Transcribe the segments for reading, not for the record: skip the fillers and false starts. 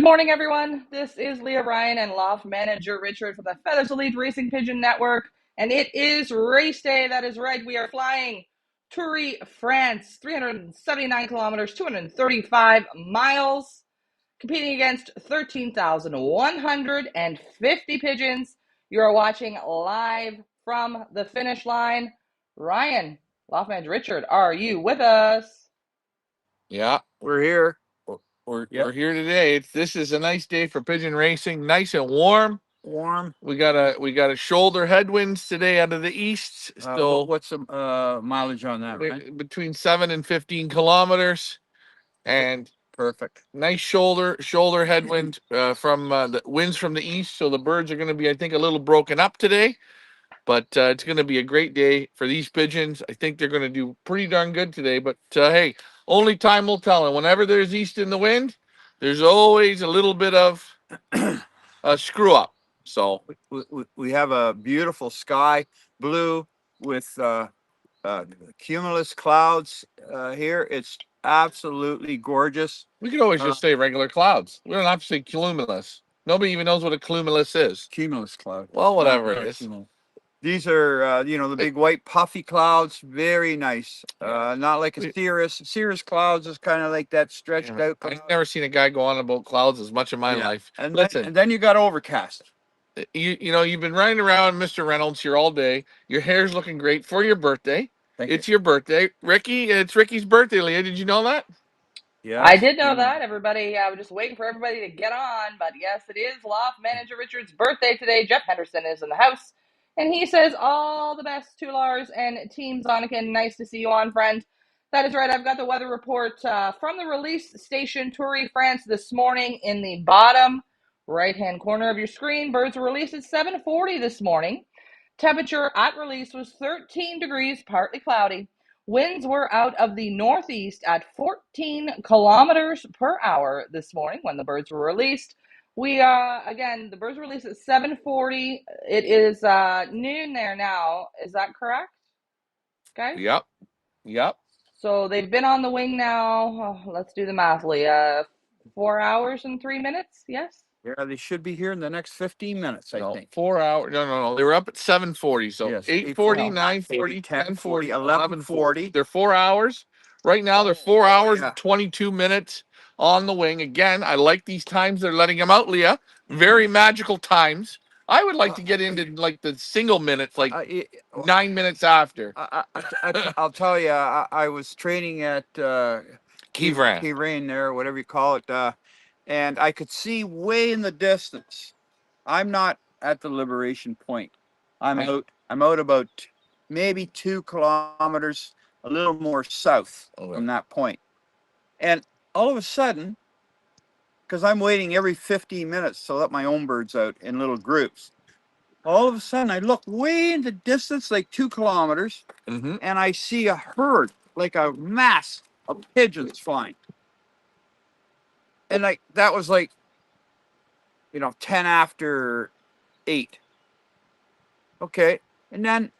morning, everyone. This is Leah Ryan and Loft Manager Richard from the Feathers Elite Racing Pigeon Network, and it is race day. That is right. We are flying TOURY, France, 379 kilometers, 235 miles, competing against 13,150 pigeons. You are watching live from the finish line. Ryan, Loft Manager Richard, are you with us? Yeah, We're here. we're here today. This is a nice day for pigeon racing. Nice and warm. Warm. We got a shoulder headwinds today out of the east. Still What's the mileage on that, right? between 7 and 15 kilometers, and Perfect. nice shoulder headwind from the winds from the east. So the birds are going to be, I think, a little broken up today. But it's going to be a great day for these pigeons. I think they're going to do pretty darn good today. But hey, only time will tell. And whenever there's east in the wind, there's always a little bit of a screw up. So We have a beautiful sky, blue with cumulus clouds here. It's absolutely gorgeous. we could always just say regular clouds. We don't have to say cumulus. Nobody even knows what a cumulus is. Cumulus cloud. Well, whatever it is. These are, the big white puffy clouds. Very nice. Not like a cirrus. Cirrus clouds is kind of like that stretched out cloud. I've never seen a guy go on about clouds as much in my life. And Listen, then you got overcast. you've been riding around Mr. Reynolds here all day. Your hair's looking great for your birthday. It's your birthday, Ricky. It's Ricky's birthday, Leah. Did you know that? Yeah, I did know that. Everybody, I was just waiting for everybody to get on. But yes, it is Loft Manager Richard's birthday today. Jeff Henderson is in the house. And he says, all the best to Lars and Team Zonikin. Nice to see you on, friend. That is right. I've got the weather report from the release station, TOURY, France, this morning in the bottom right-hand corner of your screen. Birds were released at 7:40 this morning. Temperature at release was 13 degrees, partly cloudy. Winds were out of the northeast at 14 kilometers per hour this morning when the birds were released. Again, the birds were released at 7:40. It is noon there now. Is that correct, guys? Yep. So they've been on the wing now. Oh, let's do the math, Leah. 4 hours and 3 minutes. Yes. Yeah, they should be here in the next 15 minutes, I think. 4 hours. No. They were up at 7:40. So Yes, 8:40, 9:40, 10:40, 11:40. They're 4 hours. Right now, they're 4 hours and 22 minutes on the wing. Again, I like these times they're letting them out, Leah. Very magical times. I would like to get into like the single minutes, like 9 minutes after. I'll tell you, I was training at Keyrain there, whatever you call it, and I could see way in the distance. I'm not at the liberation point. I'm out about maybe 2 kilometers, a little more south from that point. And all of a sudden, because I'm waiting every 15 minutes to let my own birds out in little groups, all of a sudden I look way in the distance, like 2 kilometers, and I see a herd, like a mass of pigeons flying. And that was like, 10 after 8. Okay. And then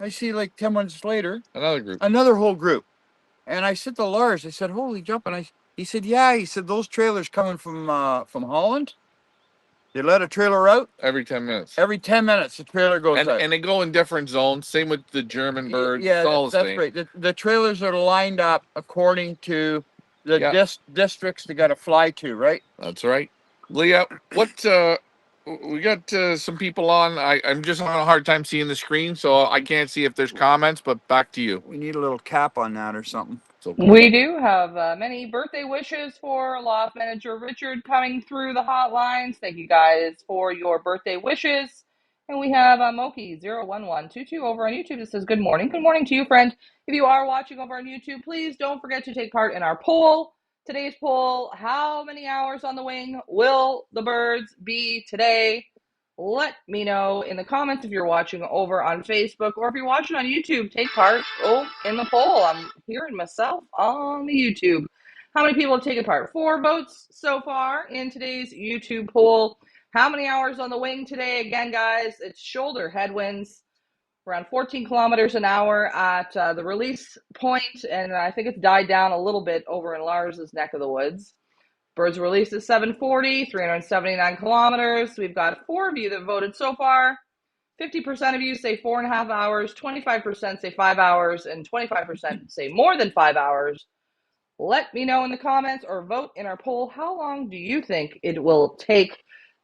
I see like 10 minutes later, another whole group. And I said to Lars, I said, holy jump. And he said, yeah, he said, those trailers coming from Holland, they let a trailer out every 10 minutes. Every 10 minutes, the trailer goes out. And they go in different zones. Same with the German birds. Yeah, that's right. The trailers are lined up according to the districts they got to fly to, right? That's right. Leah, we got some people on. I'm just having a hard time seeing the screen, so I can't see if there's comments, but back to you. We need a little cap on that or something. We do have many birthday wishes for Loft Manager Richard coming through the hotlines. Thank you guys for your birthday wishes. And we have Moki01122 over on YouTube that says, good morning. Good morning to you, friend. If you are watching over on YouTube, please don't forget to take part in our poll. Today's poll, how many hours on the wing will the birds be today? Let me know in the comments if you're watching over on Facebook, or if you're watching on YouTube, take part in the poll. I'm hearing myself on the YouTube. How many people have taken part? 4 votes so far in today's YouTube poll. How many hours on the wing today? Again, guys, it's shoulder headwinds, around 14 kilometers an hour at the release point, and I think it's died down a little bit over in Lars's neck of the woods. Birds released at 7:40, 379 kilometers. We've got 4 of you that voted so far. 50% of you say 4.5 hours, 25% say 5 hours, and 25% say more than 5 hours. Let me know in the comments or vote in our poll, how long do you think it will take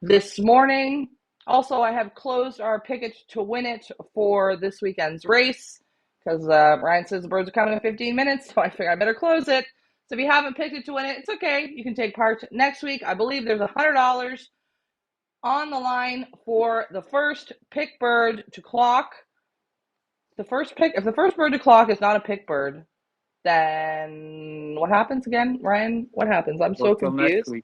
this morning? Also, I have closed our picket to win it for this weekend's race because Ryan says the birds are coming in 15 minutes, so I figure I better close it. So if you haven't picked it to win it, it's okay. You can take part next week. I believe there's $100 on the line for the first pick bird to clock. If the first bird to clock is not a pick bird, then what happens again, Ryan? What happens? I'm so confused.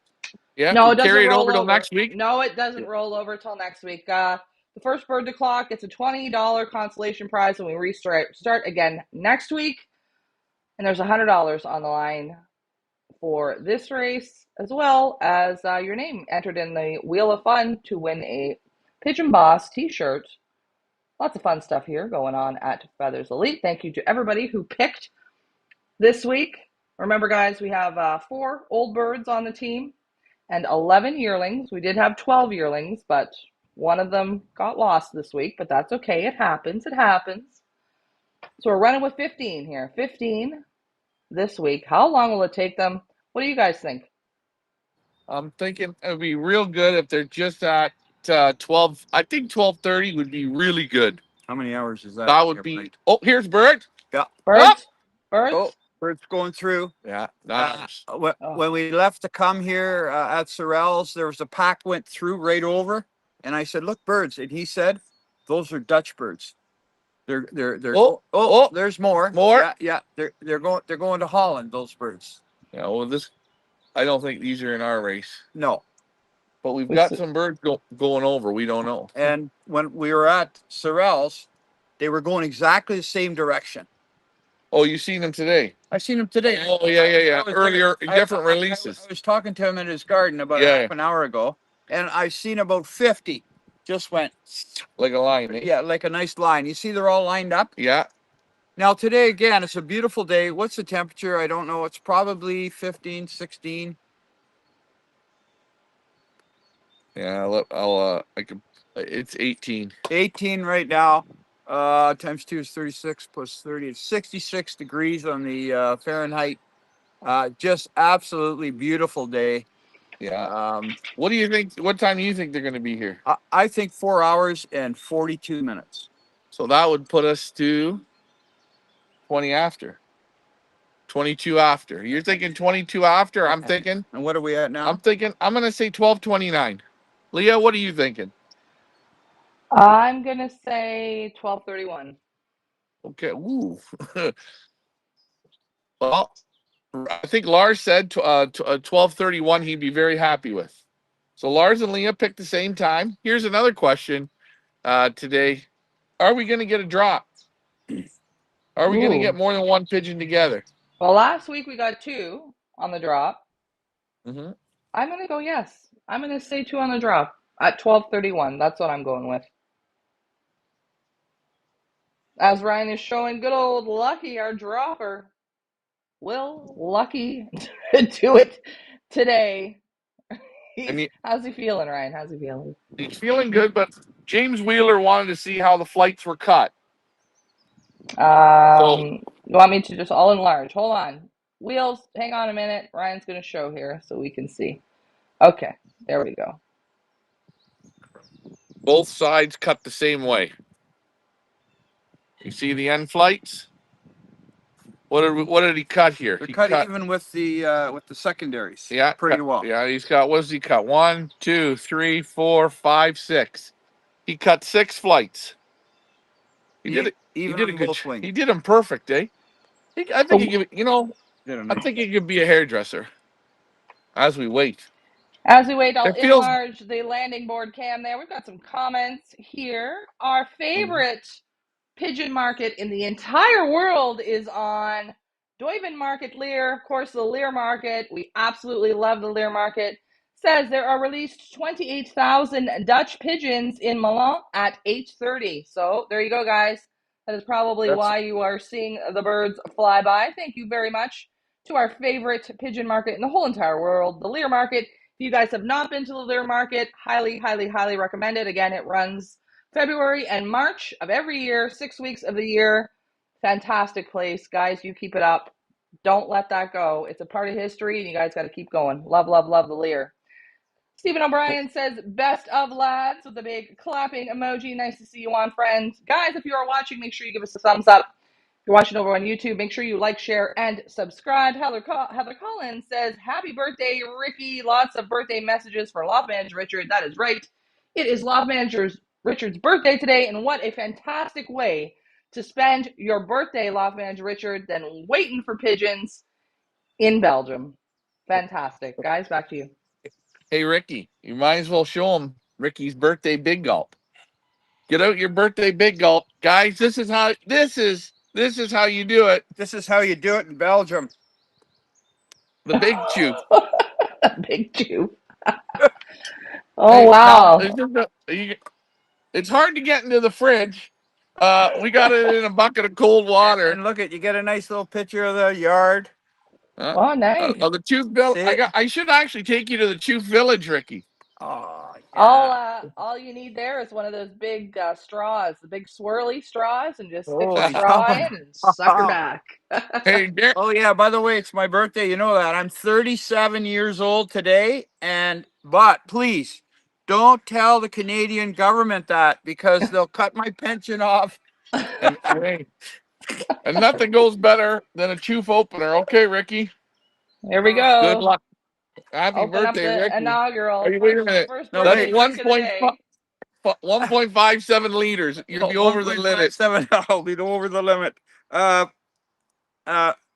Yeah, No, we it doesn't carry it roll over till over. next week. No, it doesn't roll over till next week. The first bird to clock gets a $20 consolation prize when we restart again next week. And there's $100 on the line for this race, as well as your name entered in the Wheel of Fun to win a Pigeon Boss t-shirt. Lots of fun stuff here going on at Feathers Elite. Thank you to everybody who picked this week. Remember, guys, we have 4 old birds on the team and 11 yearlings. We did have 12 yearlings, but one of them got lost this week, but that's okay. It happens. It happens. So we're running with 15 here. 15 this week. How long will it take them? What do you guys think? I'm thinking it would be real good if they're just at 12. I think 12:30 would be really good. How many hours is that? That would be. Oh, here's Bird. Yeah. Birds? Birds? Oh, bird's going through. Yeah, nice. When we left to come here at Sorel's, there was a pack went through right over, and I said, "Look, birds," and he said, "Those are Dutch birds. They're there's more. Yeah. They're going to Holland. Those birds. Yeah, well, I don't think these are in our race. No, but we've got some birds going over. We don't know. And when we were at Sorel's, they were going exactly the same direction. Oh, you seen them today? I seen him today. Oh, yeah. Earlier, different releases. I was talking to him in his garden about half an hour ago, and I've seen about 50 just went like a line. Eh? Yeah, like a nice line. You see they're all lined up? Yeah. Now today, again, it's a beautiful day. What's the temperature? I don't know. It's probably 15, 16. Yeah, it's 18. 18 right now. Times 2 is 36 plus 30 is 66 degrees on the Fahrenheit. Just absolutely beautiful day. Yeah. What do you think? What time do you think they're going to be here? I think 4 hours and 42 minutes. So that would put us to 20 after. 22 after. You're thinking 22 after? I'm thinking. And what are we at now? I'm thinking. I'm going to say 12:29. Leah, what are you thinking? I'm going to say 12:31. Okay. Ooh. Well, I think Lars said 12:31 he'd be very happy with. So Lars and Leah picked the same time. Here's another question today. Are we going to get a drop? Are we going to get more than one pigeon together? Well, last week we got 2 on the drop. Mm-hmm. I'm going to go yes. I'm going to say 2 on the drop at 12:31. That's what I'm going with. As Ryan is showing, good old Lucky, our dropper. Will Lucky do it today? How's he feeling, Ryan? How's he feeling? He's feeling good, but James Wheeler wanted to see how the flights were cut. You want me to just all enlarge? Hold on. Wheels, hang on a minute. Ryan's going to show here so we can see. Okay, there we go. Both sides cut the same way. You see the end flights? What did he cut here? He cut even with the secondaries. Yeah, pretty well. Yeah, he's got. What does he cut? 1, 2, 3, 4, 5, 6. He cut 6 flights. He did it. He did a good. He did them perfect, eh? I think he could. I think he could be a hairdresser. As we wait. As we wait, I'll enlarge the landing board cam there. We've got some comments here. Our favorite pigeon market in the entire world is on Duiven Market Lear. Of course, the Lear Market. We absolutely love the Lear Market. Says there are released 28,000 Dutch pigeons in Milan at 8:30. So there you go, guys. That is probably why you are seeing the birds fly by. Thank you very much to our favorite pigeon market in the whole entire world, the Lear Market. If you guys have not been to the Lear Market, highly, highly, highly recommend it. Again, it runs February and March of every year, 6 weeks of the year. Fantastic place. Guys, you keep it up. Don't let that go. It's a part of history, and you guys got to keep going. Love, love, love the Lear. Stephen O'Brien says, best of lads, with a big clapping emoji. Nice to see you on, friends. Guys, if you are watching, make sure you give us a thumbs up. If you're watching over on YouTube, make sure you like, share, and subscribe. Heather Collins says, happy birthday, Ricky. Lots of birthday messages for Loft Manager Richard. That is right. It is Loft Manager Richard's birthday today, and what a fantastic way to spend your birthday, Loft Manager Richard, than waiting for pigeons in Belgium. Fantastic. Guys, back to you. Hey, Ricky, you might as well show him Ricky's birthday big gulp. Get out your birthday big gulp, guys. This is how you do it. This is how you do it in Belgium. The big chew. Big chew. Oh, Hey, wow. it's hard to get into the fridge. We got it in a bucket of cold water. And look at, you get a nice little picture of the yard. Oh, nice. The Choof Village. I should actually take you to the Choof Village, Ricky. Oh, yeah. All you need there is one of those big straws, the big swirly straws, and just stick the Holy straw cow. in and suck her back. Hey, Oh yeah, by the way, it's my birthday. You know that. I'm 37 years old today, but please don't tell the Canadian government that, because they'll cut my pension off. and nothing goes better than a Choof opener. Okay, Ricky. Here we go. Good luck. Happy Open birthday, up the Ricky. inaugural. Wait a minute. First No, birthday wait. drink of the day. 1.57 liters. You'll be over the limit. 7. I'll be over the limit.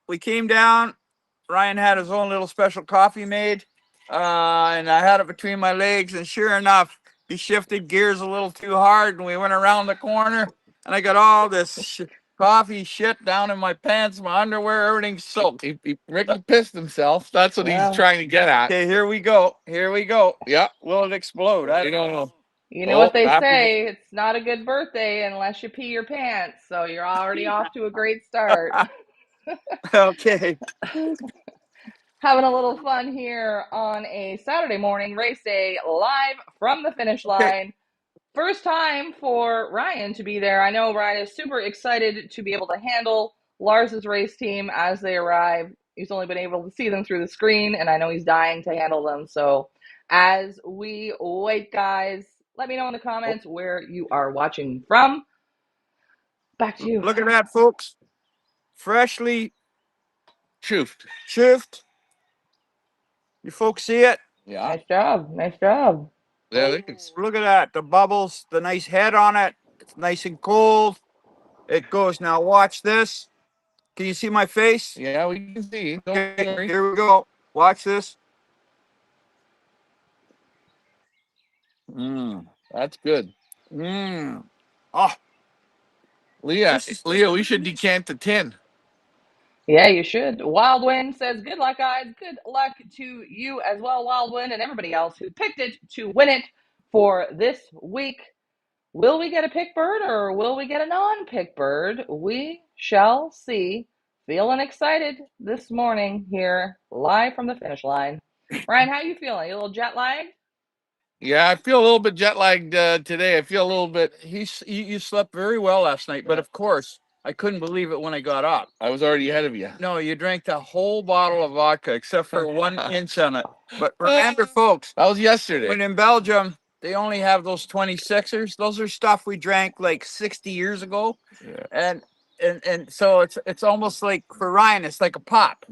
We came down. Ryan had his own little special coffee made, and I had it between my legs. And sure enough, he shifted gears a little too hard, and we went around the corner. And I got all this coffee shit down in my pants, my underwear, everything's soaked. Ricky pissed himself. That's what he's trying to get at. Okay, here we go. Yeah. Will it explode? I don't know. You know what they say, it's not a good birthday unless you pee your pants. So you're already off to a great start. Okay. Having a little fun here on a Saturday morning race day, live from the finish line. First time for Ryan to be there. I know Ryan is super excited to be able to handle Lars's race team as they arrive. He's only been able to see them through the screen, and I know he's dying to handle them. So as we wait, guys, let me know in the comments where you are watching from. Back to you. Look at that, folks. Freshly Choofed. You folks see it? Yeah. Nice job. Nice job. Yeah, Look at that. The bubbles, the nice head on it. It's nice and cold. It goes. Now watch this. Can you see my face? Yeah, we can see. Don't worry. Here we go. Watch this. That's good. Oh, Leah, we should decant the tin. Yeah, you should. Wild Wind says, good luck, guys. Good luck to you as well, Wild Wind, and everybody else who picked it to win it for this week. Will we get a pick bird or will we get a non-pick bird? We shall see. Feeling excited this morning here, live from the finish line. Ryan, how you feeling? You a little jet lagged? Yeah, I feel a little bit jet lagged today. I feel a little bit. You slept very well last night, but of course, I couldn't believe it when I got up. I was already ahead of you. No, you drank the whole bottle of vodka except for 1 inch on it. But remember, folks, that was yesterday. When in Belgium, they only have those 26ers. Those are stuff we drank like 60 years ago. Yeah. And so it's almost like, for Ryan, it's like a pop.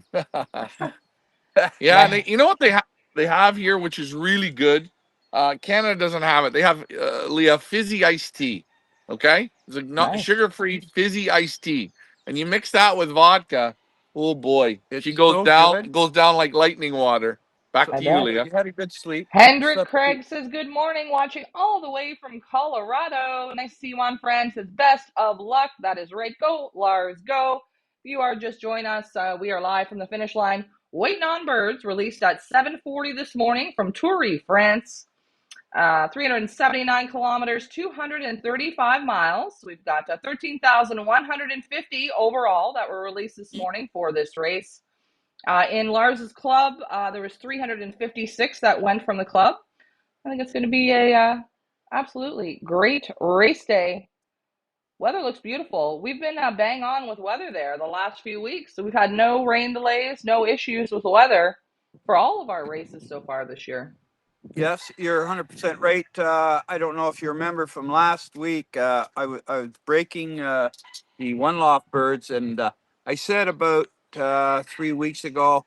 Yeah, you know what they have here, which is really good. Canada doesn't have it. They have Leah fizzy iced tea. Okay, it's a not sugar-free fizzy iced tea, and you mix that with vodka. Oh boy, she goes so down, good. Goes down like lightning water. Back to you, Leah. You had a good sleep. Hendrik Craig says, good morning, watching all the way from Colorado. Nice to see you on, friend. Says, best of luck. That is right. Go, Lars, go. If you are just joining us, we are live from the finish line. Waiting on Birds, released at 7:40 this morning from Toury, France. 379 kilometers, 235 miles. We've got 13,150 overall that were released this morning for this race. In Lars's club, there was 356 that went from the club. I think it's going to be a absolutely great race day. Weather looks beautiful. We've been bang on with weather there the last few weeks. So we've had no rain delays, no issues with the weather for all of our races so far this year. Yes, you're 100% right. I don't know if you remember from last week, I was breaking the one loft birds, and I said about 3 weeks ago,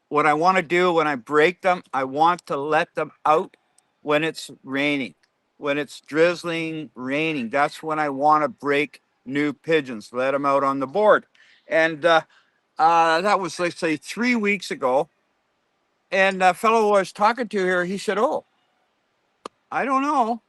what I want to do when I break them, I want to let them out when it's raining, when it's drizzling, raining. That's when I want to break new pigeons, let them out on the board. And that was, let's say, 3 weeks ago. And a fellow I was talking to here, he said, "Oh, I don't know.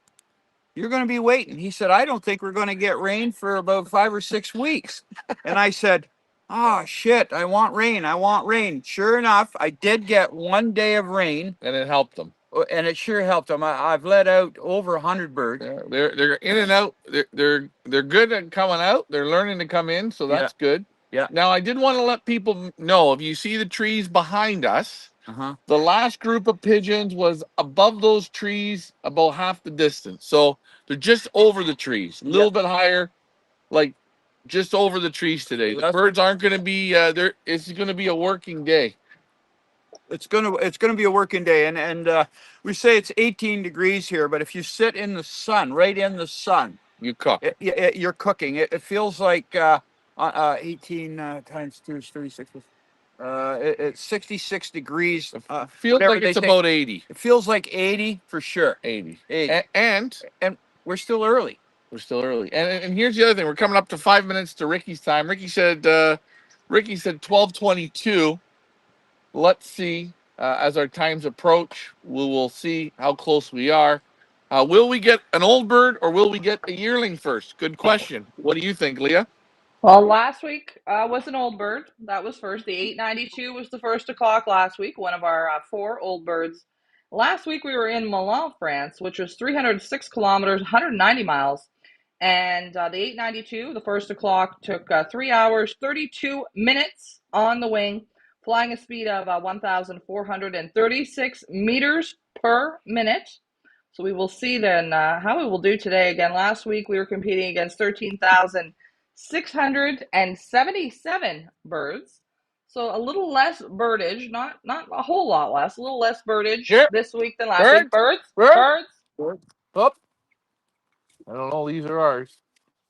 You're going to be waiting." He said, "I don't think we're going to get rain for about 5 or 6 weeks." And I said, "Oh, shit, I want rain. I want rain." Sure enough, I did get 1 day of rain. And it helped them. And it sure helped them. I've let out over 100 birds. Yeah, they're in and out. They're good at coming out. They're learning to come in, so that's good. Yeah. Now, I did want to let people know, if you see the trees behind us, the last group of pigeons was above those trees about half the distance. So they're just over the trees, a little bit higher, like just over the trees today. The birds aren't going to be there. It's going to be a working day. It's gonna be a working day, and we say it's 18 degrees here, but if you sit in the sun, right in the sun, you cook. You're cooking. It feels like 18 times 2 is 36. It's 66 degrees. Feels like it's about 80. It feels like 80 for sure. 80. 80. And we're still early. We're still early. And here's the other thing. We're coming up to 5 minutes to Ricky's time. Ricky said 12:22. Let's see, as our times approach, we will see how close we are. Will we get an old bird or will we get a yearling first? Good question. What do you think, Leah? Well, last week was an old bird. That was first. The 892 was the first to clock last week, one of our 4 old birds. Last week we were in Milan, France, which was 306 kilometers, 190 miles. And the 892, the first to clock, took 3 hours, 32 minutes on the wing, flying a speed of 1,436 meters per minute. So we will see then how we will do today. Again, last week we were competing against 13,677 birds. So a little less birdage, not a whole lot less, a little less birdage this week than last week. Birds. Up. I don't know. These are ours.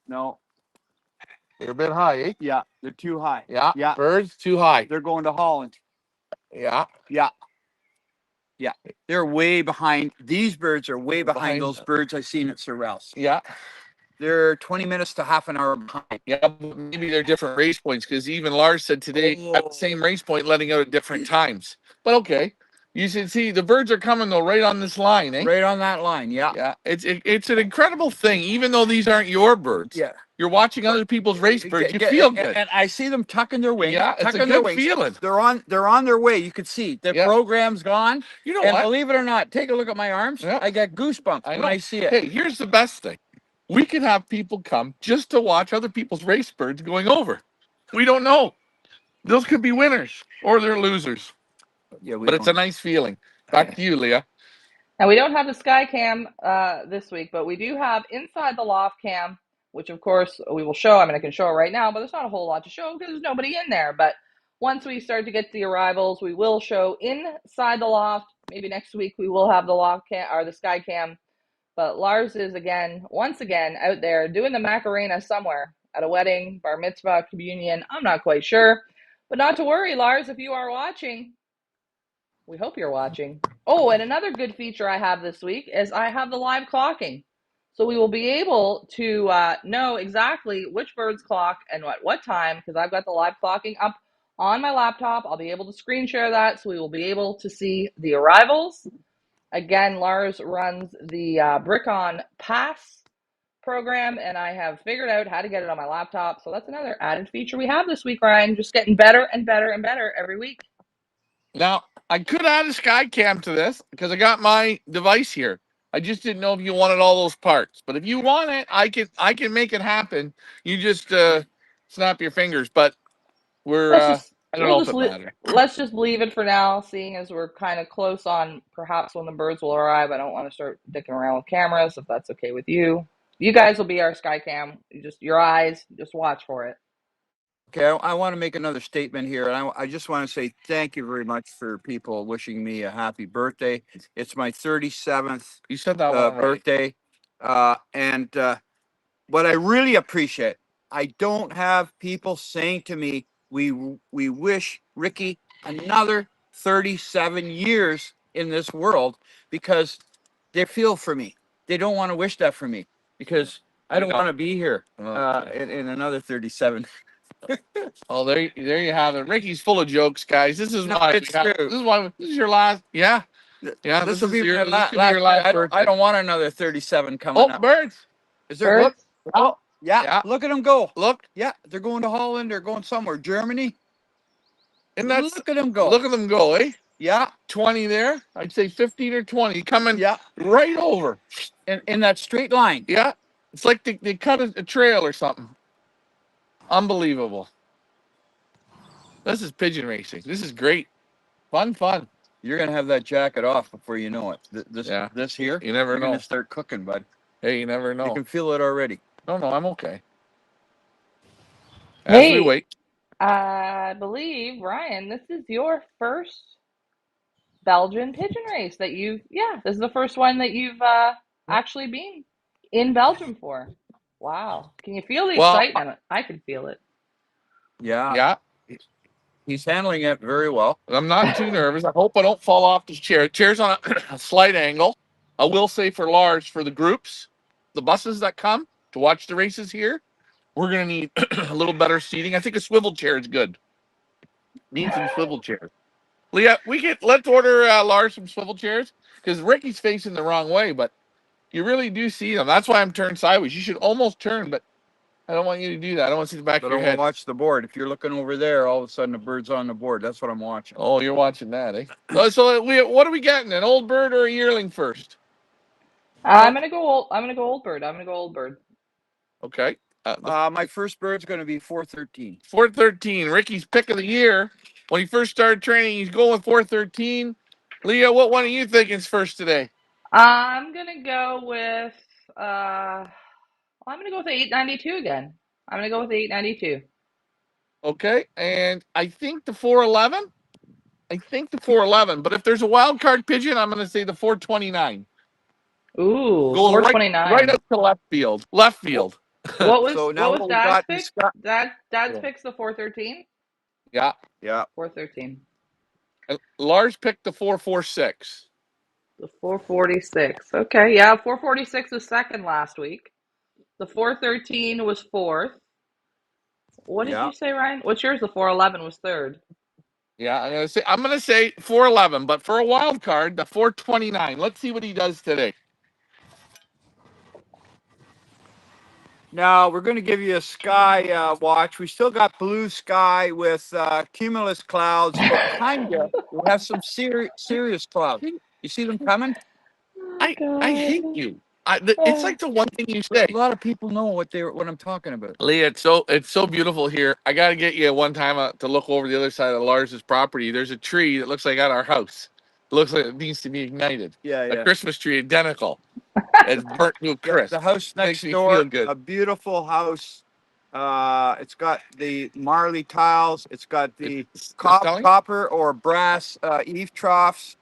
No. They're a bit high, eh? Yeah, they're too high. Yeah. Birds too high. They're going to Holland. Yeah. They're way behind. These birds are way behind those birds I've seen at Sorrells. Yeah. They're 20 minutes to half an hour behind. Yeah, but maybe they're different race points, because even Lars said today at the same race point, letting out at different times. But okay. You should see the birds are coming though right on this line, eh? Right on that line, yeah. Yeah. It's an incredible thing, even though these aren't your birds. Yeah. You're watching other people's race birds. You feel good. And I see them tucking their wings. Yeah, it's a good feeling. They're on their way. You could see the program's gone. You know and what? Believe it or not, take a look at my arms. Yeah. I get goosebumps when I see it. Hey, here's the best thing. We could have people come just to watch other people's race birds going over. We don't know. Those could be winners or they're losers. Yeah, but it's a nice feeling. Back to you, Leah. Now, we don't have the Sky Cam this week, but we do have Inside the Loft Cam, which, of course, we will show. I mean, I can show it right now, but there's not a whole lot to show because there's nobody in there. But once we start to get the arrivals, we will show inside the loft. Maybe next week we will have the Loft Cam or the Sky Cam. But Lars is, once again, out there doing the Macarena somewhere at a wedding, bar mitzvah, communion. I'm not quite sure. But not to worry, Lars, if you are watching, we hope you're watching. Oh, and another good feature I have this week is I have the live clocking. So we will be able to know exactly which birds clock and what time, because I've got the live clocking up on my laptop. I'll be able to screen share that, so we will be able to see the arrivals. Again, Lars runs the Brick-On Pass program, and I have figured out how to get it on my laptop. So that's another added feature we have this week, Ryan. Just getting better and better and better every week. Now, I could add a Sky Cam to this because I got my device here. I just didn't know if you wanted all those parts. But if you want it, I can make it happen. You just snap your fingers. But we're I don't know if it matters. Let's just leave it for now, seeing as we're kind of close on perhaps when the birds will arrive. I don't want to start dicking around with cameras, if that's okay with you. You guys will be our sky cam. Just your eyes, just watch for it. Okay, I want to make another statement here. And I just want to say thank you very much for people wishing me a happy birthday. It's my 37th You said that one birthday. And what I really appreciate, I don't have people saying to me, we wish Ricky another 37 years in this world, because they feel for me. They don't want to wish that for me, because I don't want to be here in another 37. Oh, there you have it. Ricky's full of jokes, guys. This is why it's true. This is your last. Yeah. This will be your last birthday. I don't want another 37 coming up. Birds. Is there Birds? Oh, yeah. Look at them go. Look. Yeah, they're going to Holland. They're going somewhere. Germany. And look at them go. Look at them go, eh? Yeah. 20 there. I'd say 15 or 20 coming right over. In that straight line. Yeah. It's like they cut a trail or something. Unbelievable. This is pigeon racing. This is great. Fun. You're going to have that jacket off before you know it. This here, you never know. You're going to start cooking, bud. Hey, you never know. You can feel it already. No, I'm okay. As we wait. I believe, Ryan, this is your first Belgian pigeon race that this is the first one that you've actually been in Belgium for. Wow. Can you feel the excitement? I can feel it. Yeah. He's handling it very well. I'm not too nervous. I hope I don't fall off this chair. Chair's on a slight angle. I will say for the groups, the buses that come to watch the races here, we're going to need a little better seating. I think a swivel chair is good. Need some swivel chairs. Leah, let's order Lars some swivel chairs, because Ricky's facing the wrong way, but you really do see them. That's why I'm turned sideways. You should almost turn, but I don't want you to do that. I don't want to see the back of your head. Watch the board. If you're looking over there, all of a sudden the bird's on the board. That's what I'm watching. Oh, you're watching that, eh? So what are we getting? An old bird or a yearling first? I'm gonna go old bird. Okay. My first bird's going to be 413. 413. Ricky's pick of the year. When he first started training, he's going with 413. Leah, what one are you thinking is first today? I'm gonna go with I'm gonna go with the 892 again. I'm gonna go with the 892. Okay, and I think the 411. But if there's a wild card pigeon, I'm going to say the 429. Ooh, Going 429. right up to left field. What was Dad's pick? Dad's pick's the 413? Yeah. 413. And Lars picked the 446. The 446. Okay, yeah, 446 was second last week. The 413 was fourth. What did you say, Ryan? What's yours? The 411 was third. Yeah, I'm gonna say 411, but for a wild card, the 429. Let's see what he does today. Now we're going to give you a sky watch. We still got blue sky with cumulus clouds, but kind of we have some serious clouds. You see them coming? I hate you. It's like the one thing you say. A lot of people know what I'm talking about. Leah, it's so beautiful here. I got to get you one time to look over the other side of Lars's property. There's a tree that looks like at our house. It looks like it needs to be ignited. A Christmas tree, identical. It's burnt to a crisp. The house next door, a beautiful house. It's got the marley tiles. It's got the copper or brass eave troughs.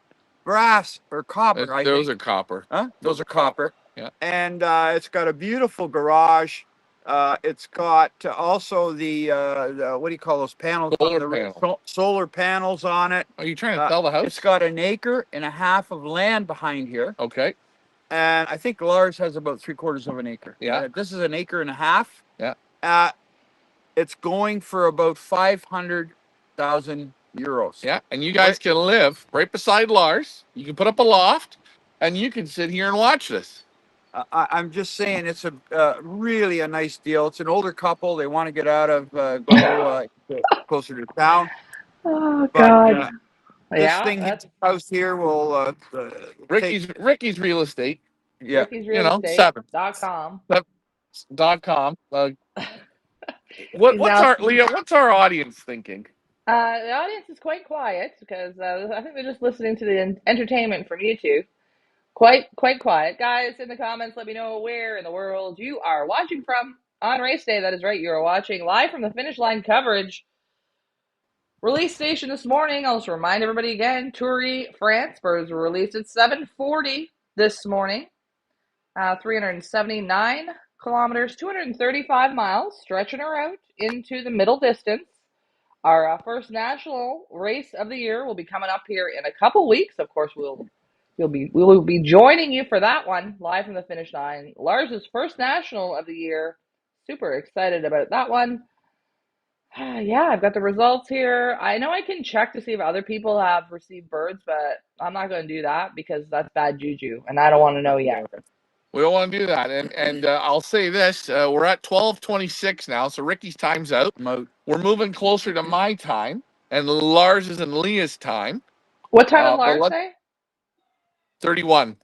Brass or copper. Those are copper. Huh? Those are copper. Yeah. And it's got a beautiful garage. It's got also the what do you call those panels? Solar panels on it. Are you trying to sell the house? It's got 1.5 acres of land behind here. Okay. And I think Lars has about 3/4 of an acre. Yeah. This is 1.5 acres. Yeah. It's going for about 500,000 euros. Yeah. And you guys can live right beside Lars. You can put up a loft, and you can sit here and watch this. I'm just saying it's really a nice deal. It's an older couple. They want to get out of go closer to town. Oh, God. This house here will Ricky's real estate. Yeah. Ricky's real estate.com. .com. What's our audience thinking? The audience is quite quiet because I think they're just listening to the entertainment from you two. Quite quiet. Guys, in the comments, let me know where in the world you are watching from on race day. That is right, you are watching live from the finish line coverage. Release station this morning, I'll just remind everybody again, Toury, France. Birds were released at 7:40 this morning. 379 kilometers, 235 miles, stretching her out into the middle distance. Our first national race of the year will be coming up here in a couple weeks. Of course, we will be joining you for that one live from the finish line. Lars's first national of the year. Super excited about that one. Yeah, I've got the results here. I know I can check to see if other people have received birds, but I'm not going to do that because that's bad juju, and I don't want to know yet. We don't want to do that. And I'll say this: we're at 12:26 now, so Ricky's time's out. We're moving closer to my time, and Lars is in Leah's time. What time did Lars say? 31.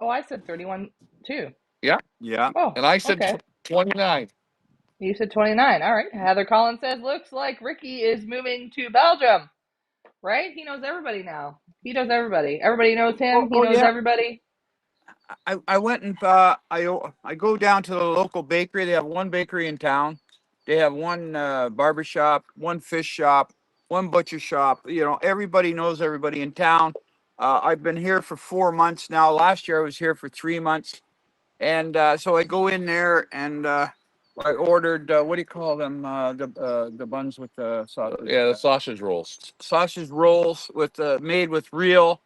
Oh, I said 31 too. Yeah. Oh, and I said okay. 29. You said 29. All right. Heather Collins says, looks like Ricky is moving to Belgium. Right? He knows everybody now. He knows everybody. Everybody knows him. He knows everybody. I went and I go down to the local bakery. They have one bakery in town. They have one barber shop, one fish shop, one butcher shop. You know, everybody knows everybody in town. I've been here for 4 months now. Last year I was here for 3 months, and so I go in there and I ordered what do you call them? The buns with the sausage. Yeah, the sausage rolls. Sausage rolls with made with real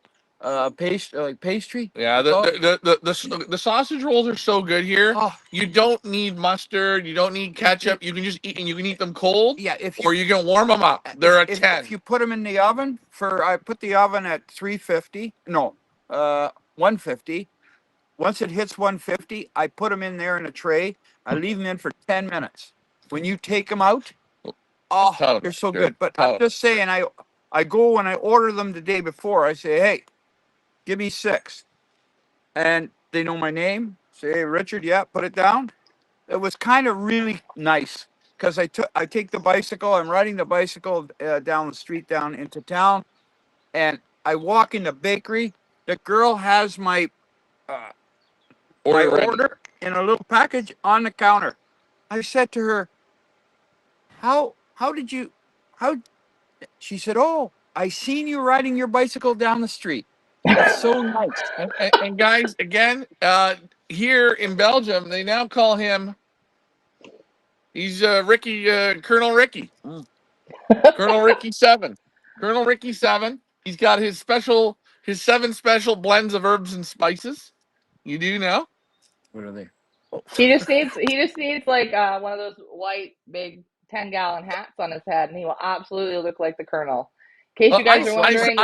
pastry. Yeah, the sausage rolls are so good here. Oh. You don't need mustard. You don't need ketchup. You can just eat, and you can eat them cold. Yeah, or you can warm them up. They're a 10. If you put them in the oven I put the oven at 350. No, 150. Once it hits 150, I put them in there in a tray. I leave them in for 10 minutes. When you take them out, oh, they're so good. But I'm just saying, I go and I order them the day before. I say, hey, give me 6. And they know my name. Say, hey, Richard, yeah, put it down. It was kind of really nice because I take the bicycle. I'm riding the bicycle down the street down into town, and I walk in the bakery. The girl has my order in a little package on the counter. I said to her, how did you how she said, oh, I seen you riding your bicycle down the street. It's so nice. And guys, again, here in Belgium, they now call him. He's Ricky, Colonel Ricky, Colonel Ricky 7, Colonel Ricky 7. He's got his 7 special blends of herbs and spices. You do know? What are they? He just needs like one of those white big 10-gallon hats on his head, and he will absolutely look like the Colonel. In case you guys are wondering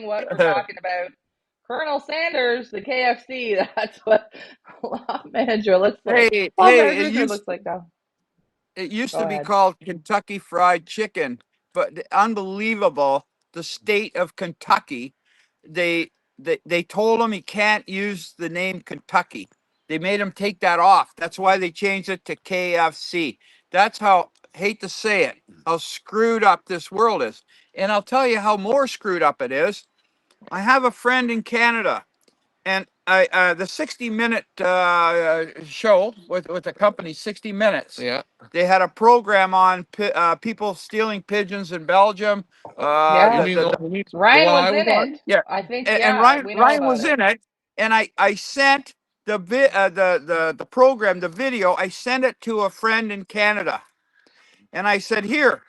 what we're talking about, Colonel Sanders, the KFC. That's what Loft Manager looks like. Hey, looks like now. It used to be called Kentucky Fried Chicken, but unbelievable. The state of Kentucky, they told him he can't use the name Kentucky. They made him take that off. That's why they changed it to KFC. That's how, hate to say it, how screwed up this world is. And I'll tell you how more screwed up it is. I have a friend in Canada, and the 60-minute show with the company 60 Minutes. Yeah. They had a program on people stealing pigeons in Belgium. Ryan was in it. Yeah, I think. And Ryan was in it. And I sent the program, the video. I sent it to a friend in Canada, and I said, "Here,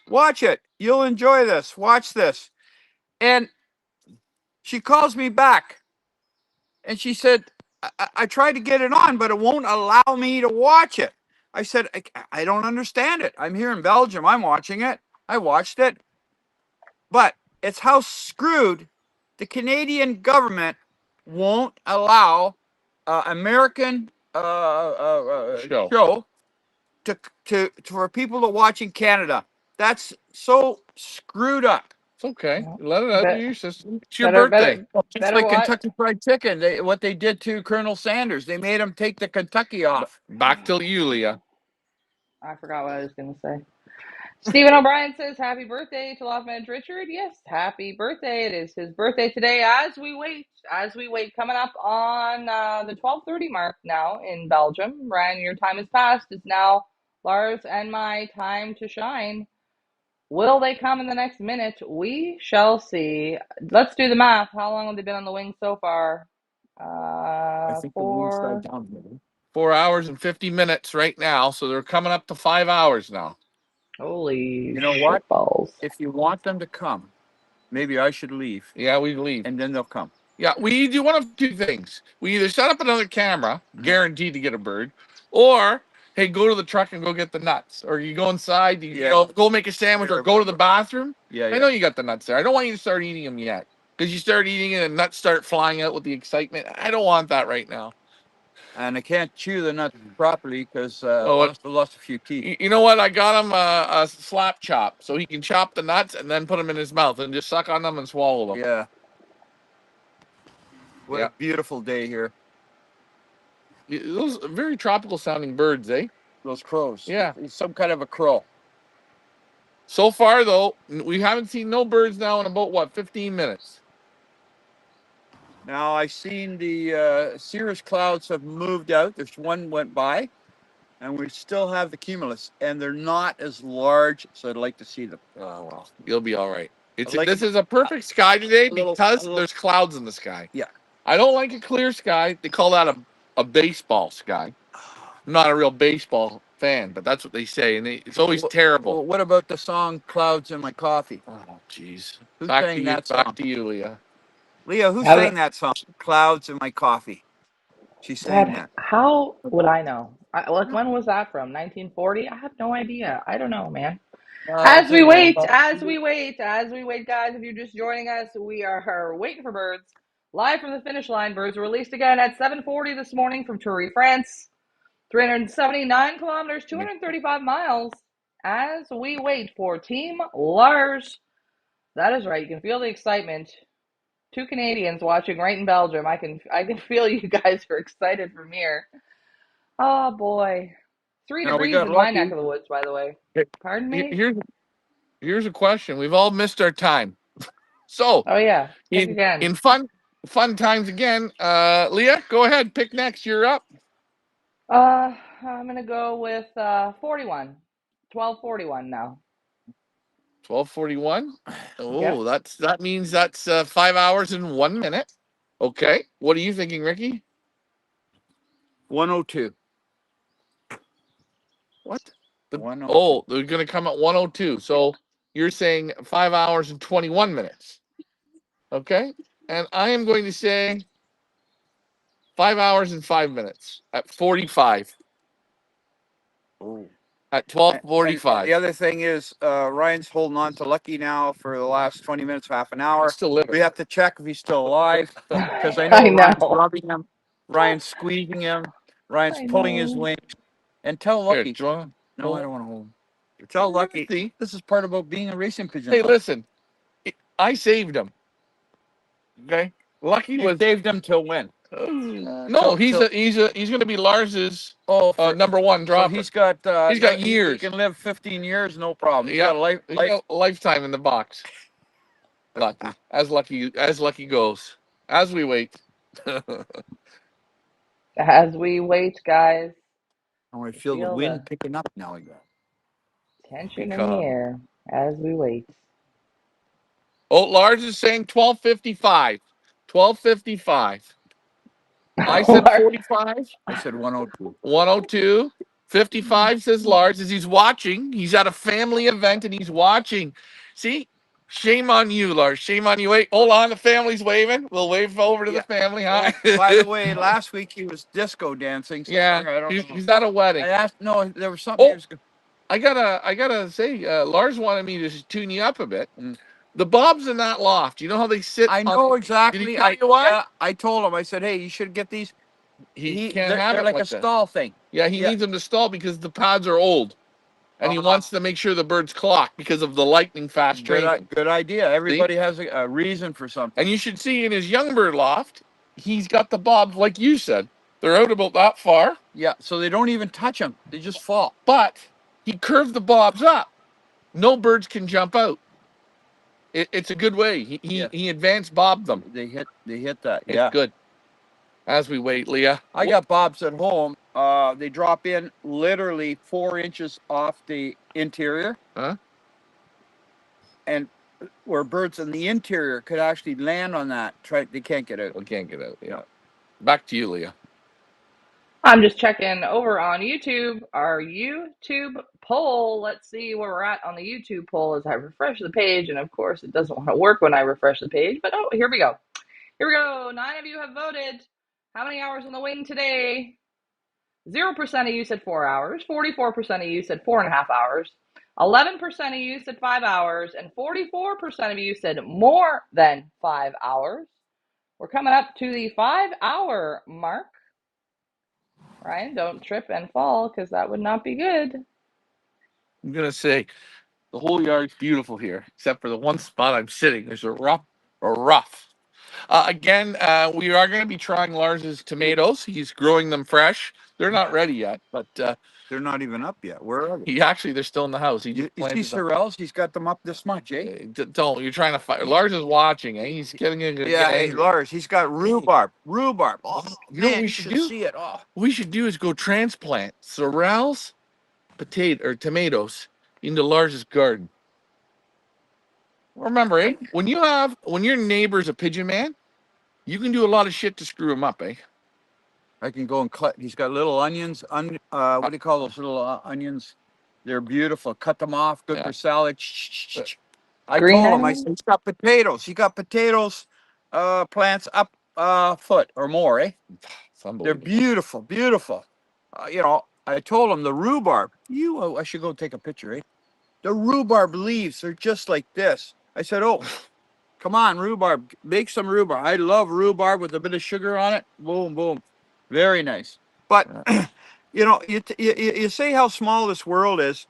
watch it. You'll enjoy this. Watch this." And she calls me back. And she said, I tried to get it on, but it won't allow me to watch it. I said, I don't understand it. I'm here in Belgium. I'm watching it. I watched it. But it's how screwed the Canadian government won't allow American show for people to watch in Canada. That's so screwed up. It's okay. Let it out. It's your birthday. It's like Kentucky Fried Chicken. What they did to Colonel Sanders, they made him take the Kentucky off. Back to you, Leah. I forgot what I was going to say. Stephen O'Brien says, happy birthday to Loft Manager Richard. Yes, happy birthday. It is his birthday today as we wait. Coming up on the 12:30 mark now in Belgium. Ryan, your time has passed. It's now Lars and my time to shine. Will they come in the next minute? We shall see. Let's do the math. How long have they been on the wing so far? I think the wings died down here. 4 hours and 50 minutes right now, so they're coming up to 5 hours now. Holy You know what? shitballs. If you want them to come, maybe I should leave. Yeah, we leave. And then they'll come. Yeah, we do one of two things. We either set up another camera, guaranteed to get a bird, or hey, go to the truck and go get the nuts. Or you go inside, you know, go make a sandwich or go to the bathroom. Yeah, I know you got the nuts there. I don't want you to start eating them yet. Because you start eating it and nuts start flying out with the excitement. I don't want that right now. And I can't chew the nuts properly because I lost a few teeth. You know what? I got him a slap chop, so he can chop the nuts and then put them in his mouth and just suck on them and swallow them. Yeah. What a beautiful day here. Those are very tropical sounding birds, eh? Those crows. Yeah. It's some kind of a crow. So far, though, we haven't seen no birds now in about, what, 15 minutes? Now, I've seen the cirrus clouds have moved out. There's one went by, and we still have the cumulus, and they're not as large, so I'd like to see them. Oh, well, you'll be all right. This is a perfect sky today because there's clouds in the sky. Yeah. I don't like a clear sky. They call that a baseball sky. I'm not a real baseball fan, but that's what they say, and it's always terrible. Well, what about the song "Clouds in My Coffee"? Oh, jeez. Who Back sang to you, that song? back to you, Leah. Leah, who sang that song? "Clouds in My Coffee." She sang that. How would I know? When was that from? 1940? I have no idea. I don't know, man. As we wait, guys, if you're just joining us, we are waiting for birds. Live from the finish line, birds were released again at 7:40 this morning from Toury, France. 379 kilometers, 235 miles. As we wait for Team Lars. That is right. You can feel the excitement. Two Canadians watching right in Belgium. I can feel you guys are excited from here. Oh boy. 3 degrees in my neck of the woods, by the way. Pardon me? Here's a question. We've all missed our time. So oh yeah. Again. In fun times again, Leah, go ahead. Pick next. You're up. I'm gonna go with 41. 12:41 now. 12:41. Oh, that means that's 5 hours and 1 minute. Okay. What are you thinking, Ricky? 102. What? Oh, they're gonna come at 102. So you're saying 5 hours and 21 minutes. Okay. And I am going to say 5 hours and 5 minutes at 45. Oh. At 12:45. The other thing is, Ryan's holding on to Lucky now for the last 20 minutes, half an hour. Still living. We have to check if he's still alive because I know Ryan's rubbing him, Ryan's squeezing him, Ryan's pulling his wings. And tell Lucky. Here, no, I don't want to hold him. Tell Lucky. This is part about being a racing pigeon. Hey, listen, I saved him. Okay, Lucky you saved him till when? No, he's going to be Lars's number one dropper. So he's got years. He can live 15 years, no problem. He's got a lifetime in the box. Lucky, as lucky goes. As we wait. As we wait, guys. I feel the wind picking up now again. Tension in the air as we wait. Oh, Lars is saying 12:55. 12:55. I said 45. I said 102. 102. 55 says Lars as he's watching. He's at a family event and he's watching. See? Shame on you, Lars. Shame on you. Wait, hold on. The family's waving. We'll wave over to the family. Hi. By the way, last week he was disco dancing. So yeah, I don't know. He's at a wedding. I asked, no, there was something. I gotta say, Lars wanted me to tune you up a bit. The bobs in that loft, you know how they sit? I know exactly. Did he tell you why? Yeah, I told him. I said, hey, you should get these. He can't have it like a stall thing. Yeah, he needs them to stall because the pads are old. And he wants to make sure the bird's clocked because of the lightning fast training. Good idea. Everybody has a reason for something. And you should see in his young bird loft, he's got the bobs, like you said. They're out about that far. Yeah, so they don't even touch them. They just fall. But he curved the bobs up. no birds can jump out. It's a good way. He advanced bobbed them. They hit that. It's good. As we wait, Leah. I got bobs at home. They drop in literally 4 inches off the interior. Huh? And where birds in the interior could actually land on that. They can't get out. They can't get out. Yeah. Back to you, Leah. I'm just checking over on YouTube, our YouTube poll. Let's see where we're at on the YouTube poll as I refresh the page. And of course, it doesn't want to work when I refresh the page. But oh, here we go. Here we go. 9 of you have voted. How many hours on the wing today? 0% of you said 4 hours. 44% of you said 4.5 hours. 11% of you said 5 hours. And 44% of you said more than 5 hours. We're coming up to the 5-hour mark. Ryan, don't trip and fall because that would not be good. I'm going to say the whole yard's beautiful here, except for the one spot I'm sitting. There's a rough. Again, we are going to be trying Lars's tomatoes. He's growing them fresh. They're not ready yet, but they're not even up yet. Where are they? They're still in the house. He just planted them. Sorrels, he's got them up this much, eh? Don't. You're trying to fight. Lars is watching, eh? He's getting in. Hey, Lars, he's got rhubarb. Oh, you know what we should do? See it. Oh. What we should do is go transplant sorrels, tomatoes into Lars's garden. Remember, eh? When your neighbor's a pigeon man, you can do a lot of shit to screw him up, eh? I can go and cut. He's got little onions. What do you call those little onions? They're beautiful. Cut them off. Good for salad. I told him. I said, he's got potatoes. He got potatoes, plants up a foot or more, eh? They're beautiful, beautiful. I told him the rhubarb. I should go take a picture, eh? The rhubarb leaves are just like this. I said, oh, come on, rhubarb. Make some rhubarb. I love rhubarb with a bit of sugar on it. Boom, boom. Very nice. But, you say how small this world is.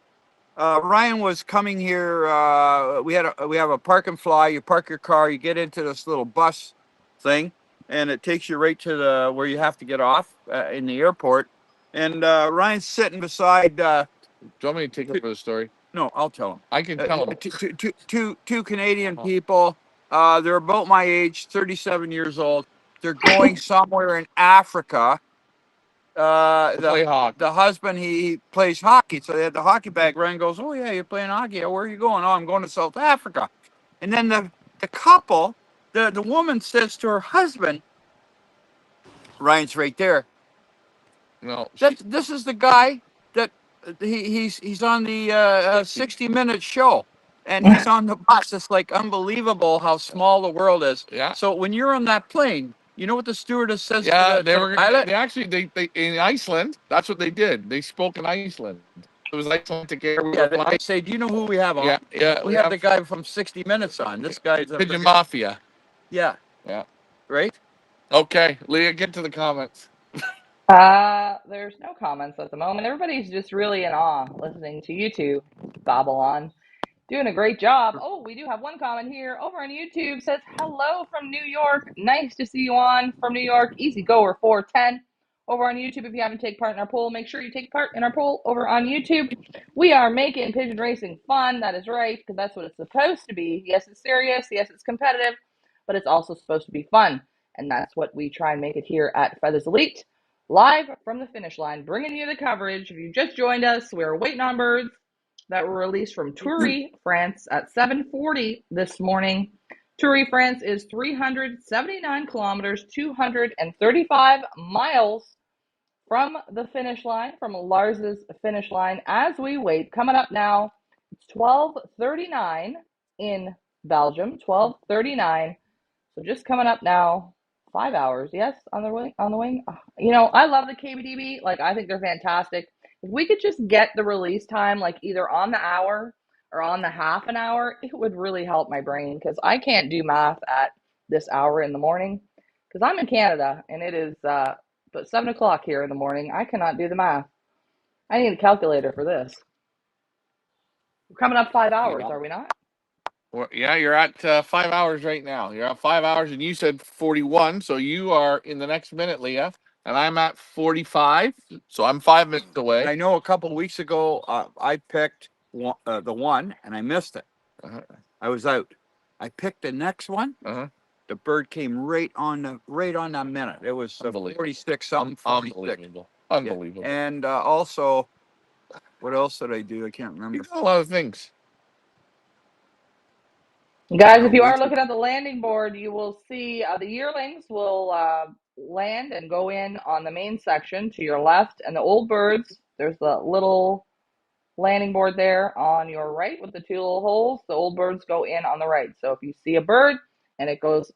Ryan was coming here. We have a park and fly. You park your car. You get into this little bus thing, and it takes you right to where you have to get off in the airport. And Ryan's sitting beside. Do you want me to take up for the story? No, I'll tell him. I can tell him. Two Canadian people. They're about my age, 37 years old. They're going somewhere in Africa. The husband, he plays hockey. So they had the hockey bag. Ryan goes, oh, yeah, you're playing hockey. Where are you going? Oh, I'm going to South Africa. And then the couple, the woman says to her husband, Ryan's right there. No, this is the guy that he's on the 60 Minutes show, and he's on the bus. It's like unbelievable how small the world is. Yeah. So when you're on that plane, you know what the stewardess says? Yeah, they in Iceland. That's what they did. They spoke in Iceland. It was Icelandic Air. They say, do you know who we have on? Yeah. We have the guy from 60 Minutes on. This guy's a Pigeon Mafia. Yeah. Right. Okay, Leah, get to the comments. There's no comments at the moment. Everybody's just really in awe listening to you two babble on. Doing a great job. Oh, we do have one comment here over on YouTube. Says, hello from New York. Nice to see you on from New York. Easy Goer 410. Over on YouTube, if you haven't taken part in our poll, make sure you take part in our poll over on YouTube. We are making pigeon racing fun. That is right, because that's what it's supposed to be. Yes, it's serious. Yes, it's competitive, but it's also supposed to be fun. And that's what we try and make it here at Feathers Elite. Live from the finish line, bringing you the coverage. If you just joined us, we're waiting on birds that were released from Toury, France at 7:40 this morning. Toury, France is 379 kilometers, 235 miles from the finish line, from Lars's finish line. As we wait, coming up now, it's 12:39 in Belgium, 12:39. So just coming up now, 5 hours, yes, on the wing. I love the KBDB. I think they're fantastic. If we could just get the release time, either on the hour or on the half an hour, it would really help my brain, because I can't do math at this hour in the morning, because I'm in Canada and it is but 7 o'clock here in the morning. I cannot do the math. I need a calculator for this. We're coming up 5 hours, are we not? Well, yeah, you're at 5 hours right now. You're at 5 hours, and you said 41, so you are in the next minute, Leah, and I'm at 45, so I'm 5 minutes away. I know a couple of weeks ago, I picked the one, and I missed it. I was out. I picked the next one. The bird came right on that minute. It was 46 something. 46. Unbelievable. Yeah. And also, what else did I do? I can't remember. You did a lot of things. Guys, if you are looking at the landing board, you will see the yearlings will land and go in on the main section to your left, and the old birds, there's the little landing board there on your right with the two little holes. The old birds go in on the right. So if you see a bird and it goes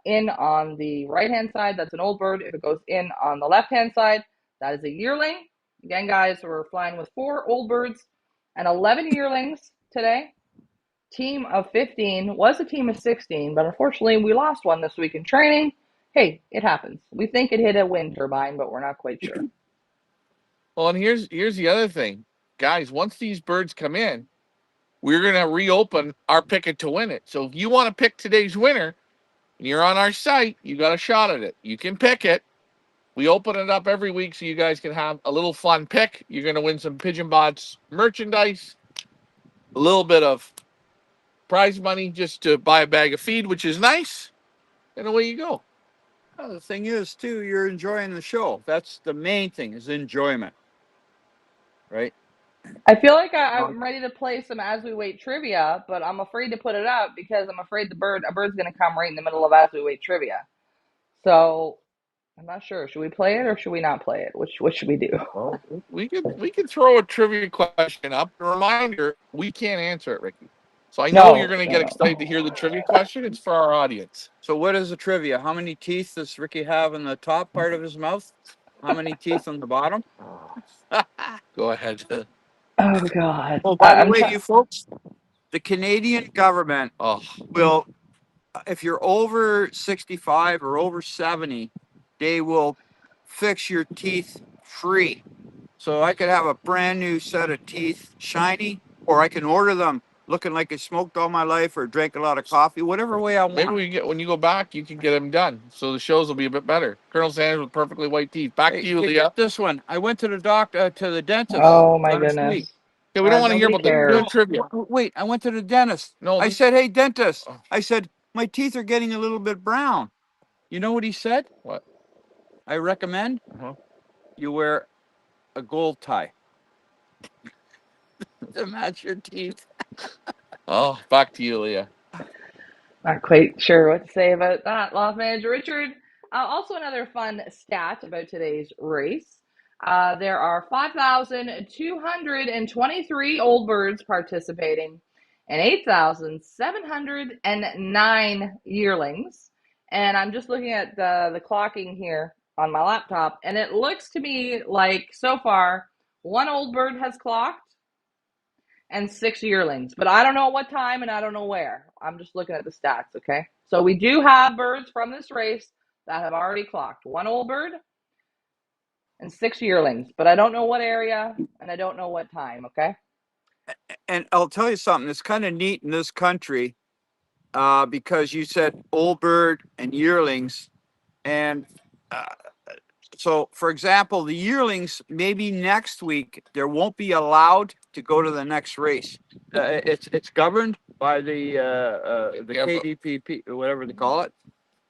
in on the right-hand side, that's an old bird. If it goes in on the left-hand side, that is a yearling. Again, guys, we're flying with 4 old birds and 11 yearlings today. Team of 15 was a team of 16, but unfortunately we lost one this week in training. Hey, it happens. We think it hit a wind turbine, but we're not quite sure. Well, and here's the other thing. Guys, once these birds come in, we're going to reopen our pick it to win it. So if you want to pick today's winner and you're on our site, you got a shot at it. You can pick it. We open it up every week so you guys can have a little fun pick. You're going to win some Pigeon Bots merchandise, a little bit of prize money just to buy a bag of feed, which is nice. And away you go. Well, the thing is, too, you're enjoying the show. That's the main thing, is enjoyment. Right? I feel like I'm ready to play some As We Wait trivia, but I'm afraid to put it up because I'm afraid a bird's going to come right in the middle of As We Wait trivia. So I'm not sure. Should we play it or should we not play it? What should we do? Well, we could throw a trivia question up. A reminder, we can't answer it, Ricky. So I know you're going to get excited to hear the trivia question. It's for our audience. So what is the trivia? How many teeth does Ricky have in the top part of his mouth? How many teeth on the bottom? Go ahead. Oh, God. Oh, by the way, you folks, the Canadian government will, if you're over 65 or over 70, they will fix your teeth free. So I could have a brand new set of teeth, shiny, or I can order them looking like I smoked all my life or drank a lot of coffee, whatever way I want. Maybe when you go back, you can get them done, so the shows will be a bit better. Colonel Sanders with perfectly white teeth. Back to you, Leah. This one, I went to the dentist. Oh my goodness. Yeah, we don't want to hear about the good trivia. Wait, I went to the dentist. No, I said, "Hey, dentist," I said, "my teeth are getting a little bit brown." You know what he said? What? I recommend you wear a gold tie to match your teeth. Oh, back to you, Leah. Not quite sure what to say about that, Loft Manager Richard. Also, another fun stat about today's race. There are 5,223 old birds participating and 8,709 yearlings. And I'm just looking at the clocking here on my laptop, and it looks to me like so far 1 old bird has clocked and 6 yearlings, but I don't know what time and I don't know where. I'm just looking at the stats, okay? So we do have birds from this race that have already clocked. 1 old bird and 6 yearlings, but I don't know what area and I don't know what time, okay? And I'll tell you something, it's kind of neat in this country because you said old bird and yearlings. And so, for example, the yearlings, maybe next week, there won't be allowed to go to the next race. It's governed by the KDPP, or whatever they call it.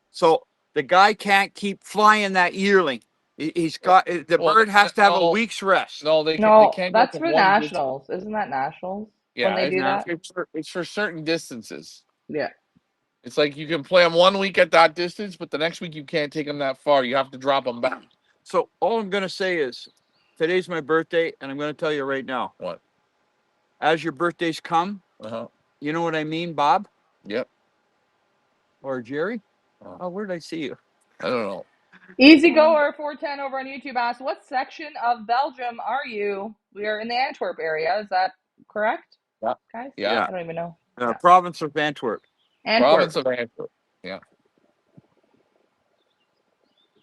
So the guy can't keep flying that yearling. He's got the bird has to have a week's rest. No, they can't. That's for nationals. Isn't that nationals? Yeah, when they do that? It's for certain distances. Yeah. It's like you can play them 1 week at that distance, but the next week you can't take them that far. You have to drop them back. So all I'm going to say is today's my birthday, and I'm going to tell you right now. What? As your birthdays come, you know what I mean, Bob? Yep. Or Jerry? Oh, where did I see you? I don't know. Easy Goer 410 over on YouTube asked, what section of Belgium are you? We are in the Antwerp area. Is that correct? Yeah. Guys? Yeah. I don't even know. Province of Antwerp. Province of Antwerp. Yeah.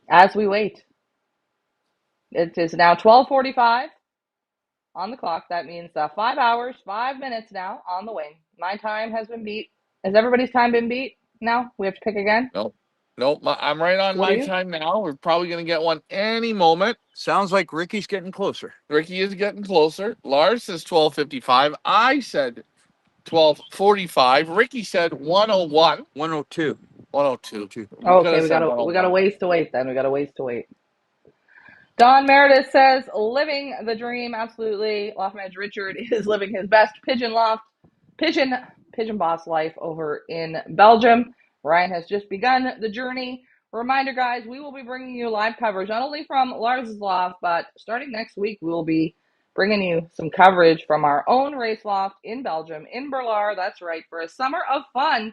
As we wait. It is now 12:45 on the clock. That means 5 hours, 5 minutes now on the wing. My time has been beat. Has everybody's time been beat now? We have to pick again? No. Nope, I'm right on What are my you? time now. We're probably going to get one any moment. Sounds like Ricky's getting closer. Ricky is getting closer. Lars says 12:55. I said 12:45. Ricky said 101. 102. 102. Oh, Could okay, have we said got a 101. ways to wait then. We got a ways to wait. Don Meredith says, living the dream. Absolutely. Loft Manager Richard is living his best pigeon pigeon boss life over in Belgium. Ryan has just begun the journey. Reminder, guys, we will be bringing you live coverage not only from Lars's loft, but starting next week, we will be bringing you some coverage from our own race loft in Belgium, in Berlaar. That's right, for a summer of fun.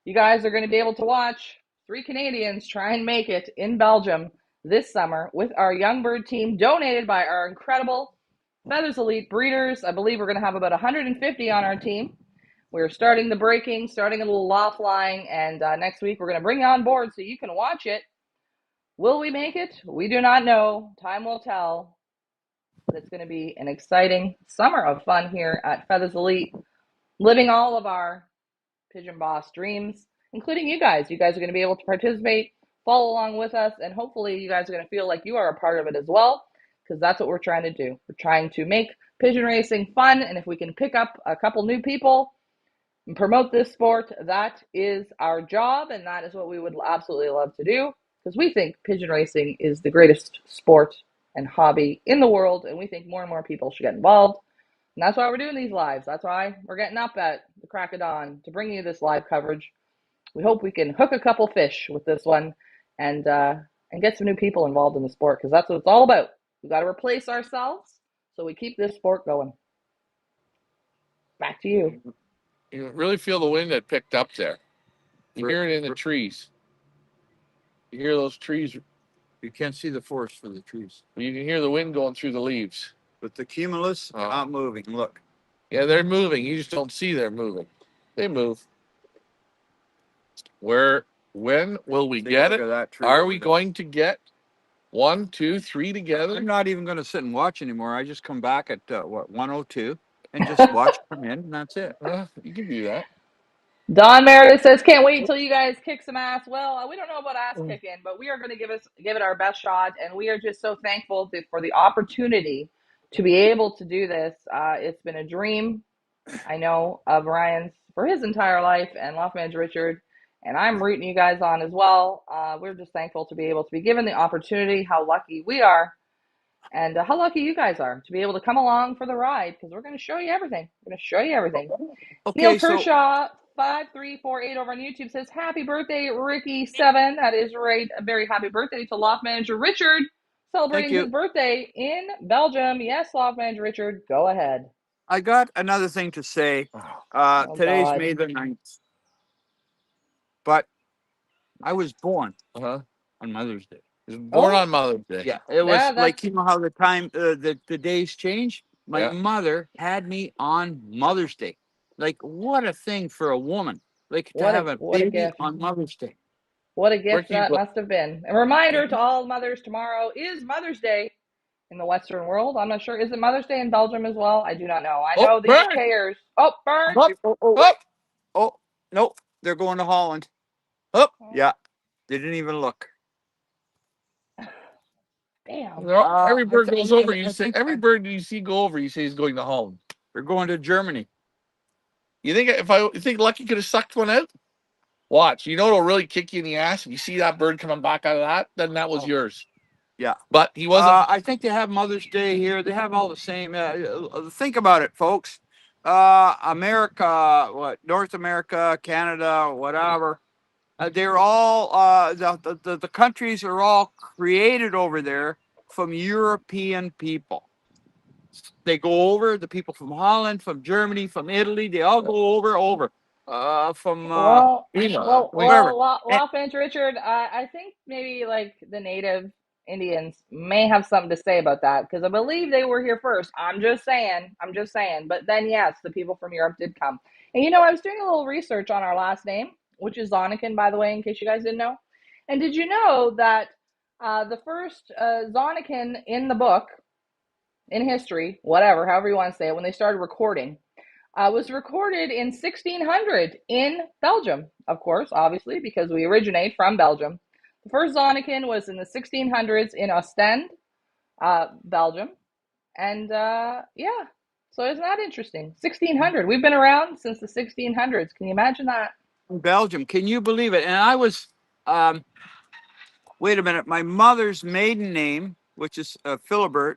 You guys are going to be able to watch 3 Canadians try and make it in Belgium this summer with our Young Bird team, donated by our incredible Feathers Elite breeders. I believe we're going to have about 150 on our team. We're starting the breaking, starting a little law flying, and next week we're going to bring you on board so you can watch it. Will we make it? We do not know. Time will tell. But it's going to be an exciting summer of fun here at Feathers Elite, living all of our Pigeon Boss dreams, including you guys. You guys are going to be able to participate, follow along with us, and hopefully you guys are going to feel like you are a part of it as well, because that's what we're trying to do. We're trying to make pigeon racing fun, and if we can pick up a couple new people and promote this sport, that is our job, and that is what we would absolutely love to do, because we think pigeon racing is the greatest sport and hobby in the world, and we think more and more people should get involved. And that's why we're doing these lives. That's why we're getting up at the crack of dawn to bring you this live coverage. We hope we can hook a couple fish with this one and get some new people involved in the sport, because that's what it's all about. We've got to replace ourselves so we keep this sport going. Back to you. You really feel the wind that picked up there. You hear it in the trees. You hear those trees. You can't see the forest for the trees. You can hear the wind going through the leaves. But the cumulus not moving. Look. Yeah, they're moving. You just don't see they're moving. They move. When will we get it? Are we going to get 1, 2, 3 together? I'm not even going to sit and watch anymore. I just come back at 102 and just watch come in, and that's it. You can do that. Don Meredith says, can't wait till you guys kick some ass. Well, we don't know about ass kicking, but we are going to give it our best shot, and we are just so thankful for the opportunity to be able to do this. It's been a dream, I know, of Ryan's for his entire life, and Loft Manager Richard, and I'm rooting you guys on as well. We're just thankful to be able to be given the opportunity. How lucky we are, and how lucky you guys are to be able to come along for the ride, because we're going to show you everything. We're going to show you everything. Okay, Neil Kershaw, 5348 over on YouTube says, happy birthday, Ricky7. That is right. A very happy birthday to Loft Manager Richard, celebrating his birthday in Belgium. Yes, Loft Manager Richard, go ahead. I got another thing to say. Today's May the 9th. But I was born on Mother's Day. He was born on Mother's Day. Yeah, it was like, you know how the time, the days change? My mother had me on Mother's Day. Like, what a thing for a woman. Like, to have a baby on Mother's Day. What a gift that must have been. A reminder to all mothers, tomorrow is Mother's Day in the Western world. I'm not sure. Is it Mother's Day in Belgium as well? I do not know. I know the UKers. Oh, burn. Oh, nope. They're going to Holland. Oh, yeah. They didn't even look. Damn. Every bird goes over. Every bird you see go over, you say he's going to Holland. They're going to Germany. You think Lucky could have sucked one out? Watch. You know it'll really kick you in the ass if you see that bird coming back out of that. Then that was yours. Yeah, but he wasn't. I think they have Mother's Day here. They have all the same. Think about it, folks. America, North America, Canada, whatever. They're all the countries are all created over there from European people. They go over, the people from Holland, from Germany, from Italy. They all go over. From Loft wherever. Manager Richard, I think maybe like the native Indians may have something to say about that, because I believe they were here first. I'm just saying. But then, yes, the people from Europe did come. And I was doing a little research on our last name, which is Zonikin, by the way, in case you guys didn't know. And did you know that the first Zonikin in the book, in history, whatever, however you want to say it, when they started recording, Was recorded in 1600 in Belgium, of course, obviously, because we originate from Belgium. The first Zonneken was in the 1600s in Ostend, Belgium. And yeah, so isn't that interesting? 1600. We've been around since the 1600s. Can you imagine that? Belgium. Can you believe it? And I was, wait a minute, my mother's maiden name, which is Philibert,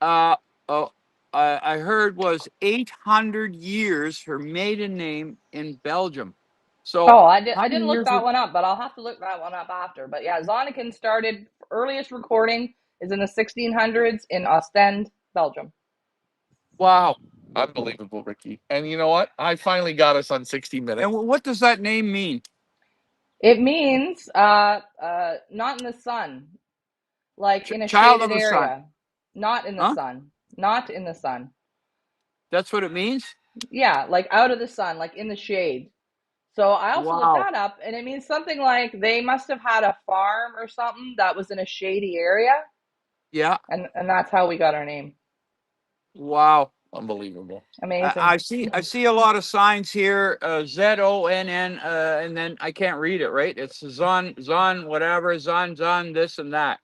uh, uh, I heard was 800 years her maiden name in Belgium. So Oh, I how didn't many look years? that one up, but I'll have to look that one up after. But yeah, Zonneken started, earliest recording is in the 1600s in Ostend, Belgium. Wow. Unbelievable, Ricky. And you know what? I finally got us on 60 Minutes. And what does that name mean? It means not in the sun, like in a Child of shaded the sun. area. Not in the Huh? sun. Not in the sun. That's what it means? Yeah, like out of the sun, like in the shade. So I also looked Wow. that up, and it means something like they must have had a farm or something that was in a shady area, Yeah. and that's how we got our name. Wow. Unbelievable. Amazing. I see a lot of signs here, ZONN, and then I can't read it, right? It's Zon, whatever, Zon, this and that.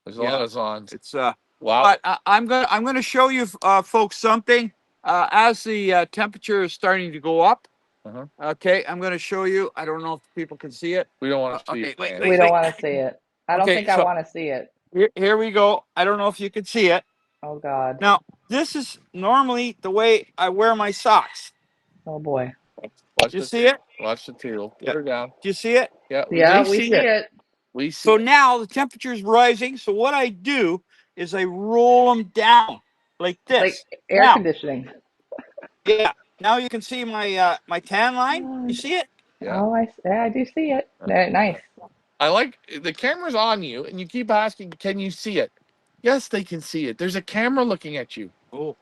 There's a lot of Zons. It's Wow. but I'm gonna show you folks something as the temperature is starting to go up. Okay, I'm gonna show you. I don't know if people can see it. We don't want to see Okay, it, wait, man. We don't want to see it. I don't Okay, think I so want to see it. here we go. I don't know if you can see it. Oh God. Now, this is normally the way I wear my socks. Oh boy. Watch You see it? Watch the tail. Put Yeah. her down. Do you see it? Yeah, Yeah, We we see see it. it. we see. So now the temperature is rising. So what I do is I roll them down like It's like this. air Now, conditioning. yeah. Now you can see my my tan line. You see it? Yeah. Oh, I do see it. Nice. I like the camera's on you, and you keep asking, "Can you see it?" Yes, they can see it. There's a camera looking at you. Oh.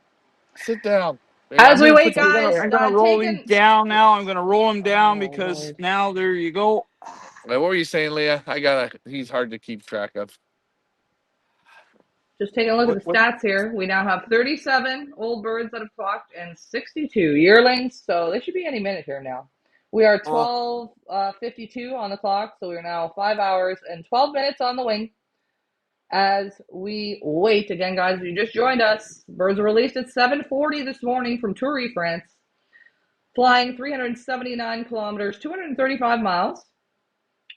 Sit down. As we wait, guys, I'm gonna roll these taking. down now. I'm gonna roll them down Oh because Lord. now there you go. What were you saying, Leah? He's hard to keep track of. Just taking a look at the What? stats here. We now have 37 old birds that have clocked and 62 yearlings. So they should be any minute here now. We are 12:52 on the clock. So we're now 5 hours and 12 minutes on the wing. As we wait, again, guys, if you just joined us, birds were released at 7:40 this morning from Toury, France, flying 379 kilometers, 235 miles.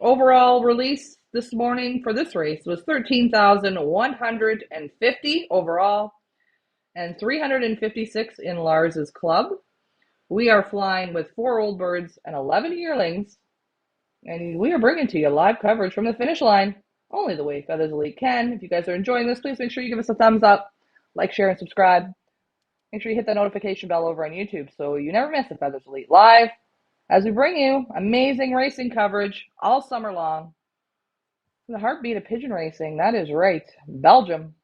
Overall release this morning for this race was 13,150 overall and 356 in Lars's club. We are flying with 4 old birds and 11 yearlings, and we are bringing to you live coverage from the finish line, only the way Feathers Elite can. If you guys are enjoying this, please make sure you give us a thumbs up, like, share, and subscribe. Make sure you hit that notification bell over on YouTube so you never miss a Feathers Elite live as we bring you amazing racing coverage all summer long. The heartbeat of pigeon racing, that is right. Belgium.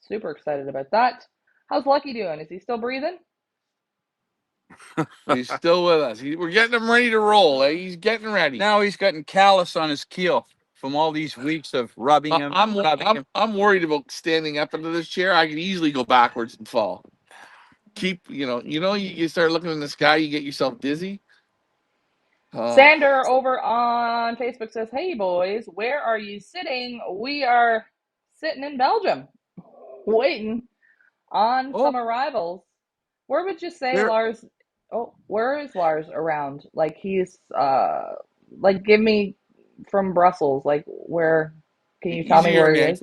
Super excited about that. How's Lucky doing? Is he still breathing? He's still with us. We're getting him ready to roll. He's getting ready. Now he's gotten callus on his keel from all these weeks of rubbing him. I'm worried about standing up into this chair. I could easily go backwards and fall. You start looking in the sky, you get yourself dizzy. Sander over on Facebook says, "Hey boys, where are you sitting? We are sitting in Belgium, waiting on some arrivals." Where would you say Lars? Oh, where is Lars around? Like he's like give me from Brussels. Like where? Can you tell me where he is?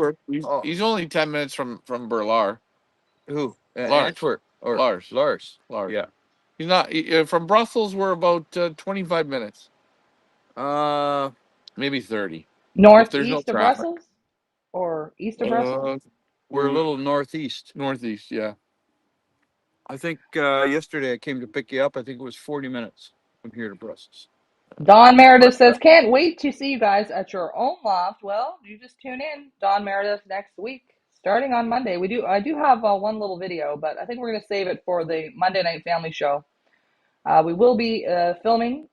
He's only 10 minutes from Berlar. Who? Lars. Antwerp or Lars. Yeah. He's not from Brussels. We're about 25 minutes. Maybe 30. Northeast of Brussels or east of Brussels? We're a little northeast. Northeast, yeah. I think yesterday I came to pick you up. I think it was 40 minutes from here to Brussels. Don Meredith says, "Can't wait to see you guys at your own loft." Well, you just tune in, Don Meredith, next week, starting on Monday. I do have one little video, but I think we're going to save it for the Monday Night Family Show. We will be filming,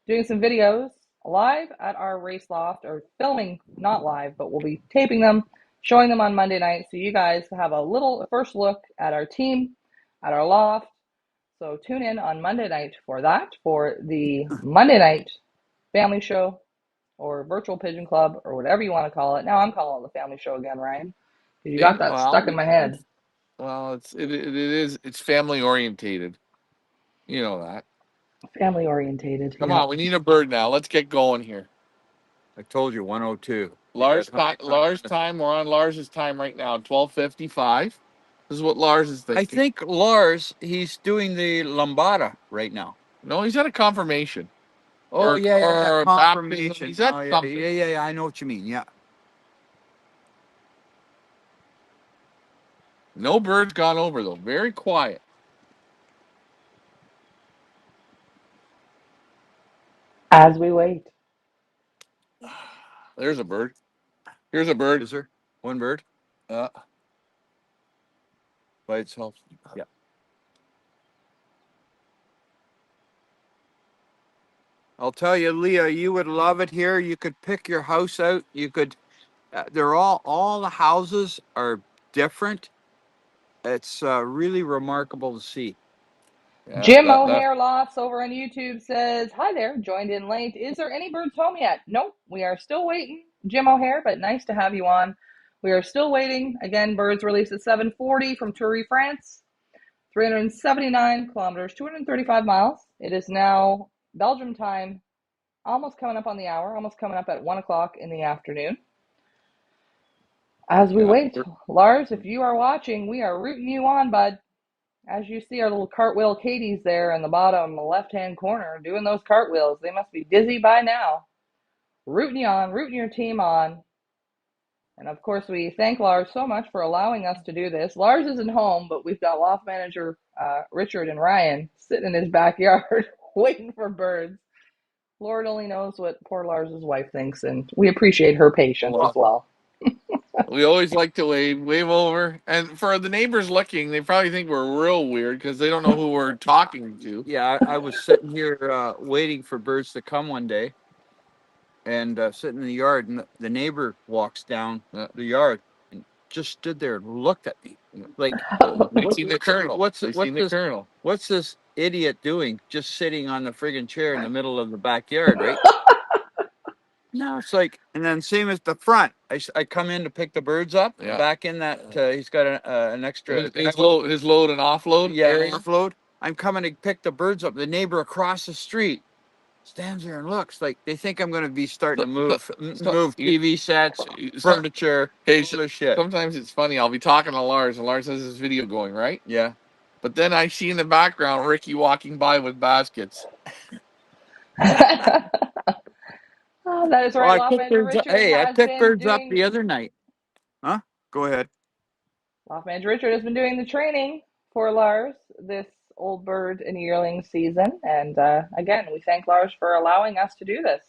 doing some videos live at our race loft, or filming, not live, but we'll be taping them, showing them on Monday night, so you guys have a little first look at our team, at our loft, So tune in on Monday night for that, for the Monday night family show or virtual pigeon club or whatever you want to call it. Now I'm calling it the family show again, Ryan, because you got that stuck in my head. Well, it's family orientated. You know that. Family orientated. Come on, we need a bird now. Let's get going here. I told you 102. Lars time. We're on Lars's time right now. 12:55. This is what Lars is thinking. I think Lars, he's doing the lambada right now. No, he's at a confirmation. Oh, yeah, confirmation. He's at something. Yeah, I know what you mean. Yeah. No birds gone over though. Very quiet. As we wait. There's a bird. Here's a bird. Is there one bird? By itself. Yeah. I'll tell you, Leah, you would love it here. You could pick your house out. You could. They're all the houses are different. It's really remarkable to see. Yeah, Jim O'Hare Lofts over on YouTube says, hi there, joined in late. Is there any birds home yet? Nope, we are still waiting, Jim O'Hare, but nice to have you on. We are still waiting. Again, birds released at 7:40 from Toury, France. 379 kilometers, 235 miles. It is now Belgium time, almost coming up on the hour, almost coming up at 1 o'clock in the afternoon. As we wait, Lars, if you are watching, we are rooting you on, bud. As you see our little cartwheel Katie's there in the bottom left-hand corner doing those cartwheels. They must be dizzy by now. Rooting you on, rooting your team on. And of course, we thank Lars so much for allowing us to do this. Lars isn't home, but we've got loft manager Richard and Ryan sitting in his backyard waiting for birds. Lord only knows what poor Lars's wife thinks, and we appreciate her patience as well. We always like to wave over. And for the neighbors looking, they probably think we're real weird because they don't know who we're talking to. Yeah, I was sitting here waiting for birds to come one day and sitting in the yard, and the neighbor walks down the yard and just stood there and looked at me. Like, what's this idiot doing just sitting on the friggin' chair in the middle of the backyard, right? No, it's like, and then same as the front. I come in to pick the birds up. Yeah. Back in that, he's got an extra. His load and offload. Yeah, offload. I'm coming to pick the birds up. The neighbor across the street stands there and looks like they think I'm going to be starting to move TV sets, furniture, shit. Sometimes it's funny. I'll be talking to Lars, and Lars has his video going, right? Yeah. But then I see in the background Ricky walking by with baskets. Oh, that is right. Loft Manager Richard I picked birds up the other night. Huh? Go ahead. Loft Manager Richard has been doing the training for Lars this old bird and yearling season. And again, we thank Lars for allowing us to do this.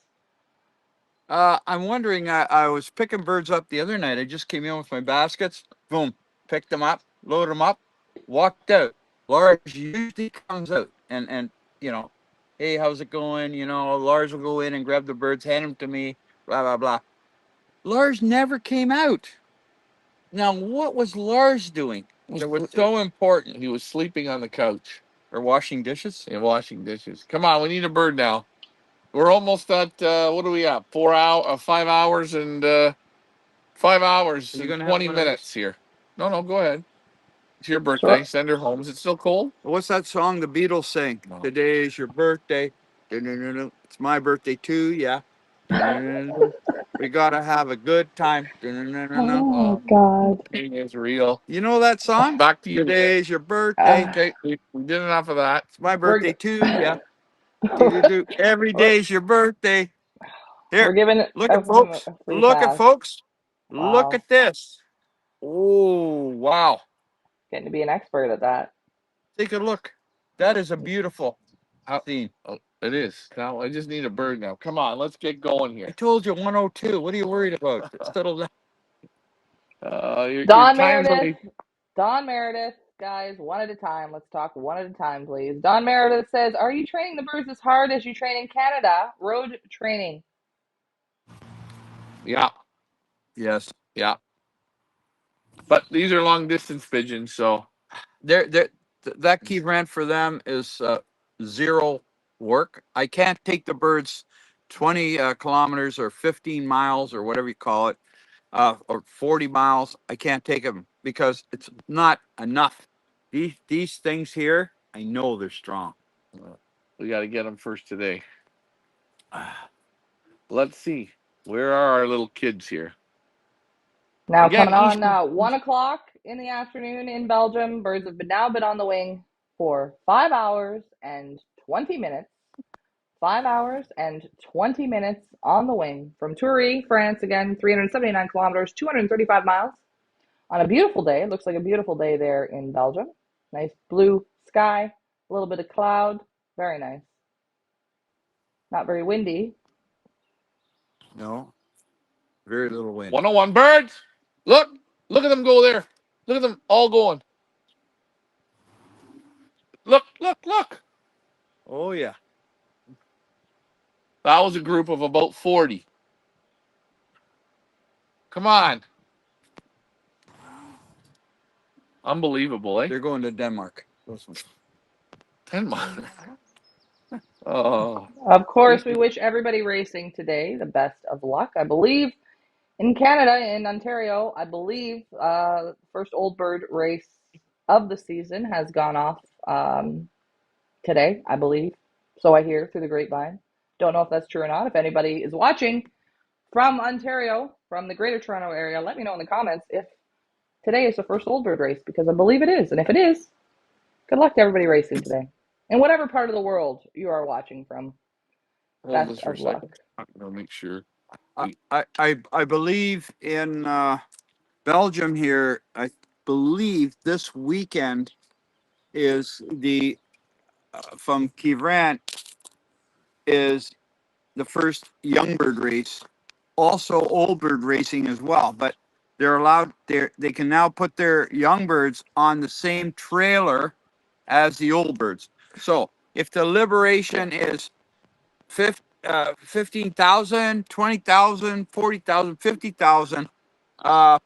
I'm wondering, I was picking birds up the other night. I just came in with my baskets. Boom. Picked them up, loaded them up, walked out. Lars usually comes out and you know, hey, how's it going? You know, Lars will go in and grab the birds, hand them to me, blah, blah, blah. Lars never came out. Now, what was Lars doing? It was so important. He was sleeping on the couch. Or washing dishes? Yeah, washing dishes. Come on, we need a bird now. We're almost at, what are we at? 5 hours and 5 hours and 20 minutes here. No, go ahead. It's your birthday. Sure. Send her home. Is it still cold? What's that song the Beatles sing? No. Today is your birthday. It's my birthday too, yeah. We gotta have a good time. Oh, God. It's real. You know that song? Back to you. Today is your birthday. Okay, we did enough of that. It's my birthday too, yeah. Every day's your birthday. Here, we're giving look at folks. Look at folks. Wow. Look at this. Oh, wow. Getting to be an expert at that. Take a look. That is a beautiful scene. It is. Now I just need a bird now. Come on, let's get going here. I told you 102. What are you worried about? Settle down. Don Meredith. Don Meredith, guys, one at a time. Let's talk one at a time, please. Don Meredith says, are you training the birds as hard as you train in Canada? Road training. Yeah. Yes. Yeah. But these are long distance pigeons, so they're that key rent for them is zero work. I can't take the birds 20 kilometers or 15 miles or whatever you call it, or 40 miles. I can't take them because it's not enough. These things here, I know they're strong. We got to get them first today. Let's see. Where are our little kids here? Now Again, coming on 1 o'clock in the afternoon in Belgium. Birds have now been on the wing for 5 hours and 20 minutes. 5 hours and 20 minutes on the wing from Toury, France. Again, 379 kilometers, 235 miles. On a beautiful day. It looks like a beautiful day there in Belgium. Nice blue sky, a little bit of cloud. Very nice. Not very windy. No, very little wind. 101 birds. Look at them go there. Look at them all going. Look. Oh, yeah. That was a group of about 40. Come on. Unbelievable, eh? They're going to Denmark. 10 miles. Oh. Of course, we wish everybody racing today the best of luck. I believe in Canada, in Ontario, I believe first old bird race of the season has gone off today, I believe. So I hear through the grapevine. Don't know if that's true or not. If anybody is watching from Ontario, from the Greater Toronto area, let me know in the comments if today is the first old bird race, because I believe it is. And if it is, good luck to everybody racing today. In whatever part of the world you are watching from. Best of luck. I'm gonna make sure. I believe in Belgium here. I believe this weekend is the from Quivrant is the first young bird race, also old bird racing as well. But they're allowed. They can now put their young birds on the same trailer as the old birds. So if the liberation is 15,000, 20,000, 40,000, 50,000. The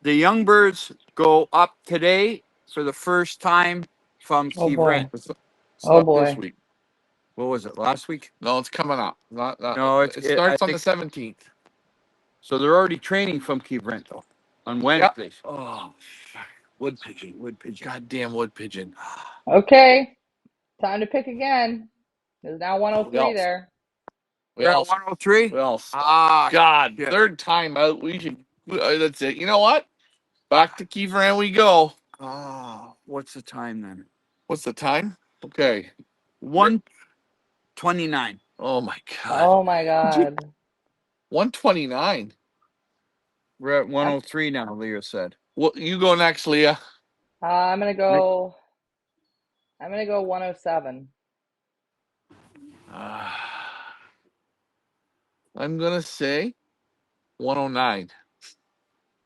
young birds go up today for the first time from Oh Key boy. Brent. It's Oh not boy. this week. What was it, last week? No, it's coming up. Not No, it starts I on the think 17th. so. They're already training from Key Brent though on Wednesdays. Oh, Wood pigeon. goddamn wood pigeon. Okay. Time to pick again. There's now 103 there. We're at 103. Well, God, yeah. Third time out. We should. That's it. You know what? Back to Kiefer we go. What's the time then? What's the time? Okay. 1:29. Oh my god. Oh my god. 129. We're at 103 now. Leah said. Well, you go next, Leah. I'm gonna go 107. I'm gonna say 109.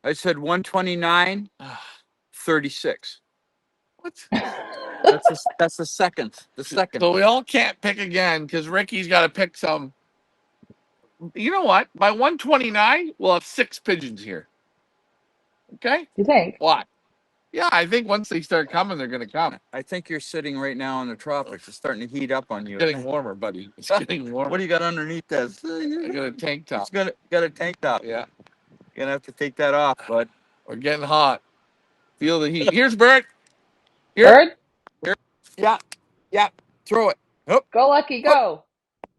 I said 129, 36. What? That's the second. The second. So we all can't pick again because Ricky's got to pick some. You know what? By 129, we'll have 6 pigeons here. Okay? You think? What? Yeah, I think once they start coming, they're going to come. I think you're sitting right now in the tropics. It's starting to heat up on you. It's getting warmer, buddy. It's getting warmer. What do you got underneath that? I got a tank top. Got a tank top. Yeah. You're gonna have to take that off, bud. We're getting hot. Feel the heat. Here's Bert. Bird? Yeah. Throw it. Hoop. Go Lucky, go.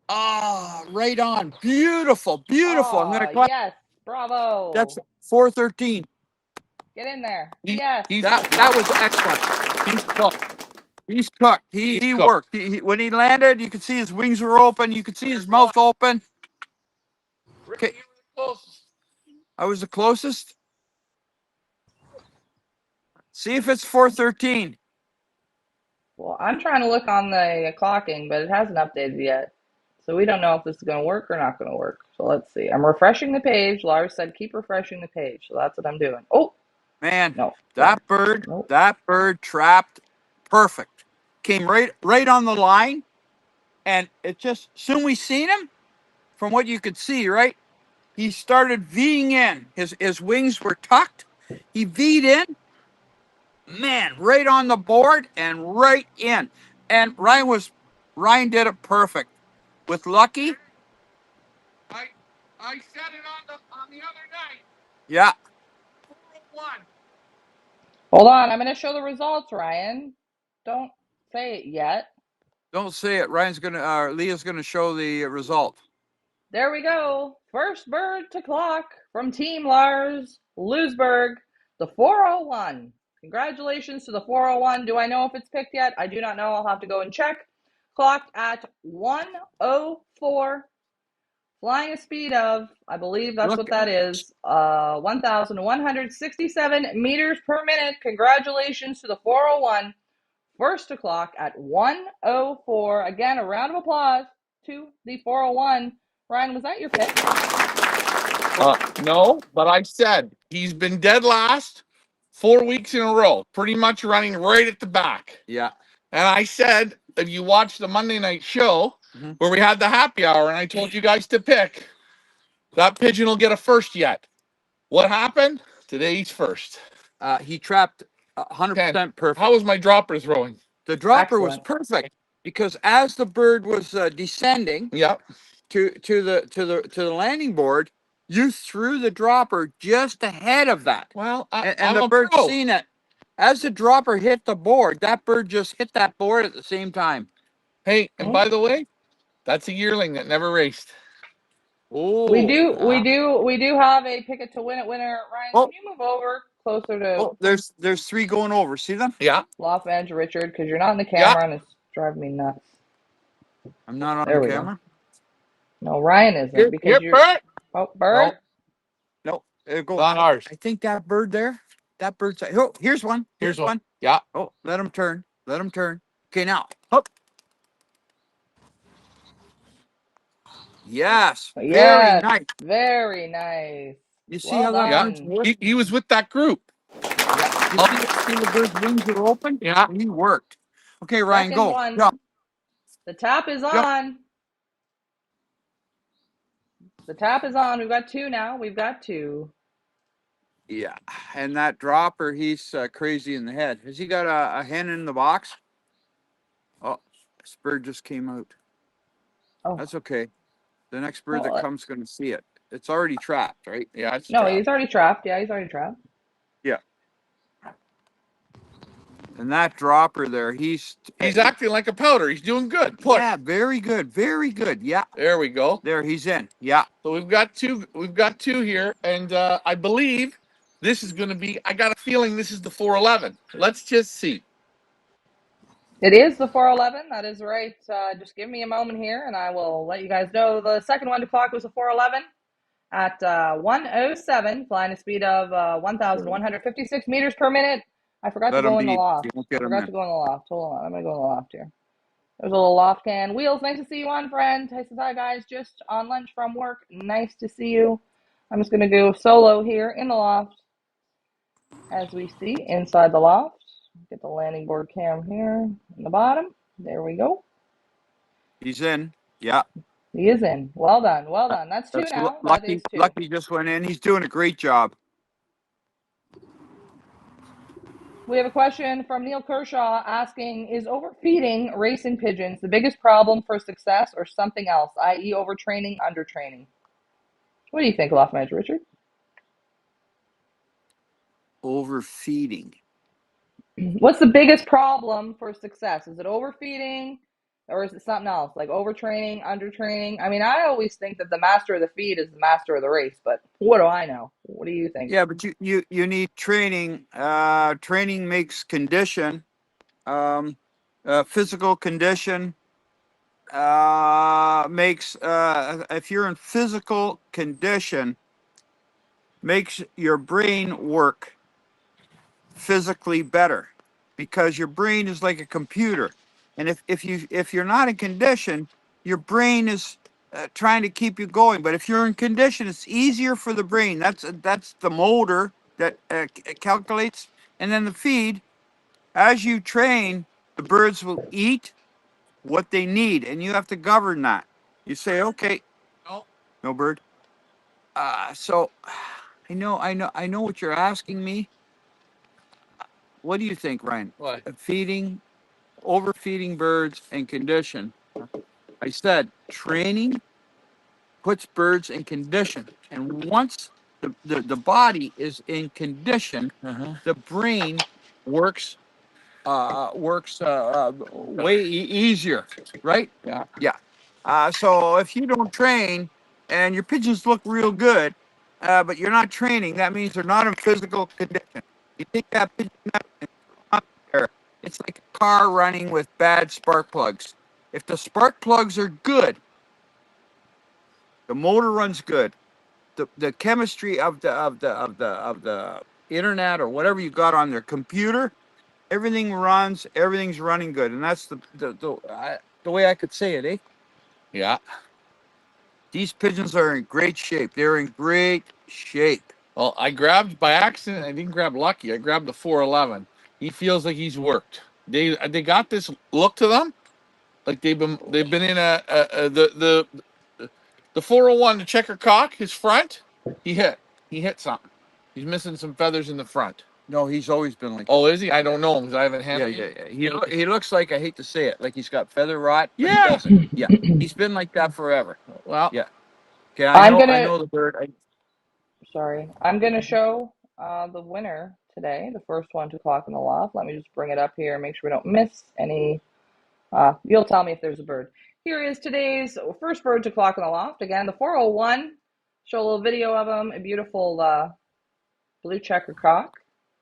Right on. Beautiful. I'm gonna clap. Yes. Bravo. That's 413. Get in there. Yes. That was excellent. He's cooked. He worked. When he landed, you could see his wings were open. You could see his mouth open. Okay. I was the closest. See if it's 413. Well, I'm trying to look on the clocking, but it hasn't updated yet. So we don't know if this is going to work or not going to work. So let's see. I'm refreshing the page. Lars said keep refreshing the page. So that's what I'm doing. Oh, man, no. That bird trapped perfect. Came right on the line. And it just, soon we seen him, from what you could see, right? He started V'ing in. His wings were tucked. He V'd in. man, right on the board and right in. And Ryan did it perfect. With Lucky, I said it on the other night. yeah. 401. Hold on, I'm going to show the results, Ryan. Don't say it yet. Don't say it. Leah's gonna show the result. There we go. First bird to clock from Team Lars Lewisburg, the 401. Congratulations to the 401. Do I know if it's picked yet? I do not know. I'll have to go and check. Clocked at 104, flying a speed of, I believe that's what that is, 1,167 meters per minute. Congratulations to the 401. First to clock at 104. Again, a round of applause to the 401. Ryan, was that your pick? No, but I said he's been dead last 4 weeks in a row, pretty much running right at the back. Yeah. And I said, if you watch the Monday night show where we had the happy hour and I told you guys to pick, that pigeon will get a first yet. What happened? Today he's first. He trapped 100% perfect. How was my dropper throwing? The dropper Excellent. was perfect because as the bird was descending Yep. to the landing board, you threw the dropper just ahead of that. Well, And the bird seen it. As the dropper hit the board, that bird just hit that board at the same time. Hey, and by the way, that's a yearling that never raced. Oh, we do have a pick it to win it winner. Ryan, can you move over closer to? Oh, there's 3 going over. See them? Yeah. Loft manager Richard, because you're not in the camera and it's driving me nuts. I'm not on There the we camera. Go. No, Ryan isn't because you're. Bert. Oh, Bert. No, go on ours. I think that bird there. That bird's. Oh, here's one. Here's one. Yeah. Oh, let him turn. Let him turn. Okay, now. Up. Yes. Very nice. Very nice. You see Well how that done. bird's working? He was with that group. You see the bird's wings are open? Yeah. He worked. Okay, Ryan, Second go. one. Jump. The tap is Jump. on. The tap is on. We've got 2 now. We've got 2. Yeah, and that dropper, he's crazy in the head. Has he got a hen in the box? Oh, this bird just came out. Oh. That's okay. The next bird that comes is going to see it. It's already trapped, right? Yeah, it's No, trapped. he's already trapped. Yeah, he's already trapped. Yeah. And that dropper there, he's acting like a powder. He's doing good. Push. Yeah, very good. Very good. Yeah. There we go. There, he's in. Yeah. So we've got 2. We've got 2 here, and I believe this is going to be. I got a feeling this is the 411. Let's just see. It is the 411. That is right. Just give me a moment here, and I will let you guys know. The second one to clock was a 411 at 107, flying a speed of 1,156 meters per minute. I forgot to go in the loft. Hold on. I'm going to go in the loft here. There's a little loft can. Wheels, nice to see you on, friend. Hi, says hi, guys. Just on lunch from work. Nice to see you. I'm just going to go solo here in the loft. As we see inside the loft. Get the landing board cam here in the bottom. There we go. He's in. Yeah. He is in. Well done. Well done. That's 2 now. That is 2. Lucky just went in. He's doing a great job. We have a question from Neil Kershaw asking, is overfeeding racing pigeons the biggest problem for success or something else, i.e. overtraining, undertraining? What do you think, Loft Manager Richard? Overfeeding. What's the biggest problem for success? Is it overfeeding or is it something else, like overtraining, undertraining? I mean, I always think that the master of the feed is the master of the race, but what do I know? What do you think? Yeah, but you need training. Training makes condition. Physical condition makes if you're in physical condition, makes your brain work physically better, because your brain is like a computer, and if you're not in condition, your brain is trying to keep you going. But if you're in condition, it's easier for the brain. That's the motor that calculates, and then the feed. As you train, the birds will eat what they need, and you have to govern that. You say, okay, no bird. So I know what you're asking me. what do you think, Ryan? What? Feeding, overfeeding birds and condition. I said training puts birds in condition. And once the body is in condition, the brain works way easier, right? Yeah. Yeah. So if you don't train and your pigeons look real good, but you're not training, that means they're not in physical condition. You take that pigeon out and throw 'em up there. It's like a car running with bad spark plugs. If the spark plugs are good, the motor runs good. The chemistry of the internet or whatever you got on their computer, everything runs, everything's running good, and that's the way I could say it, eh? Yeah. These pigeons are in great shape. They're in great shape. Well, I grabbed by accident. I didn't grab Lucky. I grabbed the 411. He feels like he's worked. They got this look to them, like they've been in the 401, the checker cock, his front. He hit something. He's missing some feathers in the front. No, he's always been like. Oh, is he? I don't know him because I haven't Yeah, handled. yeah. He looks like, I hate to say it, like he's got feather rot. But he Yeah. doesn't. Yeah, he's been like that forever. Well, Yeah. Okay, I'm I gonna, know the bird. sorry, I'm gonna show the winner today, the first one to clock in the loft. Let me just bring it up here and make sure we don't miss any. You'll tell me if there's a bird. Here is today's first bird to clock in the loft. Again, the 401. Show a little video of him. A beautiful blue checker cock.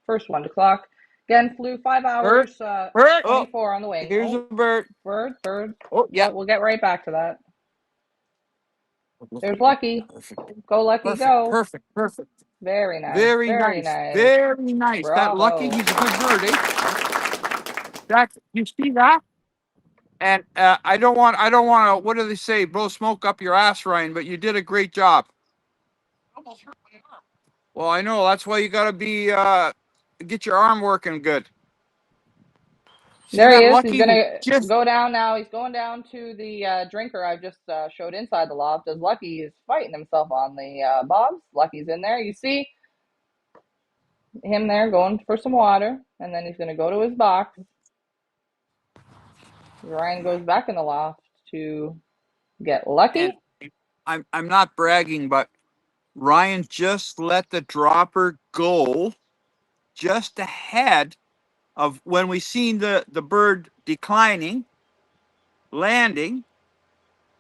First one to clock. Again, flew 5 Bird, hours, bird. 24 on the wing. Here's a bird. Bird. Oh, yeah. We'll get right back to that. There's Lucky. perfect. Go, Lucky, go. Perfect. Very nice. Very nice. Very nice. That Lucky, Bravo. he's a good bird, eh? That, you see that? And I don't want to. What do they say? Blow smoke up your ass, Ryan. But you did a great job. Well, I know. That's why you got to be get your arm working good. See There he that is. He's Lucky was gonna just. go down now. He's going down to the drinker I've just showed inside the loft. As Lucky is fighting himself on the bobs. Lucky's in there. You see him there going for some water, and then he's gonna go to his box. Ryan goes back in the loft to get And Lucky. I'm not bragging, but Ryan just let the dropper go just ahead of when we seen the bird declining, landing.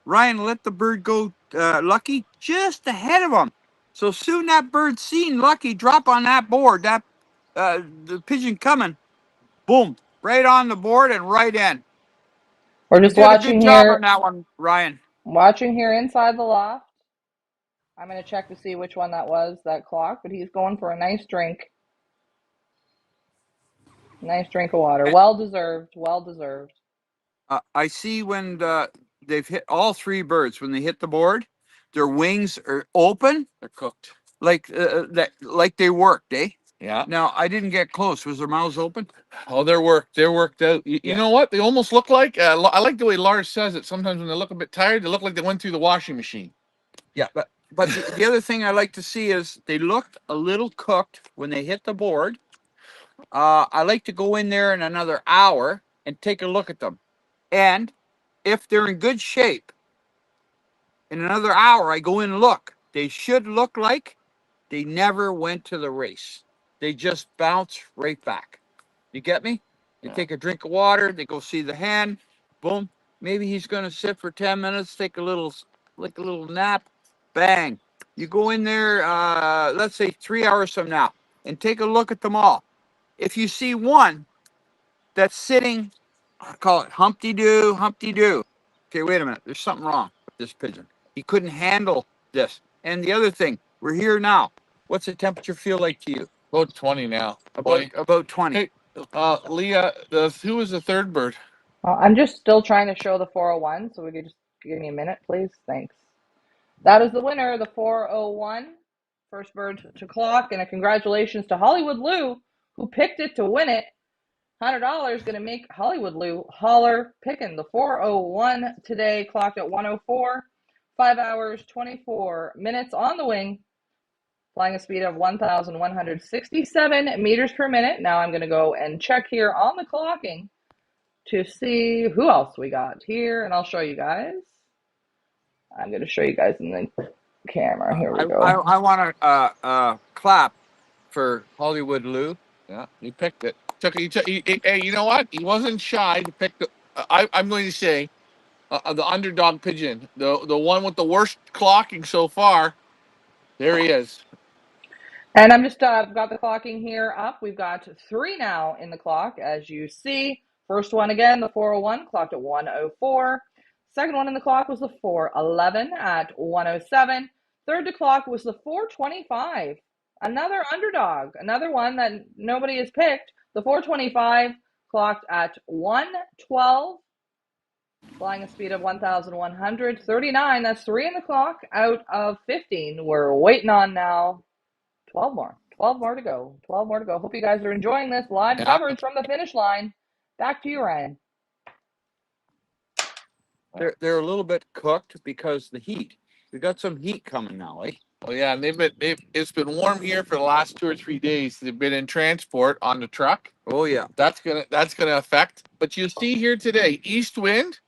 Ryan let the bird go, Lucky, just ahead of him. So soon that bird seen Lucky drop on that board, that the pigeon coming, boom, right on the board and right in. We're You just did a good job on that one, Ryan. watching here inside the loft. I'm gonna check to see which one that was, that clock, but he's going for a nice drink. Nice drink of water. Well deserved. Well deserved. I see when they've hit all three birds when they hit the board, their wings are open. They're cooked. Like like they worked, eh? Yeah. Now I didn't get close. Was their mouths open? Oh, they're worked. They're worked out. You Yeah. know what? They almost look like. I like the way Lars says it. Sometimes when they look a bit tired, they look like they went through the washing machine. Yeah, but the other thing I like to see is they looked a little cooked when they hit the board. I like to go in there in another hour and take a look at them, and if they're in good shape, in another hour I go in and look. They should look like they never went to the race. They just bounce right back. You get me? They Yeah. take a drink of water. They go see the hen. Boom. Maybe he's going to sit for 10 minutes, take a little, like a little nap. Bang. You go in there, let's say 3 hours from now, and take a look at them all. If you see one that's sitting, I call it Humpty Doo, Humpty Doo. Okay, wait a minute. There's something wrong with this pigeon. He couldn't handle this. And the other thing, we're here now. What's the temperature feel like to you? About 20 now. About 20. Hey, Leah, who was the third bird? I'm just still trying to show the 401, so we could just give me a minute, please. Thanks. That is the winner, the 401. First bird to clock, and a congratulations to Hollywood Lou, who picked it to win it. $100 going to make Hollywood Lou holler picking the 401 today, clocked at 104. 5 hours, 24 minutes on the wing. flying a speed of 1,167 meters per minute. Now I'm going to go and check here on the clocking to see who else we got here, and I'll show you guys. I'm going to show you guys in the camera. Here we go. I want to clap for Hollywood Lou. Yeah, he picked it. Hey, you know what? He wasn't shy to pick the. I'm going to say the underdog pigeon, the one with the worst clocking so far. There he is. And I'm just got the clocking here up. We've got 3 now in the clock, as you see. First one again, the 401, clocked at 104. Second one in the clock was the 411 at 107. Third to clock was the 425. Another underdog, another one that nobody has picked. The 425 clocked at 112, flying a speed of 1,139. That's 3 in the clock out of 15. We're waiting on now 12 more. 12 more to go. 12 more to go. Hope you guys are enjoying this live coverage from the finish line. Back to you, Ryan. They're a little bit cooked because the heat. We got some heat coming now, eh? Oh yeah, and it's been warm here for the last 2 or 3 days. They've been in transport on the truck. Oh yeah, that's gonna affect. But you see here today, east wind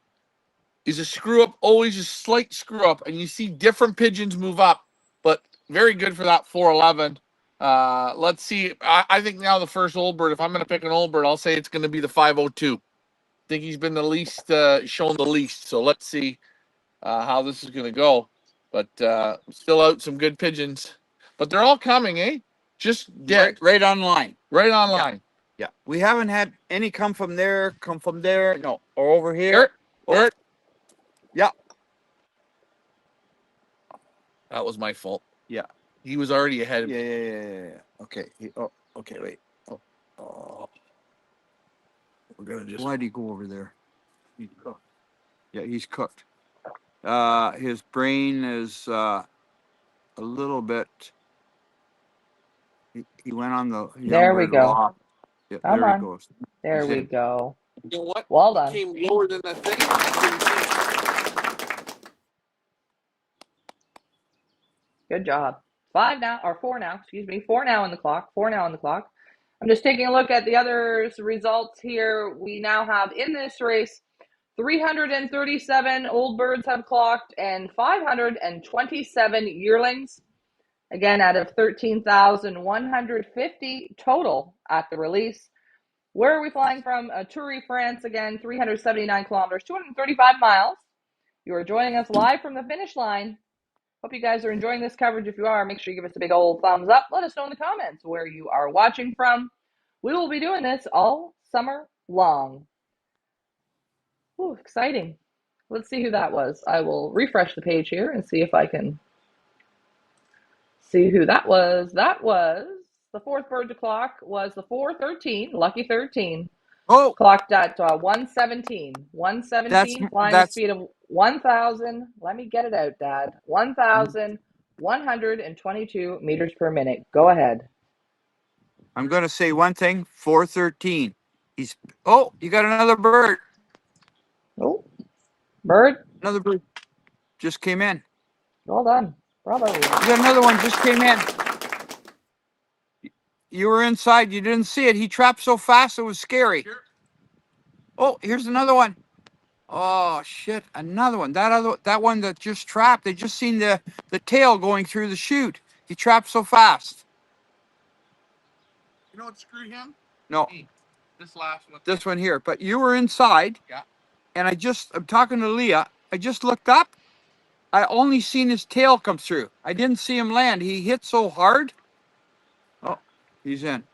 is a screw up, always a slight screw up, and you see different pigeons move up. But very good for that 411. Let's see. I think now the first old bird. If I'm going to pick an old bird, I'll say it's going to be the 502. I think he's been the least shown the least. So let's see how this is going to go. But still out some good pigeons. But they're all coming, eh? Just dead. Right online. Right online. Yeah. We haven't had any come from there. No. Or over here. Oh. Yeah. That was my fault. Yeah. He was already ahead of me. Yeah. Okay. Okay, wait. Oh. We're gonna just. Why'd he go over there? He's cooked. Yeah, he's cooked. His brain is a little bit. He went on the. There we go. Loft. Yeah, Come there on. he goes. There we go. You know what? Well done. He came lower than that thing. Good job. 4 now, excuse me. 4 now in the clock. 4 now in the clock. I'm just taking a look at the other results here. We now have in this race 337 old birds have clocked and 527 yearlings. Again, out of 13,150 total at the release. Where are we flying from? TOURY, France. Again, 379 kilometers, 235 miles. You are joining us live from the finish line. Hope you guys are enjoying this coverage. If you are, make sure you give us a big old thumbs up. Let us know in the comments where you are watching from. We will be doing this all summer long. Ooh, exciting. Let's see who that was. I will refresh the page here and see if I can see who that was. That was the fourth bird to clock was the 413, lucky 13. Oh, clocked at 117. 117, flying a speed of 1,000. Let me get it out, Dad. 1,122 meters per minute. Go ahead. I'm going to say one thing. 413. Oh, you got another bird. Oh, bird. Another bird just came in. Well done. Bravo. You got another one just came in. You were inside. You didn't see it. He trapped so fast it was scary. Here. Oh, here's another one. Oh shit! Another one. That one that just trapped. They just seen the tail going through the chute. He trapped so fast. You know what screwed him? No. This last one. This one here. But you were inside. Yeah. And I'm talking to Leah. I just looked up. I only seen his tail come through. I didn't see him land. He hit so hard. Oh, he's in.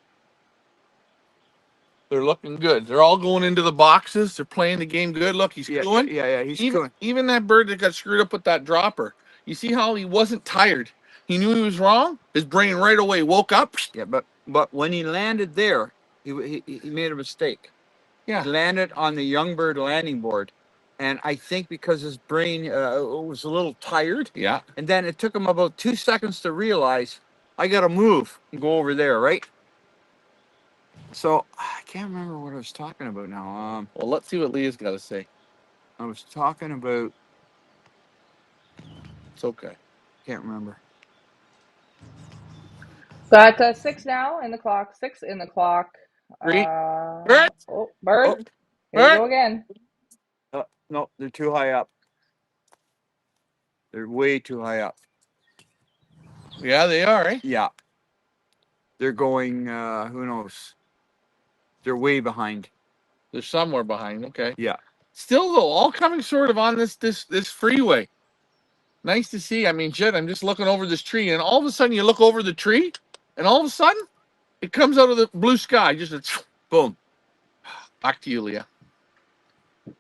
They're looking good. They're all going into the boxes. They're playing the game good. Look, he's cooing. Yeah, he's cooing. Even that bird that got screwed up with that dropper. You see how he wasn't tired? He knew he was wrong. His brain right away woke up. Yeah, but when he landed there, he made a mistake. Yeah. He landed on the young bird landing board. And I think because his brain was a little tired. Yeah. And then it took him about 2 seconds to realize, I got to move and go over there, right? So I can't remember what I was talking about now. Well, let's see what Leah's got to say. I was talking about. It's okay. Can't remember. Got 6 now in the clock. 6 in the clock. 3. Bird. Oh, bird. Oh, Here you Bird. go again. no, they're too high up. They're way too high up. Yeah, they are, eh? Yeah. They're going, who knows? They're way behind. They're somewhere behind. Okay. Yeah. Still though, all coming sort of on this freeway. Nice to see. I mean, shit, I'm just looking over this tree, and all of a sudden you look over the tree, and all of a sudden it comes out of the blue sky. Just a boom. Back to you, Leah.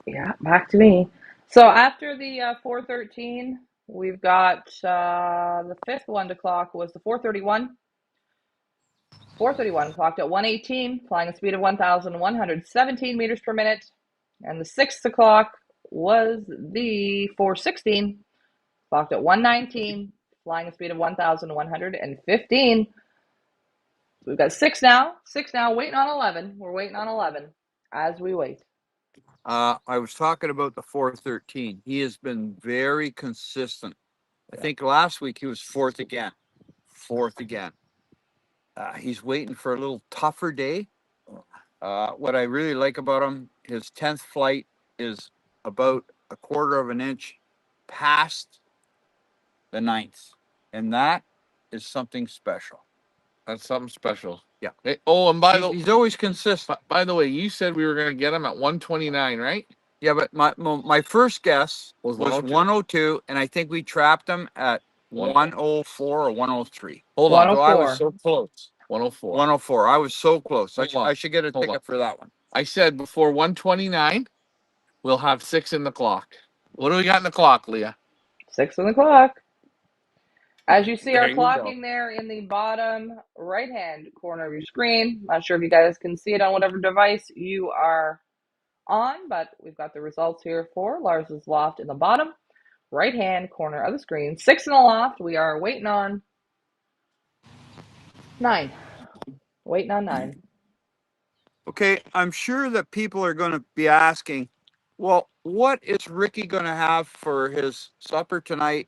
Yeah, back to me. So after the 413, we've got the fifth one to clock was the 431. 431 clocked at 118, flying a speed of 1,117 meters per minute. And the sixth o'clock was the 416, clocked at 119, flying a speed of 1,115. We've got 6 now. 6 now, waiting on 11. We're waiting on 11 as we wait. I was talking about the 413. He has been very consistent. I think last week he was fourth again. He's waiting for a little tougher day. What I really like about him, his 10th flight is about a quarter of an inch past the 9th. And that is something special. That's something special. Yeah. Hey, oh, and He's always consistent. by the way, you said we were going to get him at 129, right? Yeah, but my first guess Was was 102? 102, and I think we trapped him at 104 or 103. Hold on. So I was 104. so close. 104. 104. I was so close. Hold on. I should get a Hold ticket on. for that one. I said before 129, we'll have 6 in the clock. What do we got in the clock, Leah? 6 on the clock. As you see There our you clocking go. there in the bottom right-hand corner of your screen. Not sure if you guys can see it on whatever device you are on, but we've got the results here for Lars's Loft in the bottom right-hand corner of the screen. 6 in the loft. We are waiting on 9. Waiting on 9. Okay, I'm sure that people are going to be asking, well, what is Ricky going to have for his supper tonight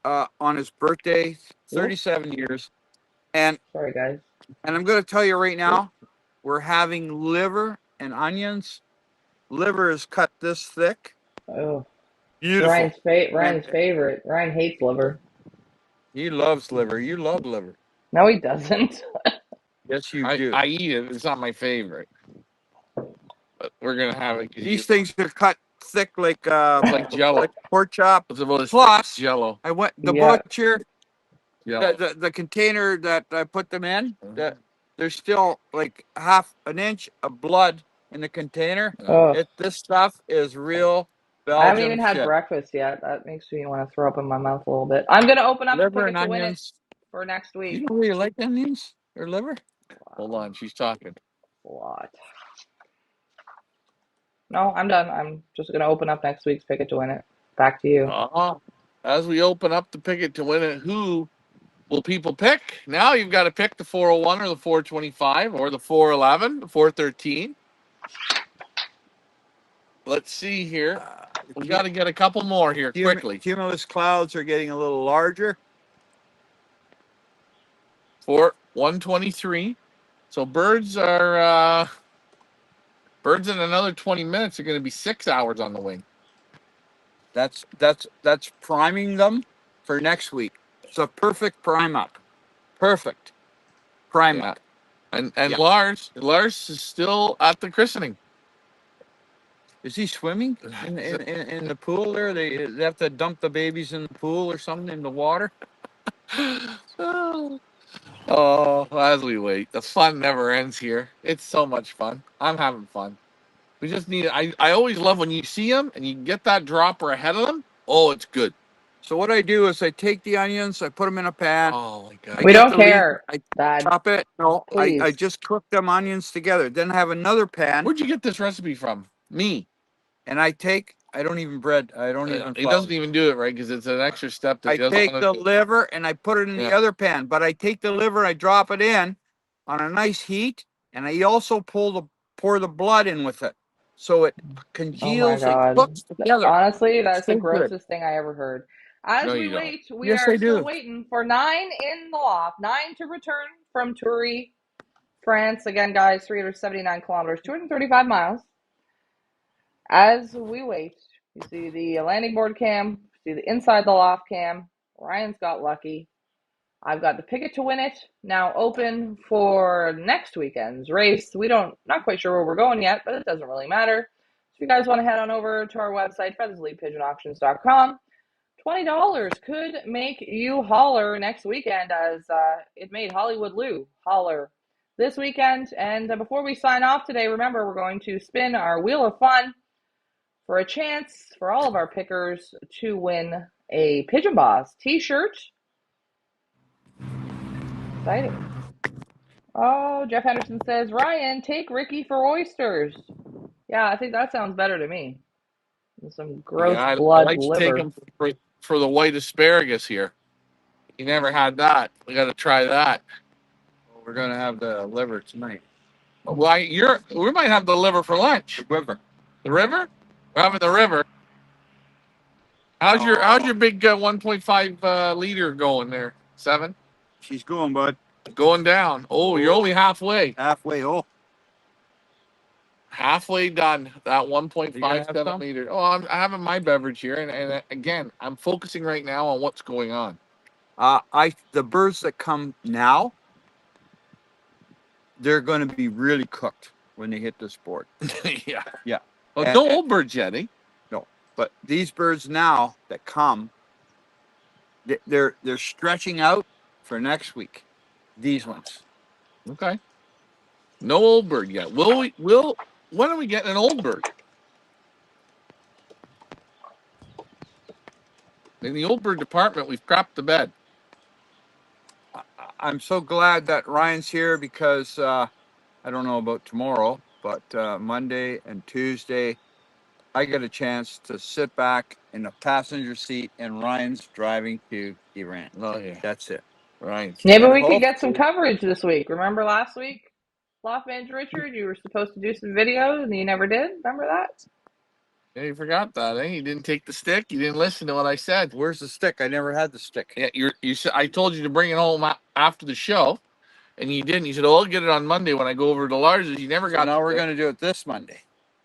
on his birthday, 37 years? And Sorry, guys. I'm going to tell you right now, we're having liver and onions. Liver is cut this thick. Oh, Beautiful. Ryan's favorite. Ryan hates liver. He loves liver. You love liver. No, he doesn't. Yes, you do. I eat it. It's not my favorite. But we're going to have it. These things are cut thick like Jello. like pork chop. It's about as Plus, thick as Jello. I went the Yeah. butcher. Jello. The container that I put them in, there's still like half an inch of blood in the container. Oh, This stuff is real Belgium I haven't even had shit. breakfast yet. That makes me want to throw up in my mouth a little bit. I'm going to open up the Liver ticket and to win it onions. for next You week. don't really like onions or liver? Hold on. She's talking. A lot. No, I'm done. I'm just going to open up next week's ticket to win it. Back to you. As we open up the picket to win it, who will people pick? Now you've got to pick the 401 or the 425 or the 411, the 413. Let's see here. We got to get a couple more here quickly. Cumulus clouds are getting a little larger. For 123. So birds in another 20 minutes are going to be 6 hours on the wing. That's priming them for next week. It's a perfect prime up. Perfect prime up. And Lars is still at the christening. Is he swimming in the pool there? They have to dump the babies in the pool or something in the water. Oh, as we wait, the fun never ends here. It's so much fun. I'm having fun. We just need. I always love when you see them and you get that dropper ahead of them. Oh, it's good. So what I do is I take the onions, I put them in a pan. Oh my God. We don't care, I Dad. chop it. No, Please. I just cook them onions together. Then I have another pan. Where'd you get this recipe from? Me. And I don't even bread. I don't even. He doesn't even do it right because it's an extra step. That I take the liver and I put it in the other pan. But I take the liver and I drop it in on a nice heat, and I also pour the blood in with it, so it congeals and cooks together. Honestly, that's the grossest thing I ever heard. As we wait, we are still waiting for 9 in the loft. 9 to return from Toury, France. Again, guys, 379 kilometers, 235 miles. As we wait, you see the landing board cam, you see the inside the loft cam. Ryan's got lucky. I've got the Picket to Win It now open for next weekend's race. Not quite sure where we're going yet, but it doesn't really matter. So if you guys want to head on over to our website, feathersleepigeonauctions.com, $20 could make you holler next weekend, as it made Hollywood Lou holler this weekend. And before we sign off today, remember, we're going to spin our Wheel of Fun for a chance for all of our pickers to win a Pigeon Boss t-shirt. Exciting. Oh, Jeff Henderson says, Ryan, take Ricky for oysters. Yeah, I think that sounds better to me. Some gross I blood like to take liver. him for the white asparagus here. You never had that. We got to try that. We're gonna have the liver tonight. Well, we might have the liver for lunch. The river. The river? We're having the river. How's your big 1.5 liter going there? 7? She's going, bud. Going down. Oh, you're only halfway. Halfway. Oh, Halfway done. That 1.57 some? liter. Oh, I'm having my beverage here, and again, I'm focusing right now on what's going on. the birds that come now, they're going to be really cooked when they hit this board. Yeah. Yeah. Oh, no old birds yet, eh? No, but these birds now that come, they're stretching out for next week. These ones. Okay. No old bird yet. When are we getting an old bird? In the old bird department, we've crapped the bed. I'm so glad that Ryan's here because I don't know about tomorrow, but Monday and Tuesday, I get a chance to sit back in the passenger seat and Ryan's driving to Iran. Oh, yeah. That's it. Right. Maybe we could get some coverage this week. Remember last week, Loft Manager Richard, you were supposed to do some videos and you never did? Remember that? Yeah, you forgot that, eh? You didn't take the stick. You didn't listen to what I said. Where's the stick? I never had the stick. Yeah, you said I told you to bring it home after the show, and you didn't. You said, "Oh, I'll get it on Monday when I go over to Lars's." You never got. Now we're going to do it this Monday.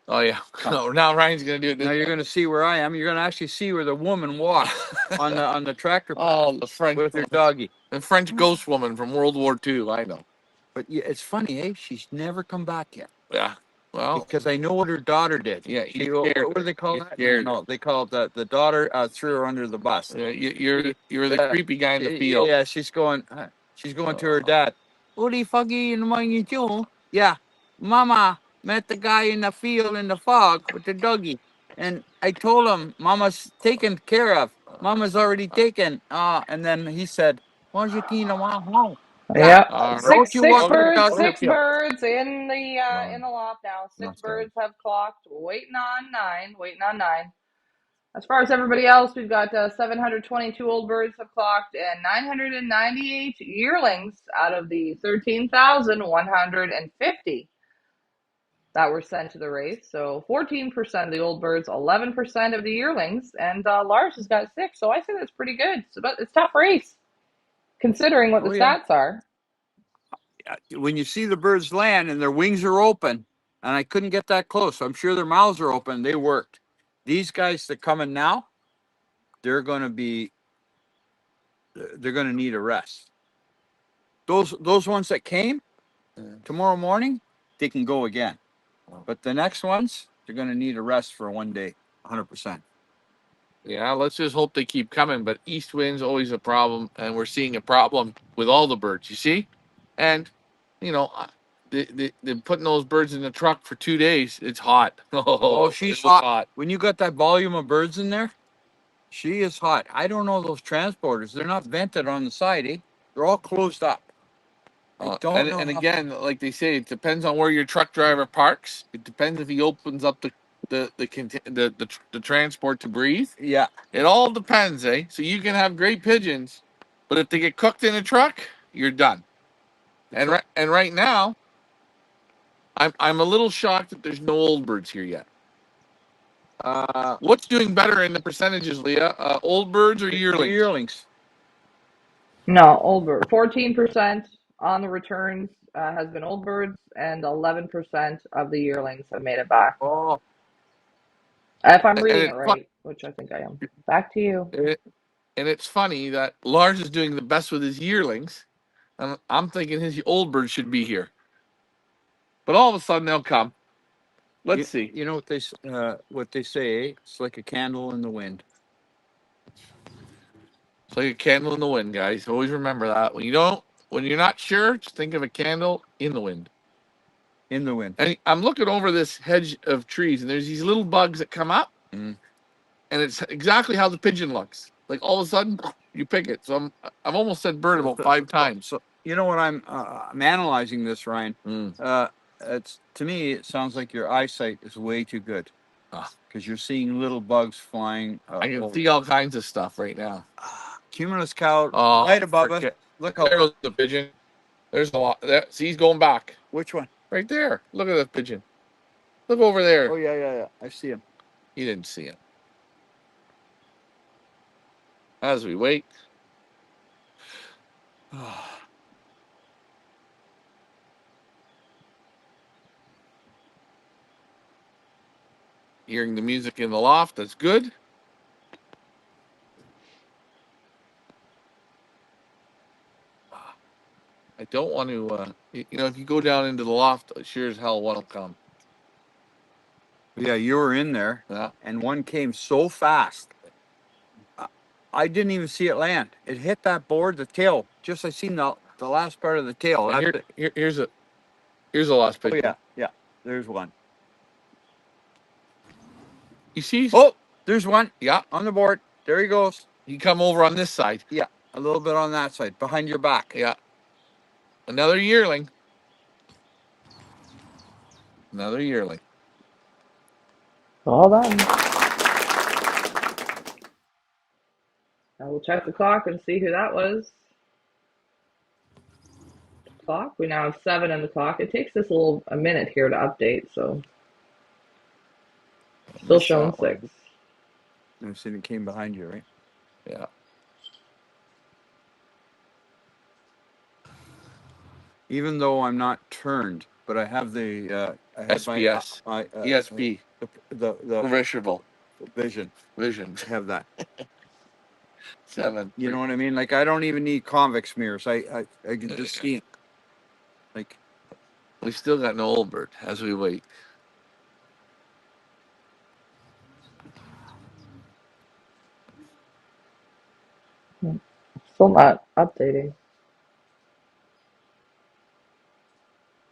Oh yeah. No, now Ryan's going to do it. Now you're going to see where I am. You're going to actually see where the woman walks on the tractor. Oh, the French with her doggy. The French ghost woman from World War II. I know. But yeah, it's funny, eh? She's never come back yet. Yeah. Well, because I know what her daughter did. Yeah. What do they call that? No, they call it the daughter threw her under the bus. Yeah, you're the creepy guy in the field. Yeah, she's going to her dad. What the fuck are you doing? Yeah, Mama met the guy in the field in the fog with the doggy, and I told him Mama's taken care of. Mama's already taken. And then he said, "Why don't you home?" Yeah, six birds in the loft now. 6 birds have clocked, waiting on 9. As far as everybody else, we've got 722 old birds have clocked and 998 yearlings out of the 13,150 that were sent to the race. So 14% of the old birds, 11% of the yearlings, and Lars has got 6. So I think that's pretty good. It's a tough race, considering what the stats are. When you see the birds land and their wings are open, and I couldn't get that close, I'm sure their mouths are open, they worked. These guys that come in now, they're going to need a rest. Those ones that came tomorrow morning, they can go again. But the next ones, they're going to need a rest for one day, 100%. Yeah, let's just hope they keep coming. But east wind's always a problem, and we're seeing a problem with all the birds, you see? And, they're putting those birds in the truck for 2 days. It's hot. Oh, she's hot. When you got that volume of birds in there, she is hot. I don't know those transporters. They're not vented on the side, eh? They're all closed up. And again, like they say, it depends on where your truck driver parks. It depends if he opens up the transport to breathe. Yeah, it all depends, eh? So you can have great pigeons, but if they get cooked in a truck, you're done. And right now, I'm a little shocked that there's no old birds here yet. What's doing better in the percentages, Leah? Old birds or yearlings? Yearlings. No, old bird. 14% on the returns has been old birds, and 11% of the yearlings have made it back. Oh, If I'm And reading it it's right, which I think I am. Back to you. and it's funny that Lars is doing the best with his yearlings, and I'm thinking his old birds should be here. But all of a sudden they'll come. Let's see. You know what they say? It's like a candle in the wind. It's like a candle in the wind, guys. Always remember that. When you're not sure, just think of a candle in the wind. In the wind. And I'm looking over this hedge of trees, and there's these little bugs that come up, and it's exactly how the pigeon looks. Like all of a sudden, you pick it. So I've almost said bird about 5 times. So you know what I'm analyzing this, Ryan. Mm. It's to me, it sounds like your eyesight is way too good Ah. because you're seeing little bugs flying. I can see all kinds of stuff right now. Cumulus cloud Oh, right above us. forget- Look There how. goes the pigeon. There's a lot. There, see, he's going back. Which one? Right there. Look at that pigeon. Look over there. Oh yeah. I see him. He didn't see him. As we wait. Hearing the music in the loft, that's good. I don't want to, if you go down into the loft, sure as hell one will come. Yeah, you were in there, Yeah. and one came so fast. I didn't even see it land. It hit that board, the tail. Just I seen the last part of the tail. Here's a lost Oh pigeon. yeah. There's one. You see? Oh, there's one. Yeah. On the board. There he goes. He come over on this side. Yeah, a little bit on that side, behind your back. Yeah. Another yearling. Another yearling. All done. I will check the clock and see who that was. Clock. We now have 7 in the clock. It takes us a minute here to update, so still showing 6. I've seen it came behind you, right? Yeah. Even though I'm not turned, but I have the I have SPS. my ESP. the Visual. vision. Vision. I have that. 7. You know what I mean? Like I don't even need convex mirrors. I can just see it. Like We still got no old bird as we wait. Still not updating.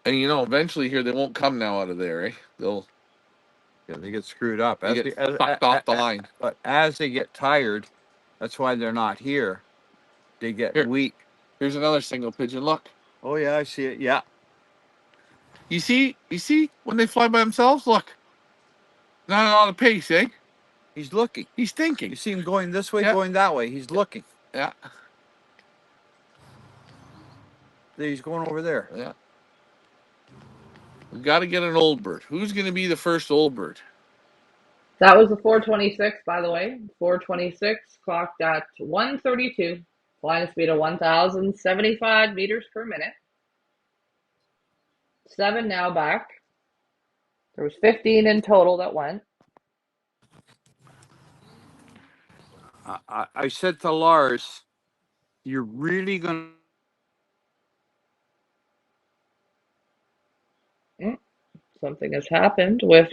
And eventually here they won't come now out of there, eh? they get screwed up. They get sucked off the line. But as they get tired, that's why they're not here. They get weak. Here's another single pigeon. Look. Oh yeah, I see it. Yeah. You see when they fly by themselves? Look. Not a lot of pace, eh? He's looking. He's thinking. You see him going this way, going that way. He's looking. Yeah. He's going over there. Yeah. We've got to get an old bird. Who's going to be the first old bird? That was the 426, by the way. 426 clocked at 132. Flying speed of 1,075 meters per minute. 7 now back. There was 15 in total that went. I said to Lars, you're really going to... Something has happened with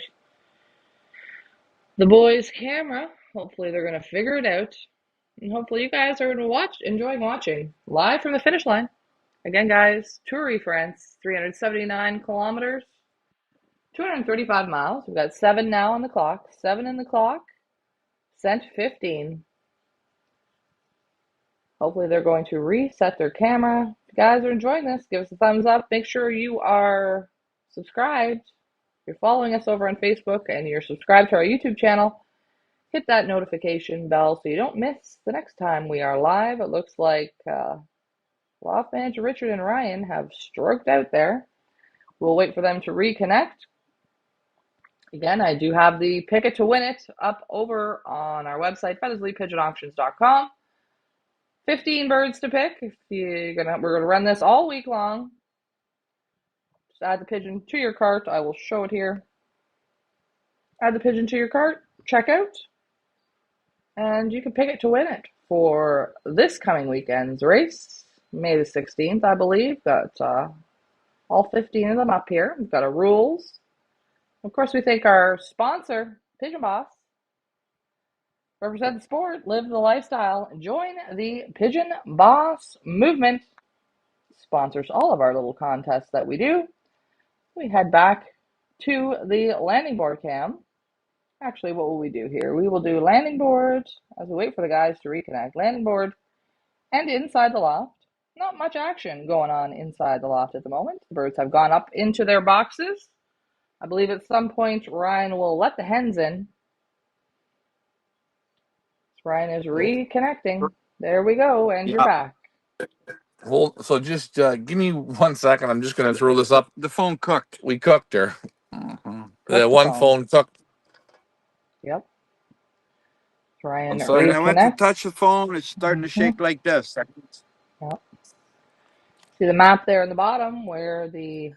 the boys' camera. Hopefully they're going to figure it out. And hopefully you guys are enjoying watching. Live from the finish line. Again, guys, TOURY, France, 379 kilometers, 235 miles. We've got 7 now on the clock. 7 in the clock. Sent 15. Hopefully they're going to reset their camera. If you guys are enjoying this, give us a thumbs up. Make sure you are subscribed. If you're following us over on Facebook and you're subscribed to our YouTube channel, hit that notification bell so you don't miss the next time we are live. It looks like Loft Manager Richard and Ryan have stroked out there. We'll wait for them to reconnect. Again, I do have the Pick It to Win It up over on our website, feathersleepigeonauctions.com. 15 birds to pick. We're gonna run this all week long. Just add the pigeon to your cart. I will show it here. Add the pigeon to your cart, check out, and you can pick it to win it for this coming weekend's race, May the 16th, I believe. Got all 15 of them up here. We've got our rules. Of course, we thank our sponsor, Pigeon Boss. Represent the sport, live the lifestyle, join the Pigeon Boss movement. Sponsors all of our little contests that we do. We head back to the landing board cam. Actually, what will we do here? We will do landing board as we wait for the guys to reconnect. Landing board and inside the loft. Not much action going on inside the loft at the moment. The birds have gone up into their boxes. I believe at some point Ryan will let the hens in. Ryan is reconnecting. There we go, and you're back. So just give me 1 second. I'm just going to throw this up. The phone cooked. We cooked her. The one phone cooked. Yep. Ryan So I went to touch the phone. It's starting to shake like this. Yep. See the map there in the bottom where the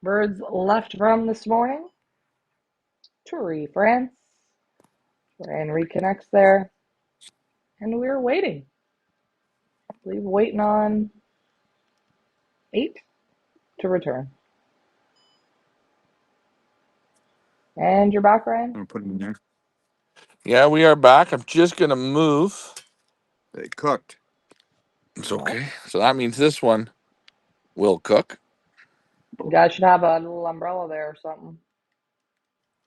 birds left from this morning. Toury, France. Ryan reconnects there. And we're waiting. I believe waiting on 8 to return. And you're back, Ryan? I'm going to put them in there. Yeah, we are back. I'm just going to move. They cooked. It's okay. So that means this one will cook. You guys should have a little umbrella there or something.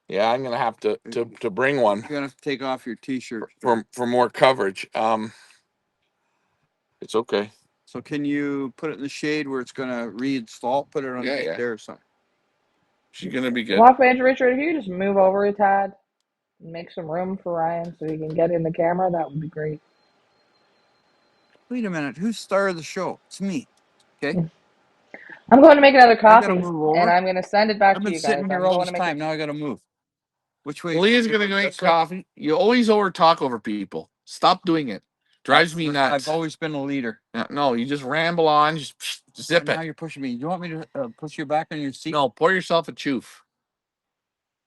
Yeah, I'm gonna have to bring one. You're gonna have to take off your t-shirt for more coverage. It's okay. So can you put it in the shade where it's gonna reinstall? Put it on there or something. She's gonna be good. Loft Manager Richard, if you just move over a tad and make some room for Ryan so he can get in the camera, that would be great. Wait a minute, who's star of the show? It's me. Okay. I'm going to make another coffee, and I'm going to send it back to you guys. I've been sitting here all this time. Now I got to move. Which way? Leah's going to make coffee. You always talk over people. Stop doing it. Drives me nuts. I've always been a leader. No, you just ramble on. Just zip it. Now you're pushing me. You want me to push you back on your seat? No, pour yourself a choof.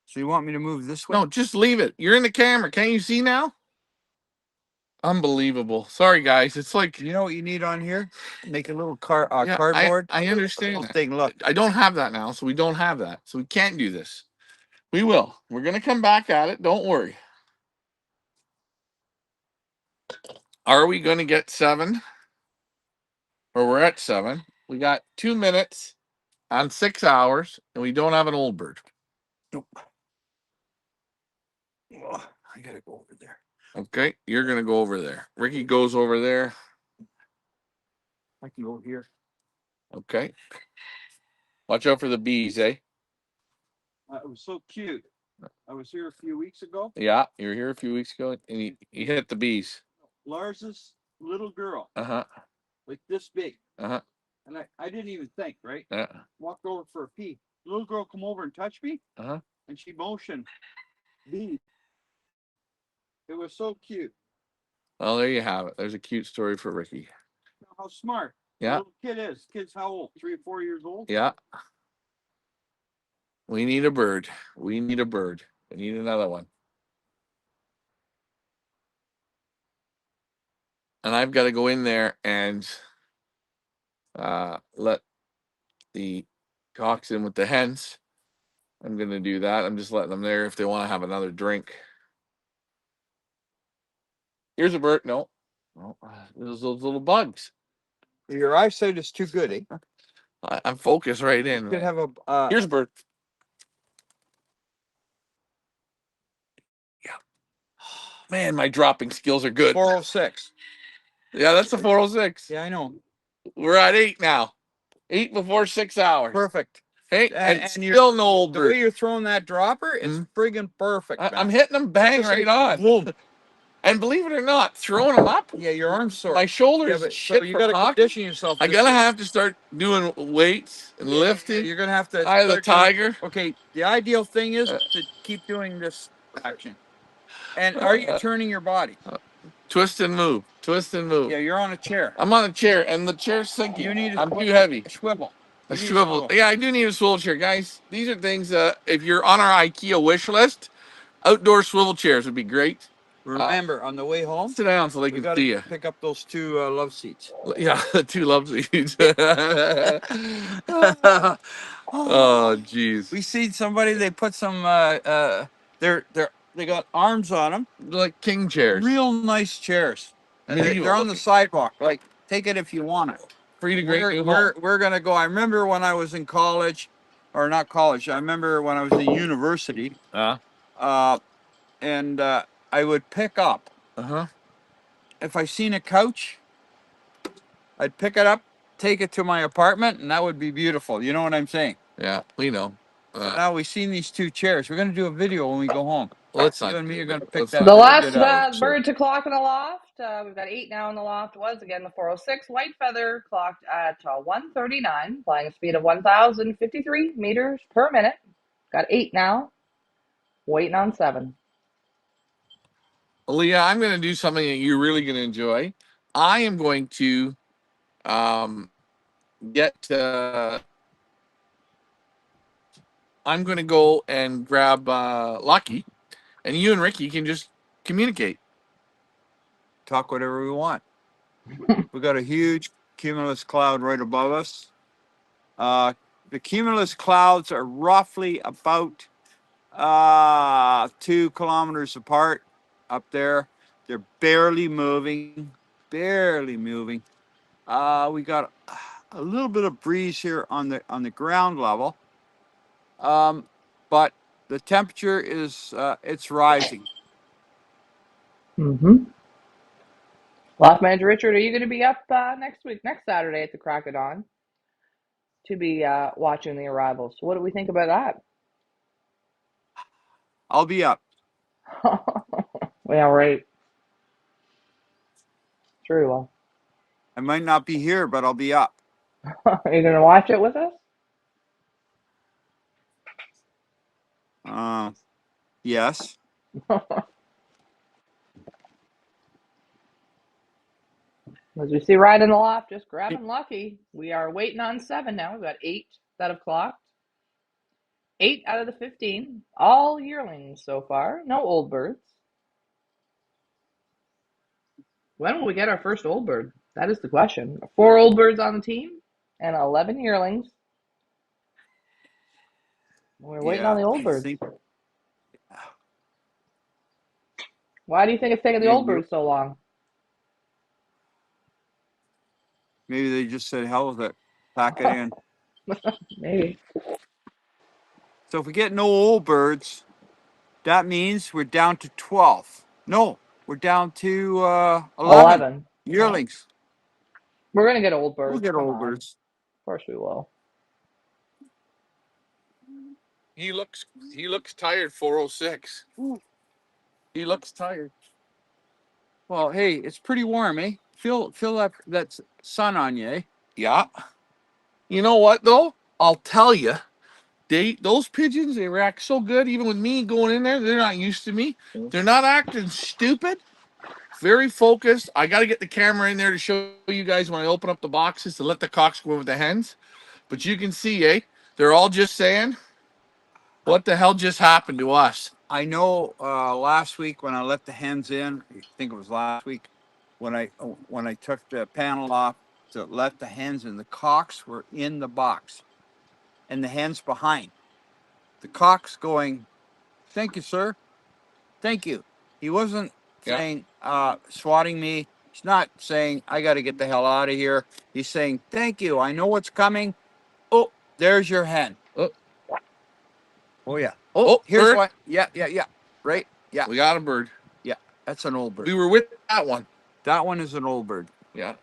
So you want me to move this way? No, just leave it. You're in the camera. Can't you see now? Unbelievable. Sorry, guys. It's like, you know what you need on here? Make a little cardboard. I understand. Look, I don't have that now, so we don't have that. So we can't do this. We will. We're going to come back at it. Don't worry. Are we going to get 7? Or we're at 7. We got 2 minutes on 6 hours, and we don't have an old bird. Nope. Oh, I got to go over there. Okay, you're going to go over there. Ricky goes over there. I can go here. Okay. Watch out for the bees, eh? It was so cute. I was here a few weeks ago. Yeah, you were here a few weeks ago, and he hit the bees. Lars's little girl. Uh-huh. Like this big. Uh-huh. And I didn't even think, right? Yeah. Walked over for a pee. The little girl come over and touched me. Uh-huh. And she motioned bees. It was so cute. Well, there you have it. There's a cute story for Ricky. How smart. Yeah. The little kid is. Kid's how old? 3 or 4 years old? Yeah. We need a bird. We need a bird. We need another one. And I've got to go in there and let the cocks in with the hens. I'm going to do that. I'm just letting them there if they want to have another drink. Here's a bird. No. There's those little bugs. Your eyesight is too good, eh? I'm focused right in. You could have a... Here's a bird. Yeah. Man, my dropping skills are good. 406. Yeah, that's a 406. Yeah, I know. We're at 8 now. 8 before 6 hours. Perfect. Hey, and still no old bird. The way you're throwing that dropper is friggin' perfect. I'm hitting them bang right on. Boom. And believe it or not, throwing them up. Yeah, your arm's sore. My shoulders shit so you got to condition yourself. I gotta have to start doing weights and lifting. You're gonna have to. Eye of the tiger. Okay, the ideal thing is to keep doing this action. And are you turning your body? Twist and move. Twist and move. Yeah, you're on a chair. I'm on a chair, and the chair's sinking. You need I'm too heavy. a swivel. A swivel. Yeah, I do need a swivel chair, guys. These are things. If you're on our IKEA wish list, outdoor swivel chairs would be great. Remember, on the way home, sit down so they can see you. Pick up those two love seats. Yeah, two love seats. Oh, jeez. We seen somebody. They put some. They got arms on them, like king chairs. Real nice chairs. And they're on the sidewalk. Like, take it if you want it. Free to great new home. We're gonna go. I remember when I was in college, or not college. I remember when I was in university. And I would pick up. If I seen a couch, I'd pick it up, take it to my apartment, and that would be beautiful. You know what I'm saying? Yeah, we know. Now we've seen these two chairs. We're gonna do a video when we go home. Well, let's not. You and me are gonna pick that. The last bird to clock in the loft. We've got 8 now in the loft. Was again the 406 white feather, clocked at 139, flying a speed of 1,053 meters per minute. Got 8 now. Waiting on 7. Leah, I'm going to do something that you're really going to enjoy. I am going to I'm going to go and grab Lucky, and you and Ricky can just communicate. Talk whatever we want. We got a huge cumulus cloud right above us. The cumulus clouds are roughly about 2 kilometers apart up there. They're barely moving. We got a little bit of breeze here on the ground level, but the temperature is it's rising. Loft Manager Richard, are you going to be up next Saturday at the crack of dawn to be watching the arrivals? What do we think about that? I'll be up. Yeah, right. Sure you will. I might not be here, but I'll be up. Are you going to watch it with us? Yes. As we see right in the loft, just grabbing Lucky. We are waiting on 7 now. We've got 8 that have clocked. 8 out of the 15. All yearlings so far. No old birds. When will we get our first old bird? That is the question. 4 old birds on the team and 11 yearlings. We're waiting on the old birds. Why do you think it's taking the old birds so long? Maybe they just said, hell with it. Pack it in. Maybe. So if we get no old birds, that means we're down to 12. No, we're down to 11 yearlings. We're going to get old birds. We'll get old birds. Of course we will. He looks tired, 406. Ooh. He looks tired. Well, hey, it's pretty warm, eh? Feel that sun on you, eh? Yeah. You know what though? I'll tell you, those pigeons, they react so good. Even with me going in there, they're not used to me. They're not acting stupid. Very focused. I got to get the camera in there to show you guys when I open up the boxes to let the cocks go in with the hens. But you can see, they're all just saying, what the hell just happened to us? I know last week when I let the hens in, I think it was last week, when I took the panel off to let the hens in, the cocks were in the box and the hens behind. The cocks going, thank you, sir. Thank you. He wasn't saying, swatting me. He's not saying, I got to get the hell out of here. He's saying, thank you. I know what's coming. Oh, there's your hen. Oh yeah. Oh, here's bird. one. Yeah. Right? Yeah. We got a bird. Yeah. That's an old bird. We were with that one. That one is an old bird. Yeah.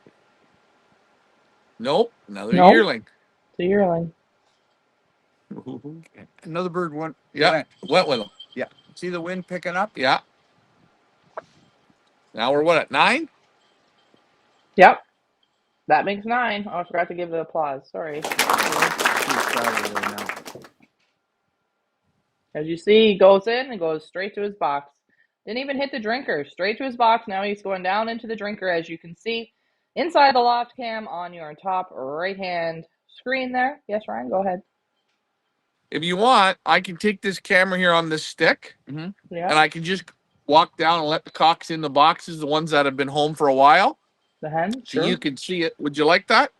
Nope. Another yearling. It's a yearling. Another bird went. Yeah. Went with him. Yeah. See the wind picking up? Yeah. Now we're what, at 9? Yep. That makes 9. Oh, I forgot to give the applause. Sorry. As you see, he goes in and goes straight to his box. Didn't even hit the drinker. Straight to his box. Now he's going down into the drinker, as you can see inside the Loft cam on your top right-hand screen there. Yes, Ryan, go ahead. If you want, I can take this camera here on this stick, Yeah. and I can just walk down and let the cocks in the boxes, the ones that have been home for a while, The hen, so sure. you can see it. Would you like that?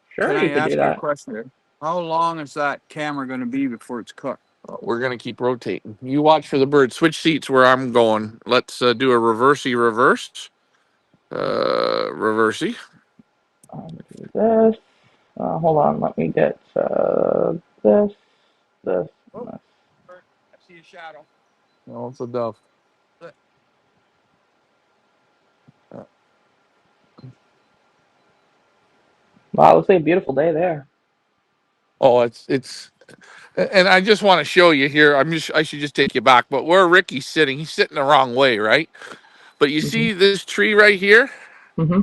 Sure, Can I you could do ask you a that. question? How long is that camera going to be before it's cooked? We're gonna keep rotating. You watch for the bird. Switch seats where I'm going. Let's do a reversey reverse. Reversey. Do this. Hold on, let me get this, this, Oh, and this. I see a shadow. No, it's a dove. Wow, looks like a beautiful day there. Oh, it's, and I just want to show you here. I should just take you back. But where Ricky's sitting, he's sitting the wrong way, right? But you see this tree right here? Mm-hmm.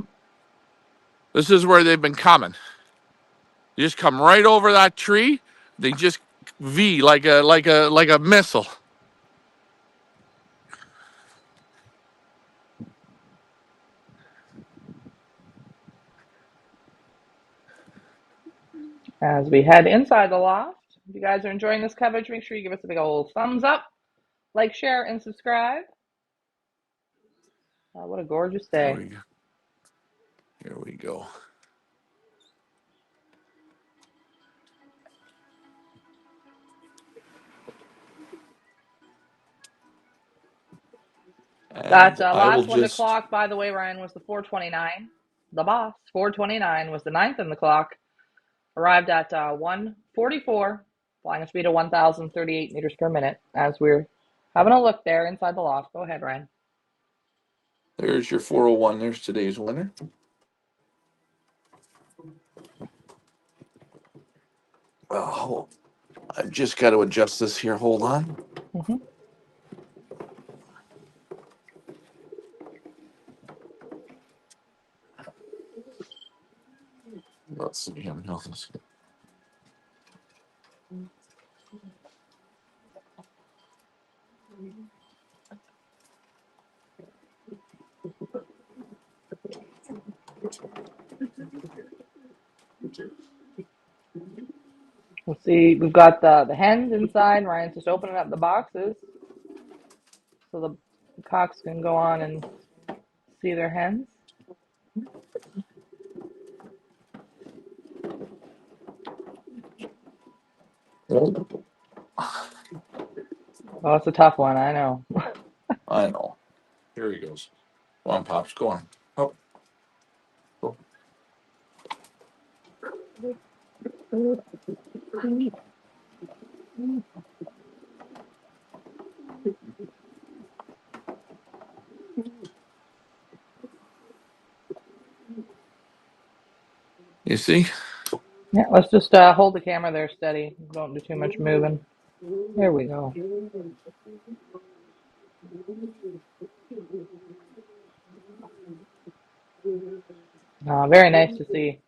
This is where they've been coming. You just come right over that tree. They just V like a missile. As we head inside the loft, if you guys are enjoying this coverage, make sure you give us a big old thumbs up, like, share, and subscribe. What a gorgeous Here day. we go. Here we go. That And I will last one to just. clock, by the way, Ryan, was the 429. The boss, 429, was the ninth in the clock. Arrived at 144, flying a speed of 1,038 meters per minute. As we're having a look there inside the loft. Go ahead, Ryan. There's your 401. There's today's winner. Oh, I've just got to adjust this here. Hold on. Mm-hmm. Let's see here. We'll see. We've got the hens inside. Ryan's just opening up the boxes so the cocks can go on and see their hens. Oh, it's a tough one. I know. I know. Here he goes. Go on, Pops. Go on. Oh, go. You see? Yeah, let's just hold the camera there steady. Don't do too much moving. There we go. Very nice to see.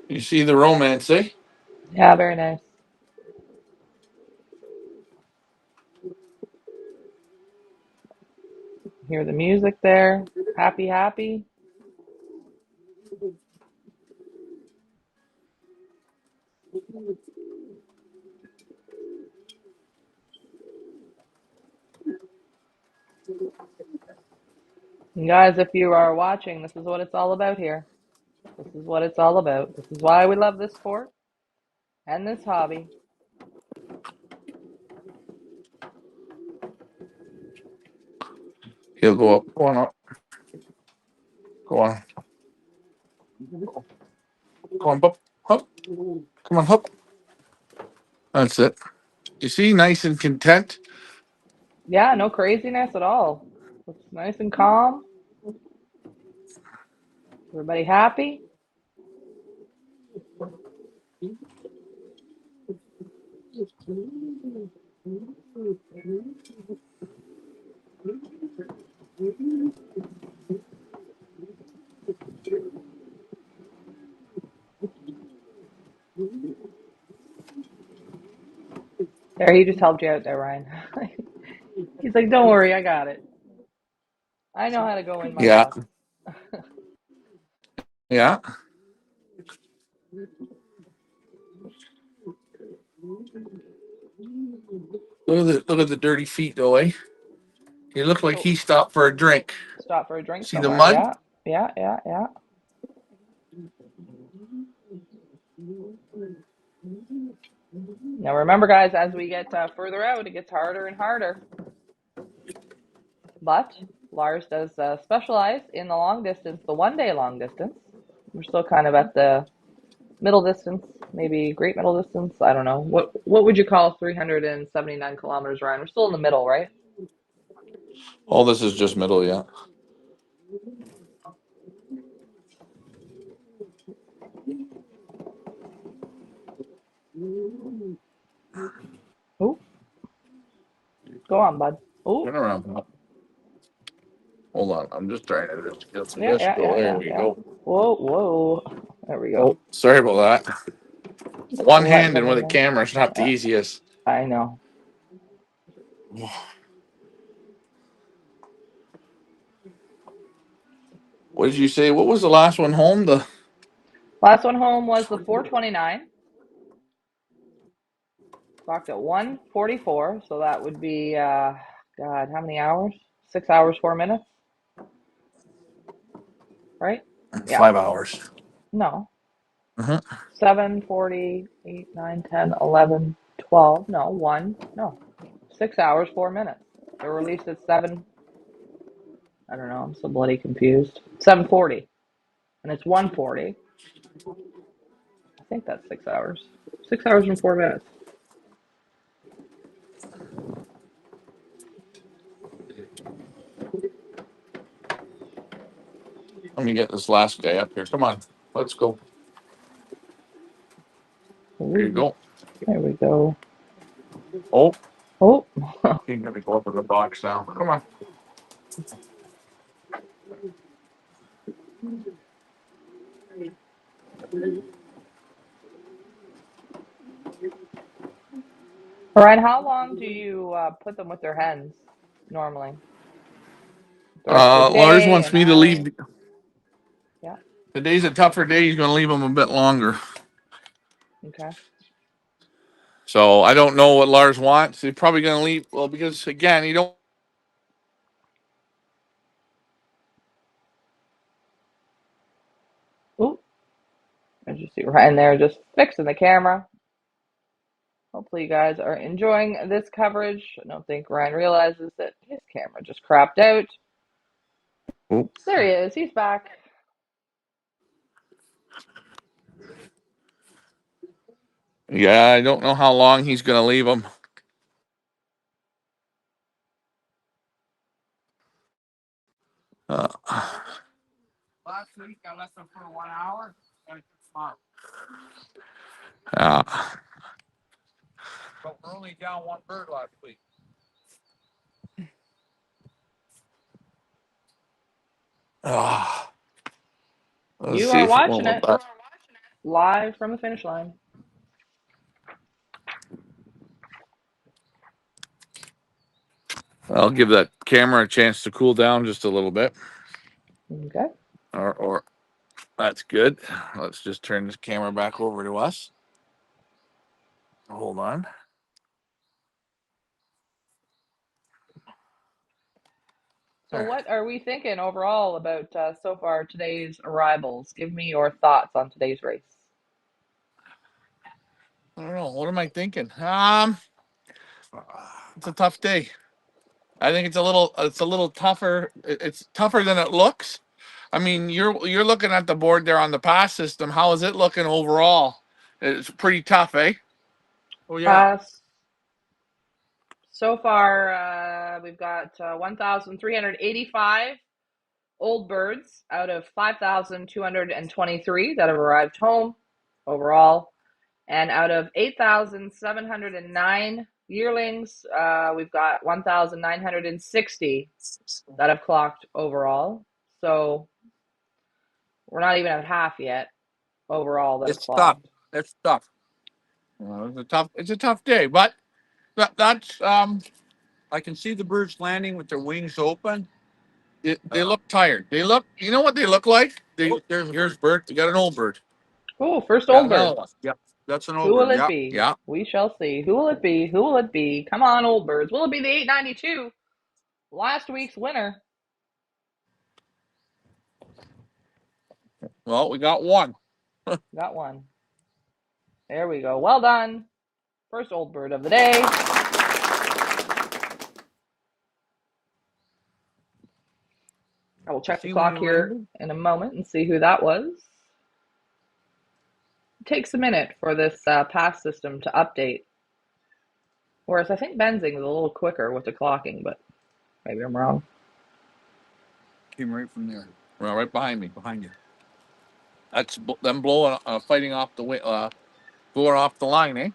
You see the romance, eh? Yeah, very nice. Hear the music there. Happy, happy. And guys, if you are watching, this is what it's all about here. This is what it's all about. This is why we love this sport and this hobby. He'll go up. Go on up. Go on. Go on, Pup. Hup. Come on, Hup. That's it. You see, nice and content. Yeah, no craziness at all. It's nice and calm. Everybody happy? There, he just helped you out there, Ryan. He's like, don't worry, I got it. I know how to go in Yeah. myself. Yeah. Look at the dirty feet though, eh? He looked like Oh, he stopped for a drink. stop for a drink See the somewhere. mud? Yeah, yeah, yeah, yeah. Now remember, guys, as we get further out, it gets harder and harder. But Lars does specialize in the long distance, the 1 day long distance. We're still kind of at the middle distance, maybe great middle distance. I don't know. What would you call 379 kilometers, Ryan? We're still in the middle, right? Oh, this is just middle, yeah. Oh, go on, bud. Oh, Turn around. Hold on. I'm just trying to get some yeah, disc yeah, go. yeah, There yeah, we yeah. go. Whoa, whoa. There we go. Oh, sorry about that. One Letting handed them with in a there. camera is not the Yeah, easiest. I know. What did you say? What was the last one home? The Last one home was the 429. Clocked at 1:44, so that would be God, how many hours? 6 hours, 4 minutes, right? Yeah. 5 hours. No. Uh-huh. 7:40, 8, 9, 10, 11, 12. No, 1. No. 6 hours, 4 minutes. They were released at 7. I don't know. I'm so bloody confused. 7:40, and it's 1:40. I think that's 6 hours. 6 hours and 4 minutes. Let me get this last guy up here. Come on. Let's go. There you Ooh, go. there we go. Oh, Oh, he's going to go up in the box now. Come on. Ryan, how long do you put them with their hens normally? The rest of the Lars day, wants an me to hour? leave. Yeah. Today's a tougher day. He's going to leave him a bit longer. Okay. So I don't know what Lars wants. He's probably going to leave. Well, because again, you don't. Ooh, as you see Ryan there just fixing the camera. Hopefully you guys are enjoying this coverage. I don't think Ryan realizes that his camera just crapped out. Oh, There he is. He's back. yeah, I don't know how long he's going to leave him. Uh, Last week I left them for 1 hour. uh, But we're only down one bird last week. uh, let's You see are if it won't watching look it back. live from the finish line. I'll give that camera a chance to cool down just a little bit. Okay. Or that's good. Let's just turn this camera back over to us. Hold on. So, There. what are we thinking overall about so far today's arrivals? Give me your thoughts on today's race. I don't know. What am I thinking? It's a tough day. I think it's a little tougher. It's tougher than it looks. I mean, you're looking at the board there on the pass system. How is it looking overall? It's pretty tough, eh? Oh yeah. Uh, so far, we've got 1,385 old birds out of 5,223 that have arrived home overall. And out of 8,709 yearlings, we've got 1,960 that have clocked overall. So we're not even at half yet overall that have It's tough. clocked. It's tough. Well, it's a tough day, but that's I can see the birds landing with their wings open. they look tired. They look, you know what they look like? Here's bird. You got an old bird. Oh, first Got old bird. another one. Yep, that's an Who old will bird. it Yeah. be? Yeah. We shall see. Who will it be? Who will it be? Come on, old birds. Will it be the 892? Last week's winner. Well, we got one. Got one. There we go. Well done. First old bird of the day. I will check the clock here in a moment and see who that was. It takes a minute for this pass system to update. Whereas I think Benzing is a little quicker with the clocking, but maybe I'm wrong. Came right from there. Well, right behind me. Behind you. That's them blowing, fighting off the blowing off the line, eh?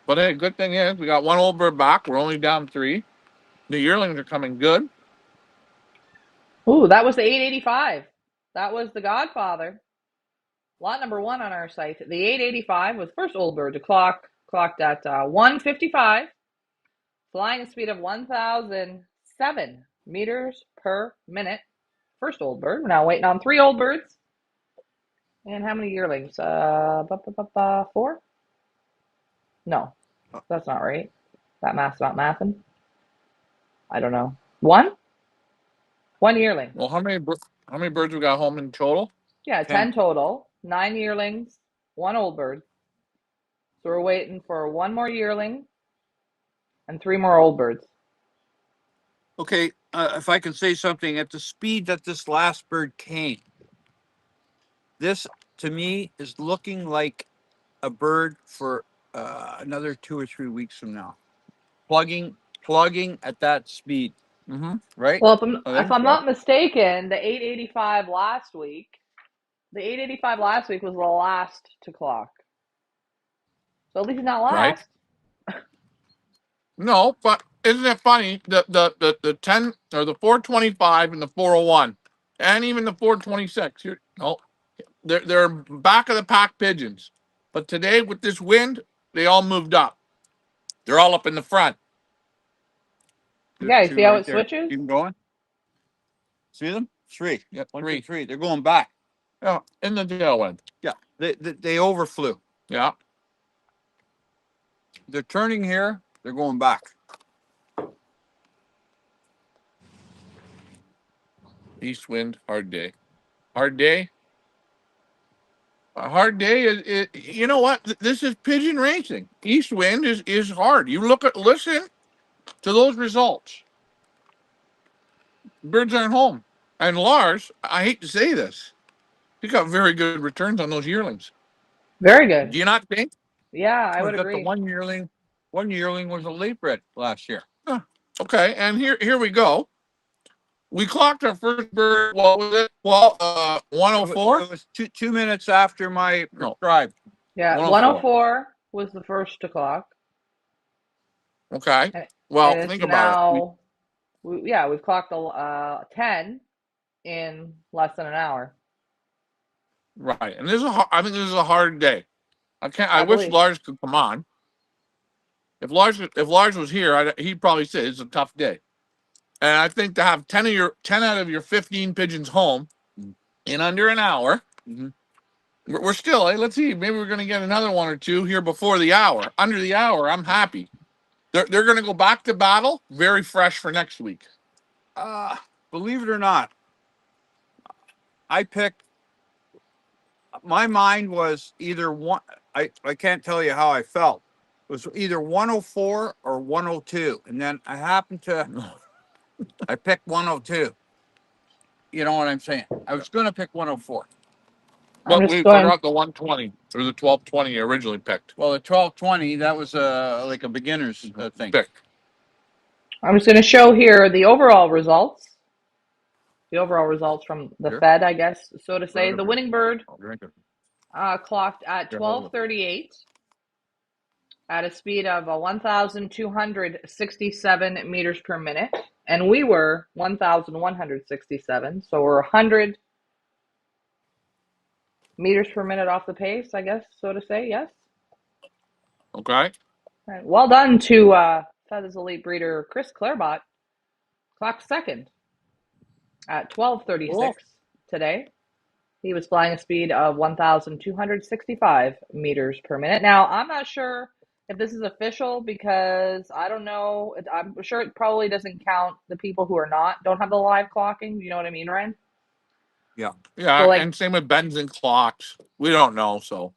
But hey, good thing is we got one old bird back. We're only down 3. The yearlings are coming good. Ooh, that was the 885. That was the Godfather. Lot number 1 on our site. The 885 was first old bird to clocked at 155, flying a speed of 1,007 meters per minute. First old bird. We're now waiting on 3 old birds. And how many yearlings? 4? No, that's not right. That math's not mathing. I don't know. 1? 1 yearling. Well, how many birds we got home in total? Yeah, 10 total. 9 yearlings, 1 old bird. So we're waiting for 1 more yearling and 3 more old birds. Okay, if I can say something, at the speed that this last bird came, this to me is looking like a bird for another 2 or 3 weeks from now. Plugging at that speed. Mm-hmm. Right? Well, if I'm not mistaken, the 885 last week, was the last to clock. So at least not last. Right. No, but isn't it funny? The 10 or the 425 and the 401 and even the 426. They're back of the pack pigeons. But today with this wind, they all moved up. They're all up in the front. Yeah, you see how it switches? Keep going. See them? 3. Yep, 1, 3. 2, 3. They're going back. Yeah, in the tailwind. Yeah, they overflew. Yeah. They're turning here. They're going back. East wind, hard day. Hard day. A hard day is you know what? This is pigeon racing. East wind is hard. You listen to those results. Birds aren't home. And Lars, I hate to say this, he got very good returns on those yearlings. Very good. Do you not think? Yeah, I would agree. The one yearling was a late bred last year. Huh. Okay, and here we go. We clocked our first bird. What was it? Well, 104. It was 2 minutes after my prescribed. Yeah, 104 was the first to clock. Okay. Well, think about it. We've clocked 10 in less than an hour. Right, and I think this is a hard day. I wish Lars could come on. If Lars was here, he'd probably say it's a tough day. And I think to have 10 out of your 15 pigeons home in under an hour, we're still. Hey, let's see. Maybe we're going to get another 1 or 2 here before the hour. Under the hour, I'm happy. They're going to go back to battle, very fresh for next week. Believe it or not, I picked. My mind was either one. I can't tell you how I felt. It was either 104 or 102, and then I happened to. I picked 102. You know what I'm saying? I was going to pick 104. But we forgot the 120 or the 1220 you originally picked. Well, the 1220, that was like a beginner's thing. Pick. I'm just going to show here the overall results. the overall results from the Fed, I guess, so to say. The winning bird clocked at 12:38 at a speed of 1,267 meters per minute, and we were 1,167, so we're 100 meters per minute off the pace, I guess, so to say. Yes. Okay. Right. Well done to Feathers Elite breeder Chris Clarebot. Clocked second at 12:36 today. He was flying a speed of 1,265 meters per minute. Now, I'm not sure if this is official because I don't know. I'm sure it probably doesn't count the people who don't have the live clocking. You know what I mean, Ryan? Yeah. Yeah. So, like, and same with bends and clocks. We don't know. So.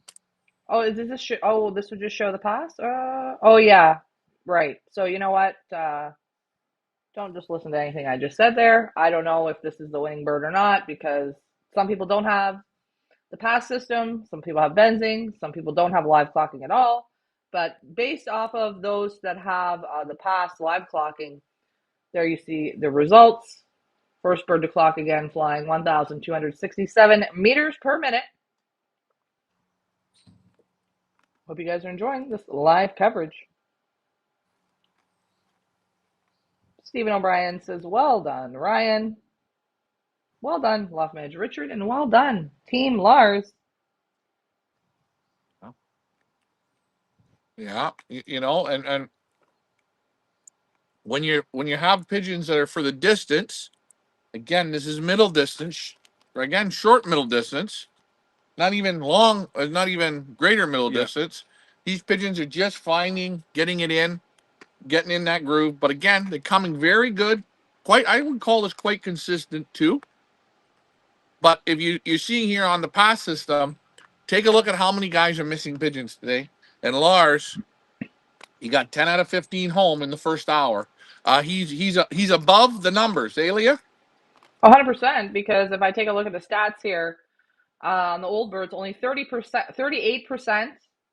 oh, is this this would just show the pass? Oh, yeah. Right. So, you know what? Don't just listen to anything I just said there. I don't know if this is the winning bird or not because some people don't have the pass system, some people have benzing, some people don't have live clocking at all. But based off of those that have the pass live clocking, there you see the results. First bird to clock again, flying 1,267 meters per minute. Hope you guys are enjoying this live coverage. Stephen O'Brien says, well done, Ryan. Well done, Loft Manager Richard, and well done, Team Lars. Yeah, and when you have pigeons that are for the distance, again, this is middle distance, or again, short middle distance, not even long, not even greater middle distance. These pigeons are just getting it in, getting in that groove. But again, they're coming very good. I would call this quite consistent too. But if you're seeing here on the pass system, take a look at how many guys are missing pigeons today. And Lars, he got 10 out of 15 home in the first hour. He's above the numbers, Leah? 100%, because if I take a look at the stats here, on the old birds, only 30%, 38%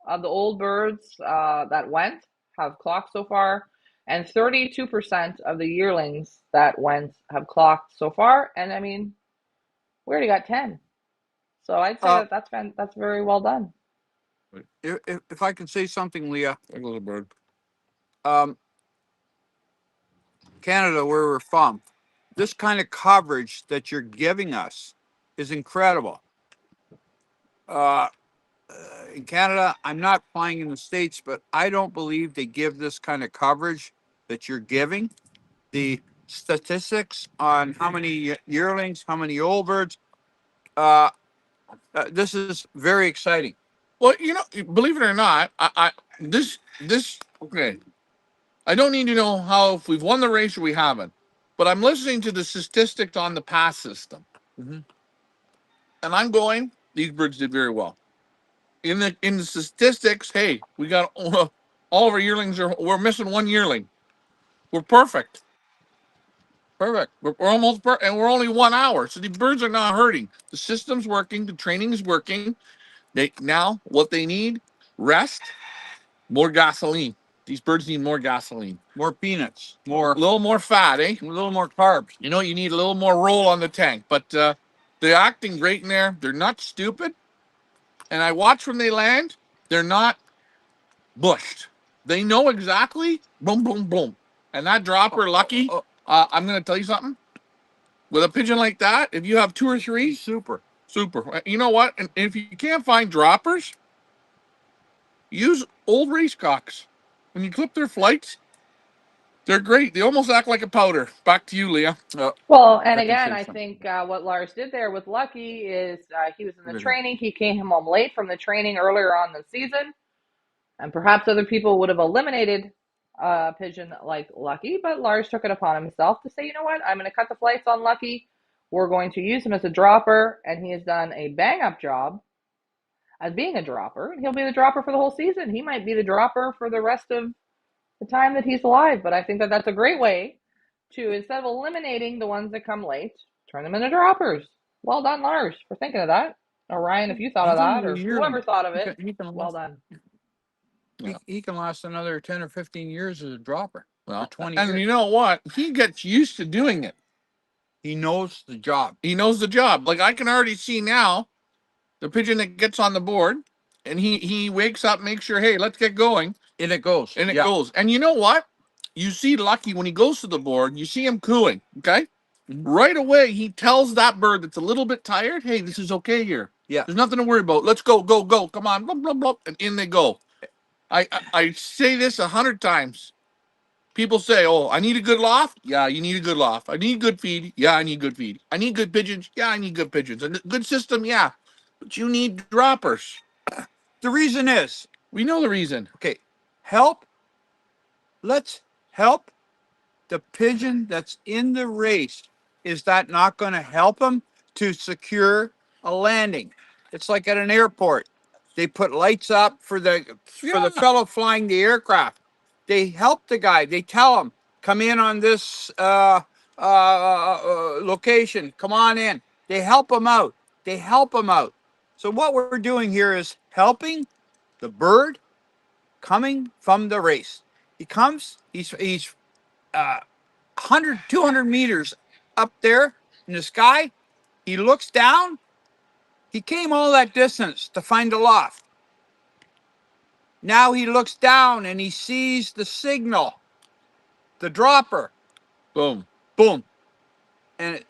of the old birds that went have clocked so far, and 32% of the yearlings that went have clocked so far. And I mean, we already got 10. So I'd say that's very well done. If I can say something, Leah. A little bird. Canada, where we're from, this kind of coverage that you're giving us is incredible. In Canada, I'm not flying in the States, but I don't believe they give this kind of coverage that you're giving. The statistics on how many yearlings, how many old birds, this is very exciting. Well, believe it or not, this okay. I don't need to know if we've won the race or we haven't, but I'm listening to the statistics on the pass system, and I'm going. These birds did very well. In the statistics, hey, we got all of our yearlings we're missing one yearling. We're perfect. Perfect. We're almost and we're only 1 hour, so the birds are not hurting. The system's working. The training is working. Now what they need: rest, more gasoline. These birds need more gasoline, more peanuts, a little more fat, a little more carbs. You need a little more roll on the tank. But they're acting great in there. They're not stupid, and I watch when they land. They're not bushed. They know exactly. Boom, boom, boom. And that dropper, Lucky. I'm going to tell you something. With a pigeon like that, if you have 2 or 3, super. You know what? And if you can't find droppers, use old race cocks. When you clip their flights, they're great. They almost act like a powder. Back to you, Leah. Well, and again, I think what Lars did there with Lucky is he was in the training. He came home late from the training earlier on the season, and perhaps other people would have eliminated a pigeon like Lucky, but Lars took it upon himself to say, you know what, I'm going to cut the flights on Lucky. We're going to use him as a dropper, and he has done a bang-up job as being a dropper, and he'll be the dropper for the whole season. He might be the dropper for the rest of the time that he's alive, but I think that that's a great way to, instead of eliminating the ones that come late, turn them into droppers. Well done, Lars, for thinking of that. Or Ryan, if you thought of that, or whoever thought of it, well done. He can last another 10 or 15 years as a dropper. Well, 20 years. You know what? He gets used to doing it. He knows the job. He knows the job. Like, I can already see now the pigeon that gets on the board, and he wakes up, makes sure, hey, let's get going. And it goes. And it goes. And you know what? You see Lucky when he goes to the board, you see him cooing, okay? Right away, he tells that bird that's a little bit tired, hey, this is okay here. Yeah. There's nothing to worry about. Let's go, go, go. Come on, blah, blah, blah. And in they go. I say this 100 times. People say, oh, I need a good loft. Yeah, you need a good loft. I need good feed. Yeah, I need good feed. I need good pigeons. Yeah, I need good pigeons. A good system. Yeah, but you need droppers. The reason is, we know the reason. Okay, help. Let's help the pigeon that's in the race. Is that not going to help him to secure a landing? It's like at an airport. They put lights up for the fellow flying the aircraft. They help the guy. They tell him, come in on this location. Come on in. They help him out. They help him out. So what we're doing here is helping the bird coming from the race. He comes, he's 100, 200 meters up there in the sky. He looks down. He came all that distance to find the loft. Now he looks down and he sees the signal, the dropper. Boom. Boom. And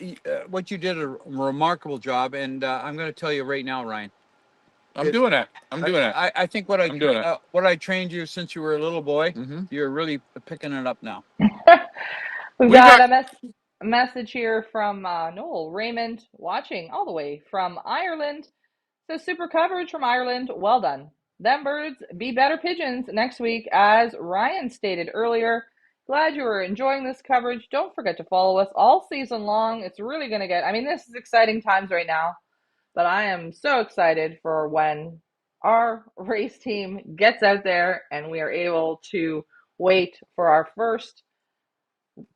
what you did a remarkable job. And I'm going to tell you right now, Ryan. I'm doing it. I think what I'm doing it. What I trained you since you were a little boy, you're really picking it up now. We've got a message here from Noel Raymond, watching all the way from Ireland. So super coverage from Ireland. Well done. Them birds be better pigeons next week, as Ryan stated earlier. Glad you were enjoying this coverage. Don't forget to follow us all season long. It's really going to get, I mean, this is exciting times right now, but I am so excited for when our race team gets out there and we are able to wait for our first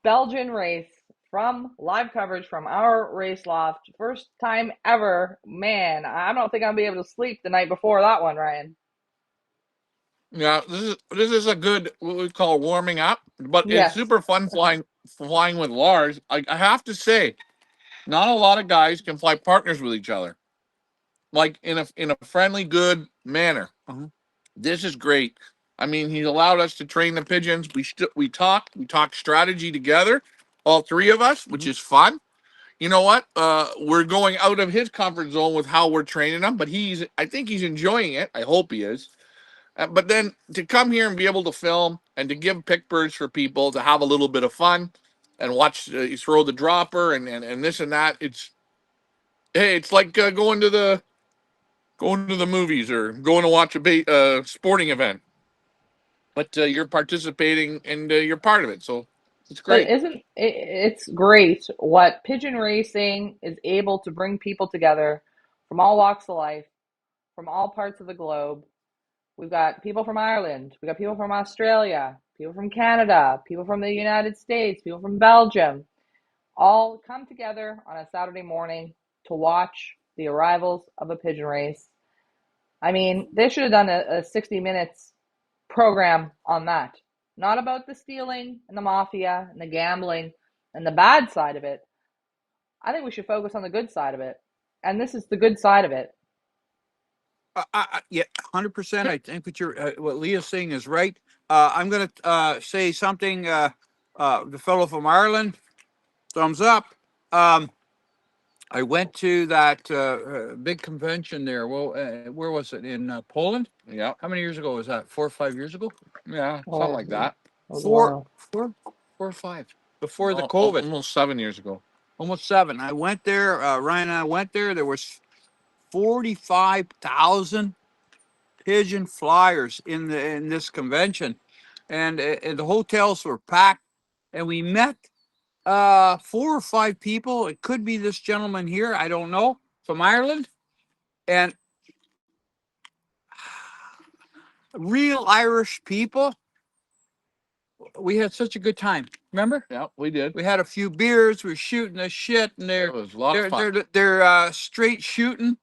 Belgian race from live coverage from our race loft. First time ever. Man, I don't think I'll be able to sleep the night before that one, Ryan. Yeah, this is a good, what we call warming up, but It's super fun flying with Lars. I have to say, not a lot of guys can fly partners with each other, like in a friendly, good manner. This is great. I mean, he's allowed us to train the pigeons. We talk strategy together, all three of us, which is fun. You know what? We're going out of his comfort zone with how we're training him, but I think he's enjoying it. I hope he is. But then to come here and be able to film and to give pick birds for people to have a little bit of fun and watch you throw the dropper and this and that. It's like going to the movies or going to watch a sporting event. But you're participating and you're part of it, so it's great. But it's great what pigeon racing is able to bring people together from all walks of life, from all parts of the globe. We've got people from Ireland, we've got people from Australia, people from Canada, people from the United States, people from Belgium, all come together on a Saturday morning to watch the arrivals of a pigeon race. I mean, they should have done a 60 minutes program on that. Not about the stealing and the mafia and the gambling and the bad side of it. I think we should focus on the good side of it. And this is the good side of it. Yeah, 100%. I think what Leah's saying is right. I'm going to say something. The fellow from Ireland, thumbs up. I went to that big convention there. Well, where was it? In Poland? Yeah. How many years ago was that? 4 or 5 years ago? Yeah, something like that. Four or five. Before the COVID. Almost 7 years ago. Almost 7. I went there. Ryan and I went there. There was 45,000 pigeon flyers in this convention, and the hotels were packed. And we met 4 or 5 people. It could be this gentleman here, I don't know, from Ireland, and real Irish people. We had such a good time. Remember? Yeah, we did. We had a few beers. We were shooting the shit, and it was a lot of fun. They're straight shooting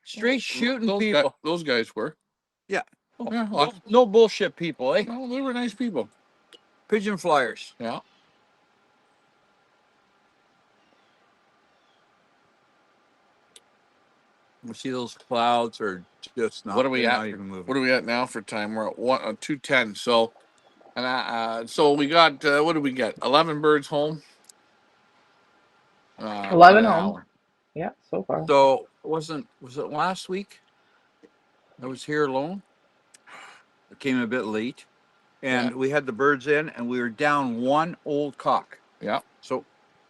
people. Those guys were. Yeah. No bullshit people, eh? No, they were nice people. Pigeon flyers. Yeah. You see those clouds are just not. What are we at? Not even moving. What are we at now for time? We're at 2:10. So, and so we got what did we get? 11 birds home. 11 an home. hour. Yeah, so far. So was it last week? I was here alone. It came a bit late, and we had the birds in, and we were down one old cock. Yeah. So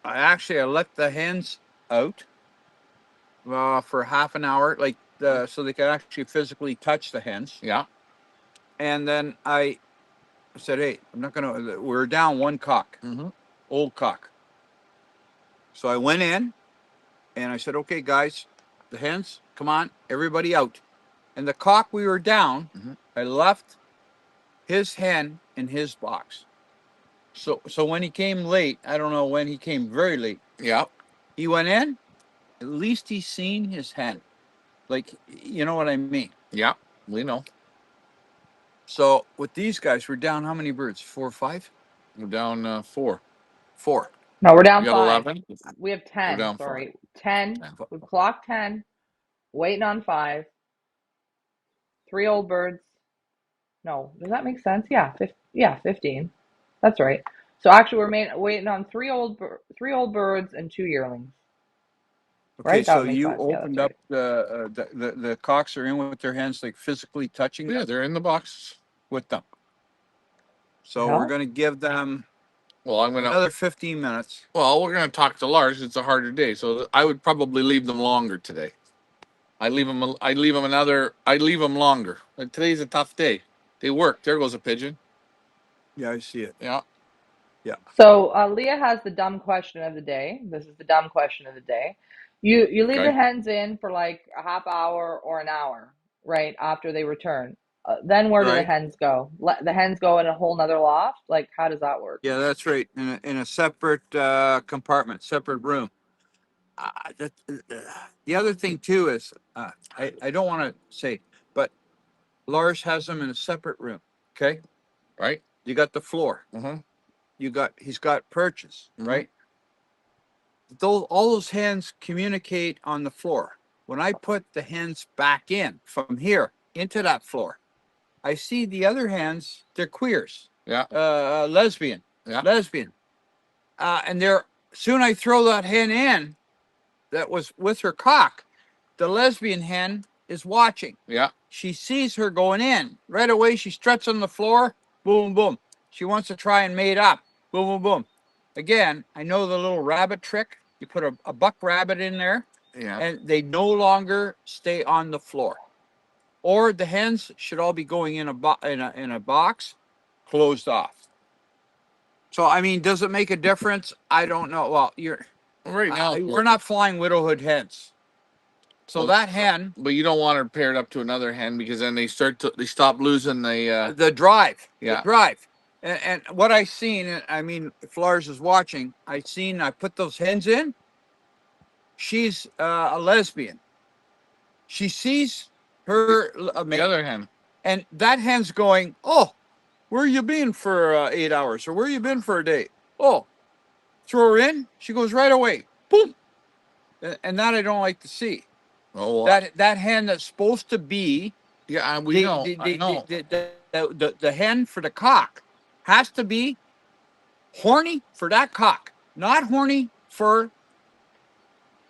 I let the hens out for half an hour, like so they could actually physically touch the hens. Yeah. And then I said, "Hey, I'm not gonna." We're down one cock, old cock. So I went in, and I said, "Okay, guys, the hens, come on, everybody out." And the cock we were down, I left his hen in his box. So when he came late, I don't know when he came very late. Yeah. He went in. At least he's seen his hen. Like, you know what I mean? Yeah, we know. So with these guys, we're down how many birds? 4 or 5? We're down 4. 4. No, we're down We got 5. 11. We have 10. We're down Sorry, 5. 10. We've clocked 10. Waiting on 5. 3 old birds. No, does that make sense? Yeah, 15. That's right. So actually, we're waiting on 3 old birds and 2 yearlings. Okay, Right? That so would make you sense. Yeah, opened that's up the cocks are in with their hands, like physically touching. Yeah, they're in the box with them. So Yeah. we're going to give them another 15 minutes. Well, we're going to talk to Lars. It's a harder day, so I would probably leave them longer today. I'd leave them longer. Today's a tough day. They work. There goes a pigeon. Yeah, I see it. Yeah. Yeah. So Leah has the dumb question of the day. This is the dumb question of the day. You leave the hens in for like a half hour or an hour, right, after they return. Then where do the hens go? The hens go in a whole nother loft? Like, how does that work? Yeah, that's right. In a separate compartment, separate room. The other thing too is I don't want to say, but Lars has them in a separate room. Okay, right. You got the floor. He's got perches. Right. All those hens communicate on the floor. When I put the hens back in from here into that floor, I see the other hens. They're queers. Yeah. Lesbian. Yeah. Lesbian. And soon I throw that hen in that was with her cock. The lesbian hen is watching. Yeah. She sees her going in. Right away, she struts on the floor. Boom, boom. She wants to try and mate up. Boom, boom, boom. Again, I know the little rabbit trick. You put a buck rabbit in there, and they no longer stay on the floor. Or the hens should all be going in a box, closed off. So I mean, does it make a difference? I don't know. Well, right now we're not flying widowhood hens. So that hen, but you don't want her paired up to another hen because then they stop losing the drive. Yeah. The drive. And what I seen, I mean, if Lars is watching, I put those hens in. She's a lesbian. She sees her the other hen, and that hen's going, "Oh, where you been for 8 hours, or where you been for a day? Oh, throw her in." She goes right away. Boom. And that I don't like to see. Oh, that hen that's supposed to be, we know. I know. The hen for the cock has to be horny for that cock, not horny for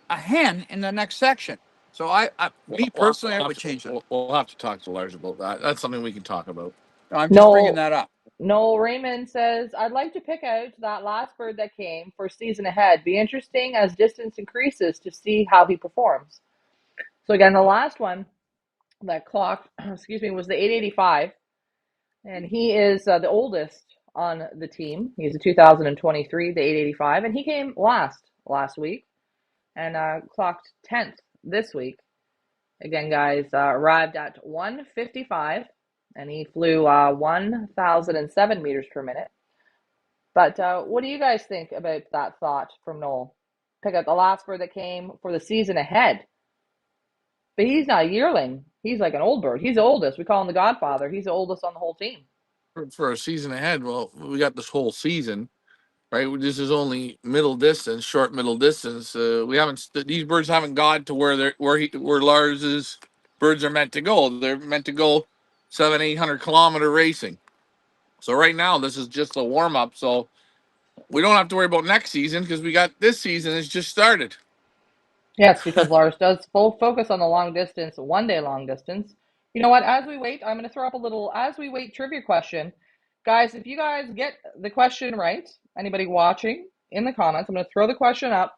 a hen in the next section. So me personally, I would change that. We'll have to talk to Lars about that. That's something we can talk about. I'm just bringing that up. Noel Raymond says, I'd like to pick out that last bird that came for season ahead. Be interesting as distance increases to see how he performs. So again, the last one that clocked, was the 885. And he is the oldest on the team. He's a 2023, the 885. And he came last week and clocked 10th this week. Again, guys, arrived at 155. And he flew 1,007 meters per minute. But what do you guys think about that thought from Noel? Pick up the last bird that came for the season ahead. But he's not a yearling. He's like an old bird. He's the oldest. We call him the Godfather. He's the oldest on the whole team. For a season ahead, well, we got this whole season. right? This is only middle distance, short middle distance. We haven't these birds haven't got to where where Lars's birds are meant to go. They're meant to go 700-800 kilometer racing. So right now this is just a warm up. So we don't have to worry about next season because we got this season has just started. Yes, because Lars does full focus on the long distance, 1 day long distance. You know what? As we wait, I'm going to throw up a little as we wait trivia question. Guys, if you guys get the question right, anybody watching in the comments, I'm going to throw the question up.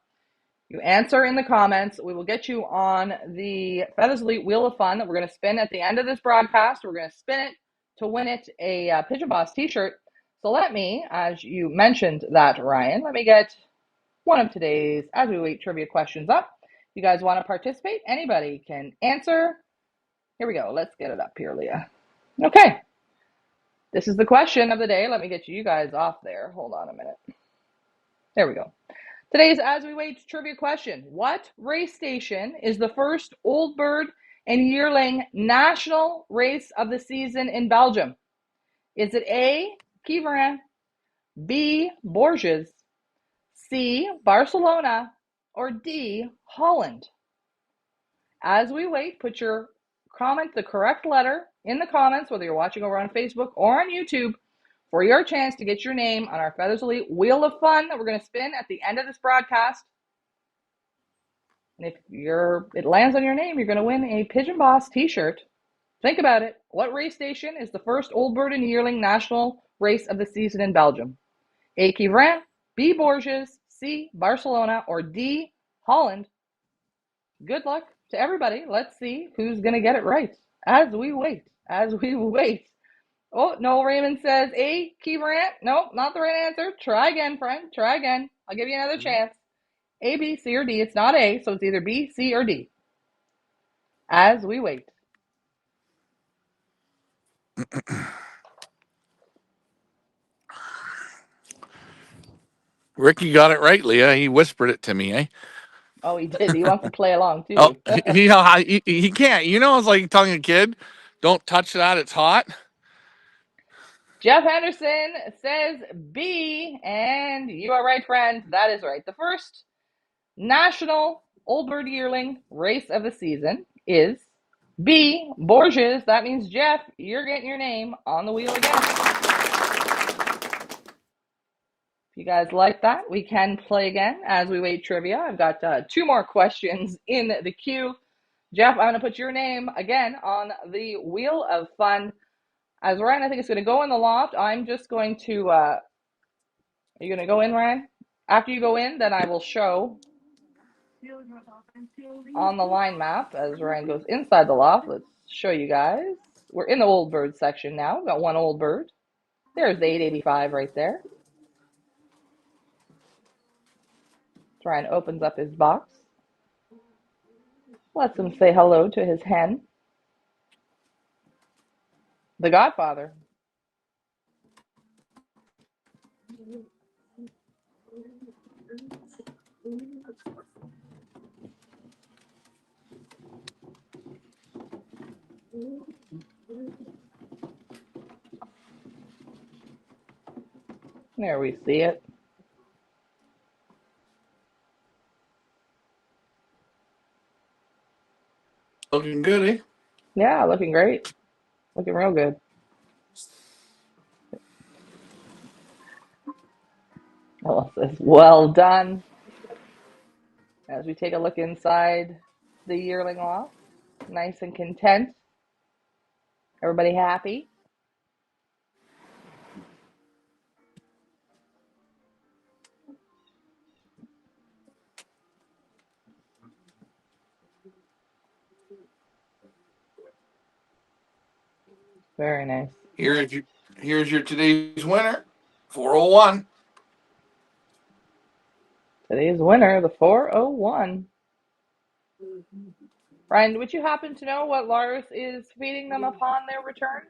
You answer in the comments. We will get you on the Feathers Elite Wheel of Fun that we're going to spin at the end of this broadcast. We're going to spin it to win it a Pigeon Boss t-shirt. So let me, as you mentioned that, Ryan, let me get one of today's As We Wait trivia questions up. If you guys want to participate, anybody can answer. Here we go. Let's get it up here, Leah. Okay. This is the question of the day. Let me get you guys off there. Hold on a minute. There we go. Today's As We Wait trivia question. What race station is the first old bird and yearling national race of the season in Belgium? Is it A, Quievrain, B, Bourges, C, Barcelona, or D, Holland? As we wait, put your comment, the correct letter, in the comments, whether you're watching over on Facebook or on YouTube, for your chance to get your name on our Feathers Elite Wheel of Fun that we're going to spin at the end of this broadcast. And if it lands on your name, you're going to win a Pigeon Boss t-shirt. Think about it. What race station is the first old bird and yearling national race of the season in Belgium? A, Quievrain, B, Bourges, C, Barcelona, or D, Holland? Good luck to everybody. Let's see who's going to get it right as we wait. As we wait. Oh, no, Raymond says A, Quievrain. Nope, not the right answer. Try again, friend. Try again. I'll give you another chance. A, B, C, or D. It's not A, so it's either B, C, or D. As we wait. Ricky got it right, Leah. He whispered it to me, eh? Oh, he did. He wants to play along Oh, too. he can't. You know, it's like telling a kid, "Don't touch that; it's hot." Jeff Henderson says B, and you are right, friend. That is right. The first national old bird yearling race of the season is B, Bourges. That means, Jeff, you're getting your name on the wheel again. If you guys like that, we can play again as we wait trivia. I've got 2 more questions in the queue. Jeff, I'm going to put your name again on the Wheel of Fun. As Ryan, I think, is going to go in the loft, I'm just going to, are you going to go in, Ryan? After you go in, then I will show on the line map as Ryan goes inside the loft. Let's show you guys. We're in the old bird section now. We've got one old bird. There's the 885 right there. Ryan opens up his box. Lets him say hello to his hen. The Godfather. There we see it. Looking good, eh? Yeah, looking great. Looking real good. Ella says, well done. As we take a look inside the yearling loft, nice and content. Everybody happy? Very nice. Here's your today's winner, 401. Today's winner, the 401. Ryan, would you happen to know what Lars is feeding them upon their return?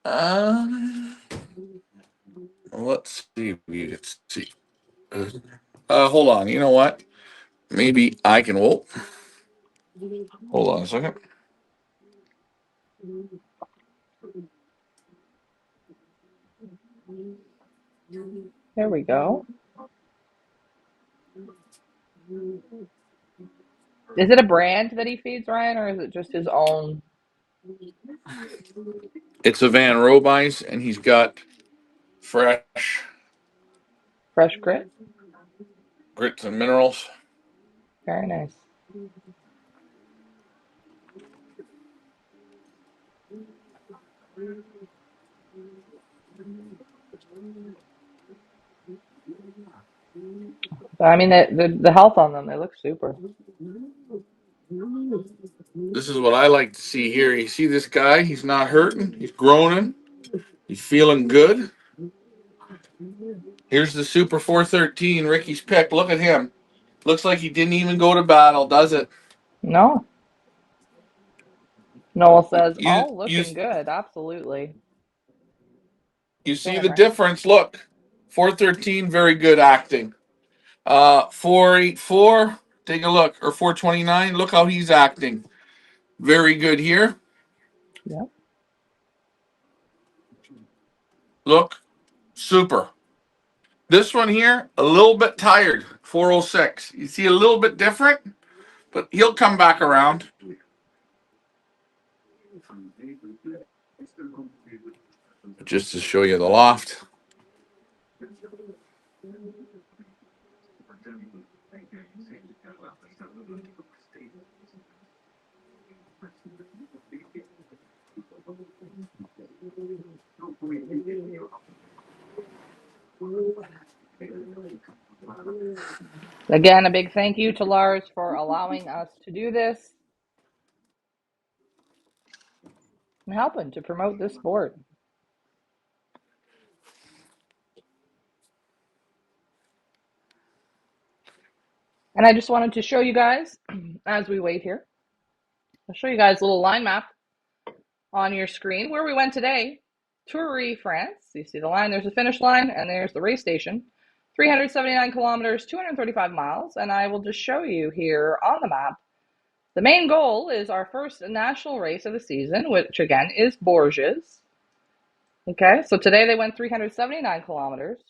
Uh, let's see. Let's see. Hold on. You know what? Maybe I can. Whoa. Hold on a second. There we go. Is it a brand that he feeds, Ryan, or is it just his own? It's a Van Robijs, and he's got fresh Fresh grit? grits and minerals. Very nice. I mean, the health on them, they look super. This is what I like to see here. You see this guy? He's not hurting. He's groaning. He's feeling good. Here's the Super 413, Ricky's pick. Look at him. Looks like he didn't even go to battle, does it? No. Noel says, You all you looking good. Absolutely. you Go see ahead, the Ryan. difference? Look, 413, very good acting. 484, take a look, or 429. Look how he's acting. Very good here. Yep. Look, super. This one here, a little bit tired. 406. You see a little bit different, but he'll come back around. Just to show you the loft. Again, a big thank you to Lars for allowing us to do this and helping to promote this sport. And I just wanted to show you guys, as we wait here, I'll show you guys a little line map on your screen where we went today. Toury, France. You see the line, there's the finish line, and there's the race station. 379 kilometers, 235 miles. And I will just show you here on the map. The main goal is our first national race of the season, which again is Bourges. Okay, so today they went 379 kilometers.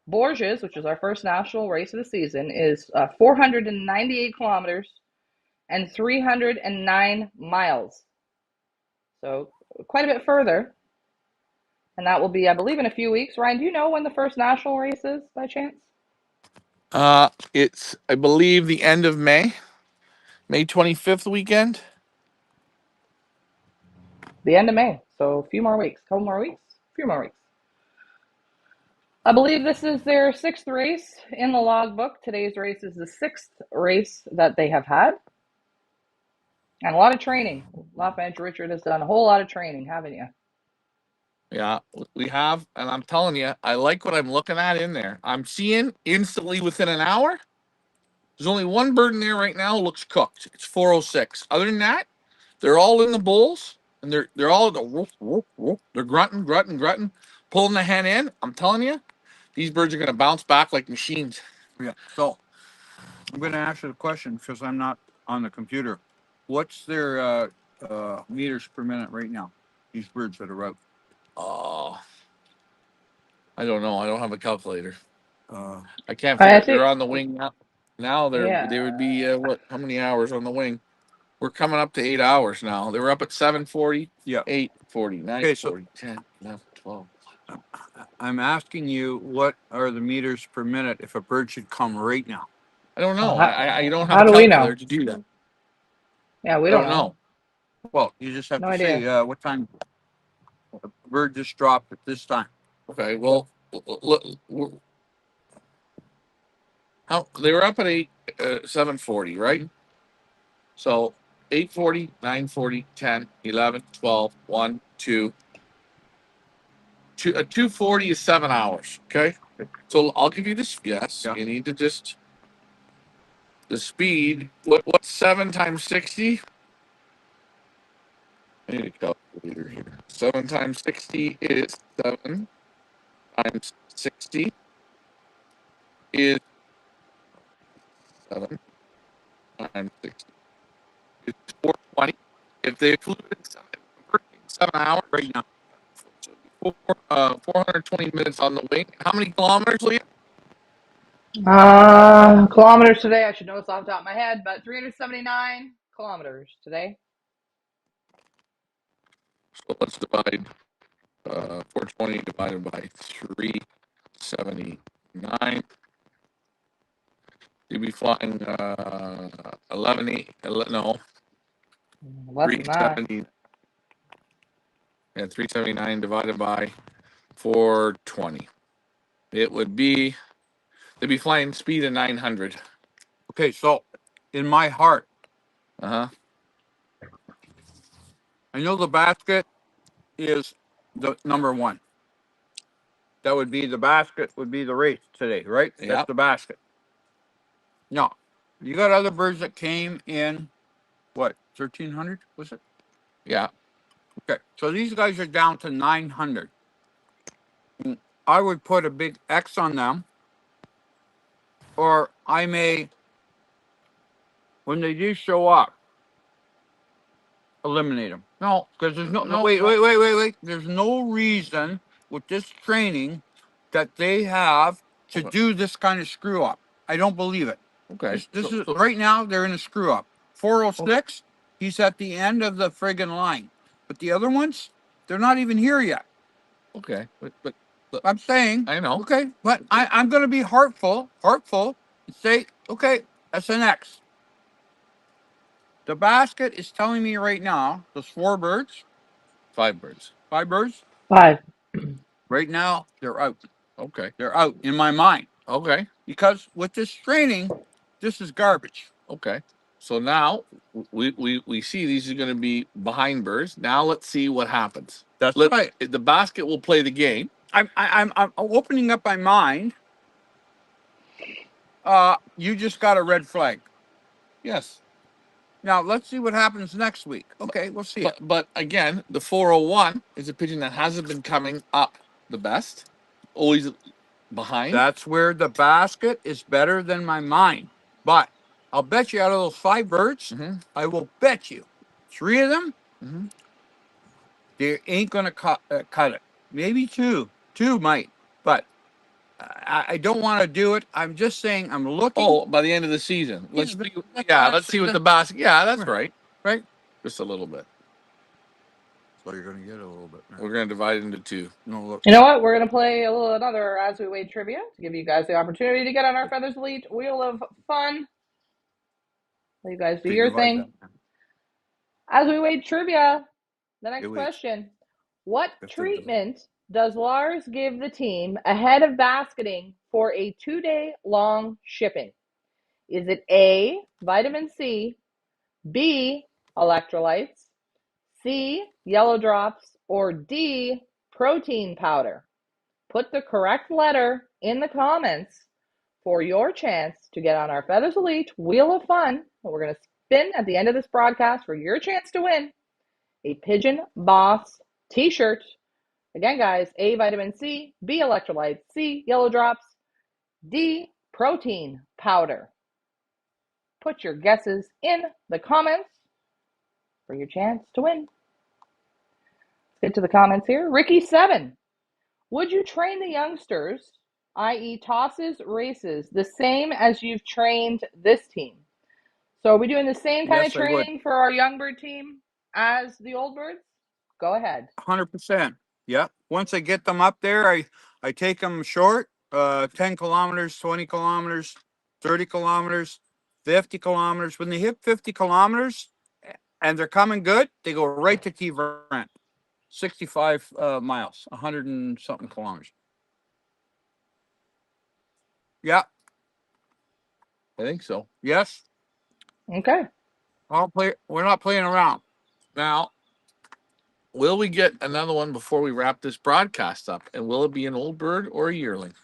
Bourges, which is our first national race of the season, is 498 kilometers and 309 miles. So quite a bit further. And that will be, I believe, in a few weeks. Ryan, do you know when the first national race is by chance? It's, I believe, the end of May, May 25th weekend. The end of May. So a few more weeks, couple more weeks, a few more weeks. I believe this is their sixth race in the logbook. Today's race is the sixth race that they have had. And a lot of training. Loft Manager Richard has done a whole lot of training, haven't you? Yeah, we have, and I'm telling you, I like what I'm looking at in there. I'm seeing instantly within an hour. There's only one bird in there right now. Looks cooked. It's 406. Other than that, they're all in the bowls, and they're all the woof, woof, woof. They're grunting, pulling the hen in. I'm telling you, these birds are going to bounce back like machines. Yeah. So I'm going to ask you the question because I'm not on the computer. What's their meters per minute right now? These birds that are out. Oh, I don't know. I don't have a calculator. Uh, I can't I figure. They're think, on the wing now. Now they would yeah. be what? How many hours on the wing? We're coming up to 8 hours now. They were up at 7:40, yeah. 8:40, Okay, so 9:40, 10, 11, 12. I'm asking you, what are the meters per minute if a bird should come right now? I don't know. How, I don't have how a do we know? calculator to do that. Yeah, we I don't don't know. know. Well, you just have No to say idea. what time a bird just dropped at this time. Okay, well, how they were up at 7:40, right? So 8:40, 9:40, 10, 11, 12, 1, 2, 2:40 is 7 hours. Okay, so I'll give you this. Yes, Yeah. you need to just the speed. What's 7 times 60? I need a calculator here. 7 times 60 is 7 times 60 is 7 times 60 is 420. If they flew it in 7 hours Right now. 420 minutes on the wing. How many kilometers, Leah? Kilometers today, I should know this off the top of my head, but 379 kilometers today. So let's divide 420 divided by 379. You'd be flying 11, no, Less than that. 370. And 379 divided by 420. It would be, they'd be flying speed of 900. Okay, so in my heart, Uh-huh. I know the basket is the number one. That would be the basket, would be the race today, right? Yeah. That's the basket. No, you got other birds that came in, what, 1,300, was it? Yeah. Okay, so these guys are down to 900. And I would put a big X on them, or I may, when they do show up, eliminate them. No, because there's no, wait. There's no reason with this training that they have to do this kind of screw up. I don't believe it. Okay. This is right now. They're in a screw up. 406. He's at the end of the friggin' line, but the other ones, they're not even here yet. Okay. But I'm saying, I know. Okay, but I'm going to be heartful, and say, okay, that's an X. The basket is telling me right now, there's 4 birds. 5 birds. 5 birds. 5. Right now, they're out. Okay. They're out in my mind. Okay. Because with this training, this is garbage. Okay. So now we see these are going to be behind birds. Now let's see what happens. That's right. The basket will play the game. I'm opening up my mind. You just got a red flag. Yes. Now let's see what happens next week. Okay, we'll see. But again, the 401 is a pigeon that hasn't been coming up the best. Always behind. That's where the basket is better than my mind. But I'll bet you out of those 5 birds, I will bet you 3 of them, they ain't going to cut it. Maybe 2. 2 might. But I don't want to do it. I'm just saying I'm looking. Oh, by the end of the season. Let's see what the basket. Yeah, that's right. Right? Just a little bit. So you're going to get a little bit. We're going to divide it into 2. No, look. You know what? We're going to play another As We Wait trivia to give you guys the opportunity to get on our Feathers Elite Wheel of Fun. Let you guys do your thing. As we wait trivia, the next question. What treatment does Lars give the team ahead of basketing for a 2-day long shipping? Is it A, vitamin C, B, electrolytes, C, yellow drops, or D, protein powder? Put the correct letter in the comments for your chance to get on our Feathers Elite Wheel of Fun that we're going to spin at the end of this broadcast for your chance to win a Pigeon Boss t-shirt. Again, guys, A, vitamin C, B, electrolytes, C, yellow drops, D, protein powder. Put your guesses in the comments for your chance to win. Let's get to the comments here. Ricky7, would you train the youngsters, i.e. tosses, races, the same as you've trained this team? So are we doing the same kind of training for our young bird team as the old birds? Go ahead. 100%. Yeah. Once I get them up there, I take them short, 10 kilometers, 20 kilometers, 30 kilometers, 50 kilometers. When they hit 50 kilometers and they're coming good, they go right to Key Brent. 65 miles, 100 and something kilometers. Yeah. I think so. Yes. Okay. We're not playing around. Now, will we get another one before we wrap this broadcast up? And will it be an old bird or a yearling?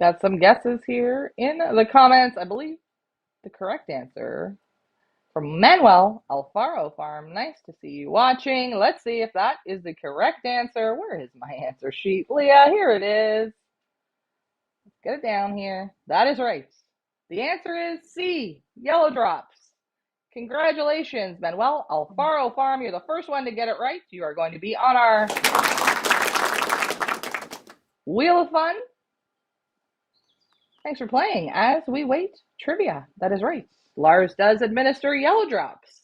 Got some guesses here in the comments. I believe the correct answer from Manuel Alfaro Farm. Nice to see you watching. Let's see if that is the correct answer. Where is my answer sheet? Leah, here it is. Let's get it down here. That is right. The answer is C, yellow drops. Congratulations, Manuel Alfaro Farm. You're the first one to get it right. You are going to be on our Wheel of Fun. Thanks for playing. As we wait, trivia. That is right. Lars does administer yellow drops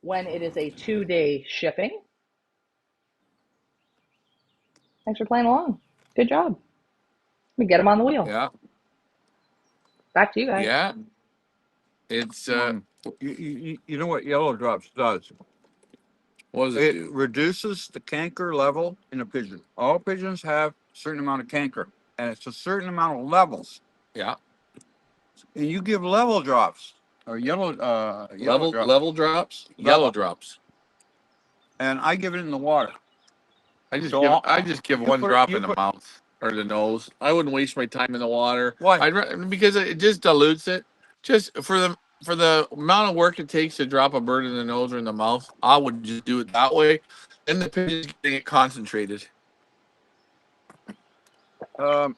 when it is a 2-day shipping. Thanks for playing along. Good job. We get them on the wheel. Yeah. Back to you guys. Yeah. It's you know what yellow drops does? what does it do? Reduces the canker level in a pigeon. All pigeons have a certain amount of canker, and it's a certain amount of levels. Yeah. And you give level drops or yellow level drops, yellow drops. And I give it in the water. I just give one drop in the mouth or the nose. I wouldn't waste my time in the water. Why? Because it just dilutes it. Just for the amount of work it takes to drop a bird in the nose or in the mouth, I would just do it that way. Then the pigeon's getting it concentrated. I'm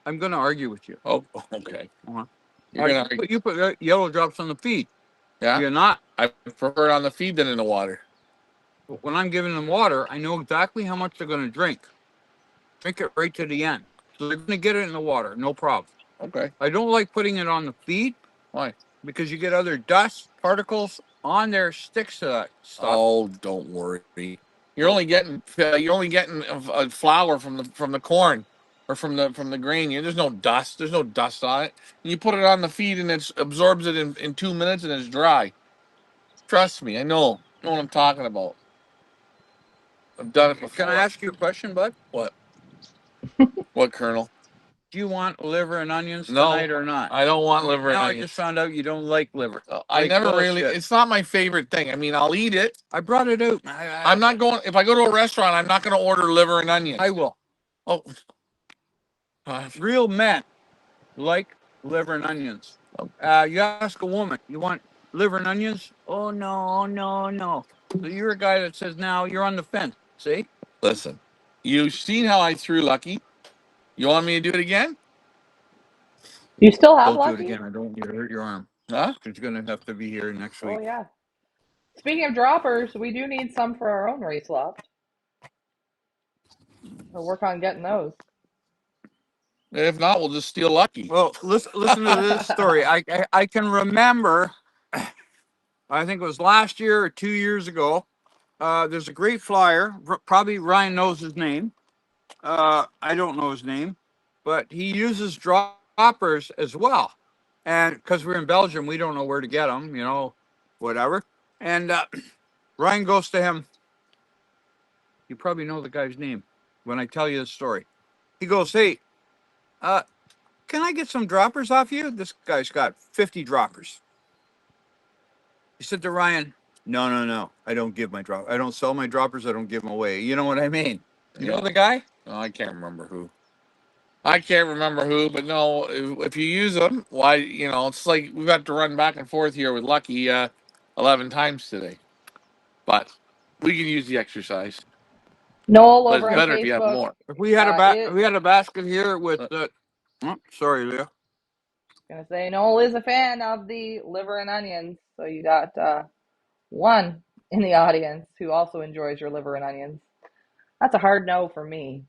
going to argue with you. Oh, okay. You put yellow drops on the feed. Yeah. You're not. I prefer it on the feed than in the water. But when I'm giving them water, I know exactly how much they're going to drink. Drink it right to the end. So they're going to get it in the water, no problem. Okay. I don't like putting it on the feed. Why? Because you get other dust particles on there, sticks to that stuff. Oh, don't worry. You're only getting a flour from the corn or from the grain. There's no dust. There's no dust on it. You put it on the feed and it absorbs it in 2 minutes and it's dry. Trust me, I know what I'm talking about. I've done it before. Can I ask you a question, bud? What? What, Colonel? Do you want liver and onions tonight or not? I don't want liver and onions. I just found out you don't like liver. I never really. It's not my favorite thing. I mean, I'll eat it. I brought it out. I'm not going. If I go to a restaurant, I'm not going to order liver and onions. I will. Oh. Real men like liver and onions. You ask a woman, you want liver and onions? Oh, no, no, no. So you're a guy that says, now you're on the fence. See? Listen, you've seen how I threw Lucky. You want me to do it again? You still have Don't Lucky? do it again. I don't want you to hurt your arm. Huh? Because you're going to have to be here next week. Oh, yeah. Speaking of droppers, we do need some for our own race Loft. We'll work on getting those. If not, we'll just steal Lucky. Well, listen to this story. I can remember, I think it was last year or 2 years ago. There's a great flyer. Probably Ryan knows his name. I don't know his name, but he uses droppers as well. And because we're in Belgium, we don't know where to get them, whatever. And Ryan goes to him. You probably know the guy's name when I tell you the story. He goes, hey, can I get some droppers off you? This guy's got 50 droppers. He said to Ryan, no. I don't give my drop. I don't sell my droppers. I don't give them away. You know what I mean? You know the guy? No, I can't remember who. But no, if you use them, why, it's like we've had to run back and forth here with Lucky 11 times today. But we can use the exercise. Noel over on better Facebook. If you have more. If we had a basket here with sorry, Leah. Gonna say Noel is a fan of the liver and onions, so you got one in the audience who also enjoys your liver and onions. That's a hard no for me.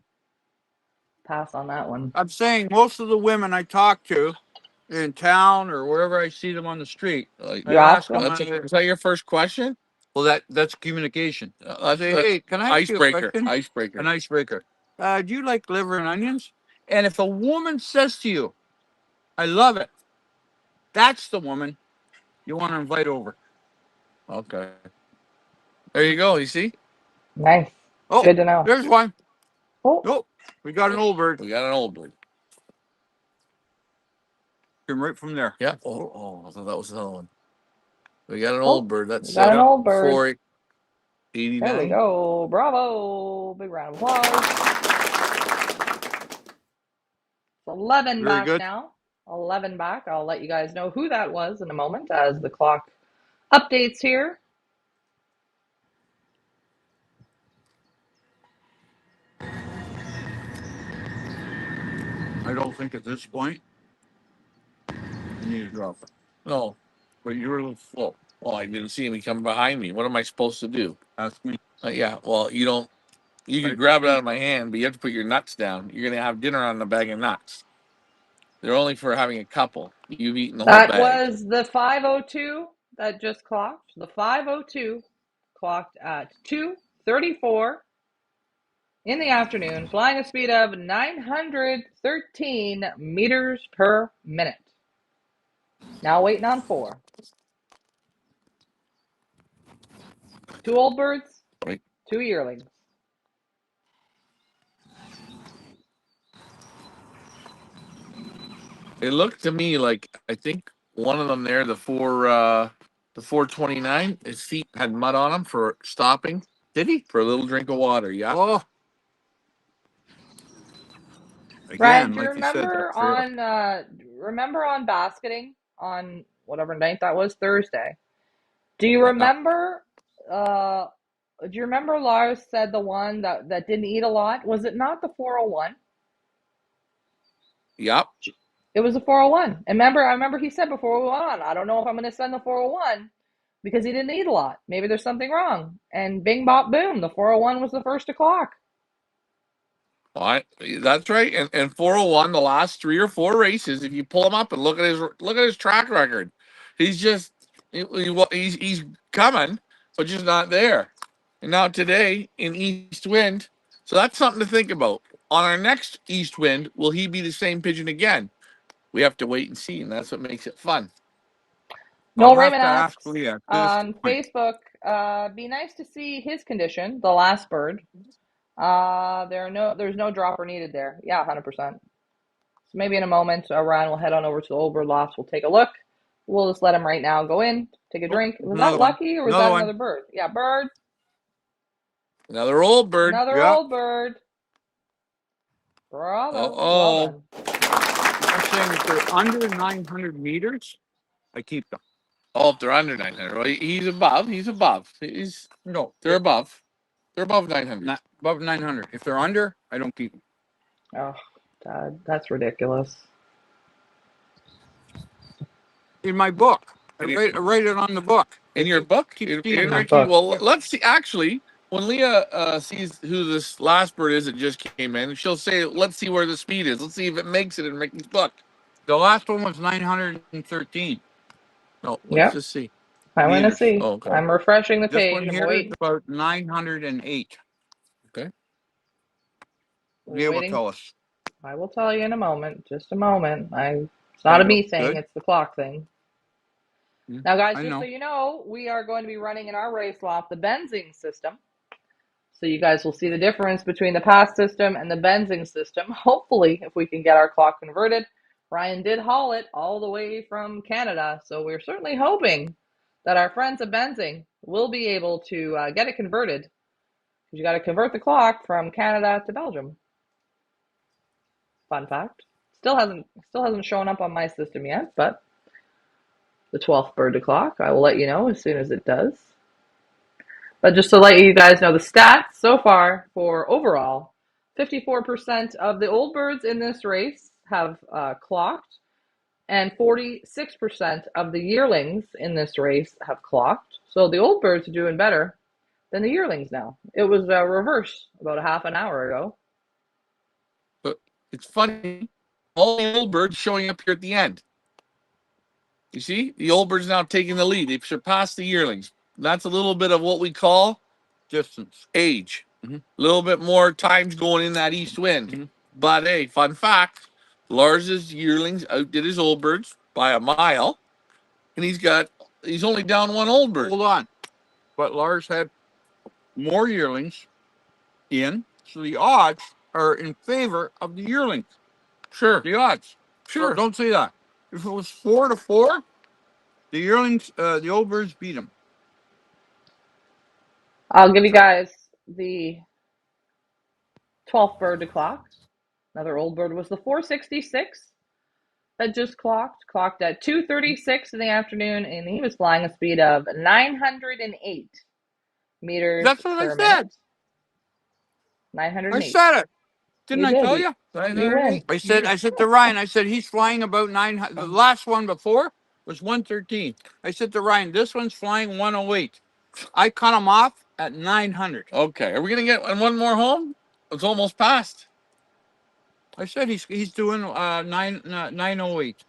Pass on that one. I'm saying most of the women I talk to in town or wherever I see them on the street, you ask them. Is that your first question? Well, that's communication. I say, hey, can I ask you a question? Icebreaker. An icebreaker. Do you like liver and onions? And if a woman says to you, I love it, that's the woman you want to invite over. Okay. There you go. You see? Nice. Oh, good to know. There's one. Oh, we got an old bird. Came right from there. Yeah. Oh, I thought that was another one. We got an old bird. That's an old bird. 489. There we go. Bravo. Big round of applause. 11 back now. 11 back. I'll let you guys know who that was in a moment as the clock updates here. I don't think at this point you need to drop it. No. But you're a little slow. Well, I didn't see him. He come behind me. What am I supposed to do? Ask me. Yeah. Well, you don't. You could grab it out of my hand, but you have to put your nuts down. You're gonna have dinner on the bag of nuts. They're only for having a couple. You've eaten the whole That bag. was the 5:02 that just clocked. The 5:02 clocked at 2:34 in the afternoon, flying a speed of 913 meters per minute. Now waiting on 4. 2 old birds, Right. 2 yearlings. It looked to me like I think one of them there, the 429, his feet had mud on them for stopping. Did he? For a little drink of water? Yeah. Oh. Ryan, Again, do you like you said, remember on basketing on whatever night that was, Thursday? Do you remember Lars said the one that didn't eat a lot? Was it not the 401? Yep. It was a 401. And I remember he said before we went on, I don't know if I'm going to send the 401 because he didn't eat a lot. Maybe there's something wrong. And bing, bop, boom, the 401 was the first to clock. All right, that's right. And 401, the last 3 or 4 races, if you pull him up and look at his track record, he's just he's coming, but just not there. And now today in East Wind, so that's something to think about. On our next East Wind, will he be the same pigeon again? We have to wait and see, and that's what makes it fun. Noel Raymond asks Leah on Facebook, be nice to see his condition, the last bird. There's no dropper needed there. Yeah, 100%. So maybe in a moment, Ryan will head on over to the old bird loft. We'll take a look. We'll just let him right now go in, take a drink. Was that Lucky or was that another bird? Yeah, bird. Another old bird. Another old bird. Bravo. Well done. I'm saying if they're under 900 meters, I keep them. Oh, if they're under 900, well, he's above. He's above. They're above. They're above 900. Not above 900. If they're under, I don't keep them. Oh, Dad, that's ridiculous. In my book, I write it on the book. In your book? In Ricky, well, let's see. Actually, when Leah sees who this last bird is that just came in, she'll say, let's see where the speed is. Let's see if it makes it in Ricky's book. The last one was 913. No, let's just see. I want to see. Oh, okay. I'm refreshing the This page. one here is about 908. Okay. Leah will tell us. I will tell you in a moment. Just a moment. It's not a me thing. It's the clock thing. Now, guys, just so you know, we are going to be running in our race loft the benzing system. So you guys will see the difference between the pass system and the benzing system. Hopefully, if we can get our clock converted. Ryan did haul it all the way from Canada. So we're certainly hoping that our friends at Benzing will be able to get it converted. Because you got to convert the clock from Canada to Belgium. Fun fact. Still hasn't shown up on my system yet, but the 12th bird to clock. I will let you know as soon as it does. But just to let you guys know the stats so far for overall, 54% of the old birds in this race have clocked, and 46% of the yearlings in this race have clocked. So the old birds are doing better than the yearlings now. It was reverse about a half an hour ago. But it's funny, all the old birds showing up here at the end. You see, the old birds now taking the lead. They've surpassed the yearlings. That's a little bit of what we call distance, age. A little bit more times going in that east wind. But hey, fun fact, Lars's yearlings outdid his old birds by a mile, and he's only down one old bird. Hold on. But Lars had more yearlings in, so the odds are in favor of the yearlings. Sure. The odds. Sure. So don't say that. If it was 4-4, the yearlings, the old birds beat them. I'll give you guys the 12th bird to clock. Another old bird was the 466 that just clocked at 2:36 in the afternoon, and he was flying a speed of 908 meters That's what I said. 908. I said it. Didn't I tell you? You win. I said to Ryan, I said he's flying about 900. The last one before was 113. I said to Ryan, this one's flying 108. I cut him off at 900. Okay, are we gonna get one more home? It's almost past. I said he's doing 908.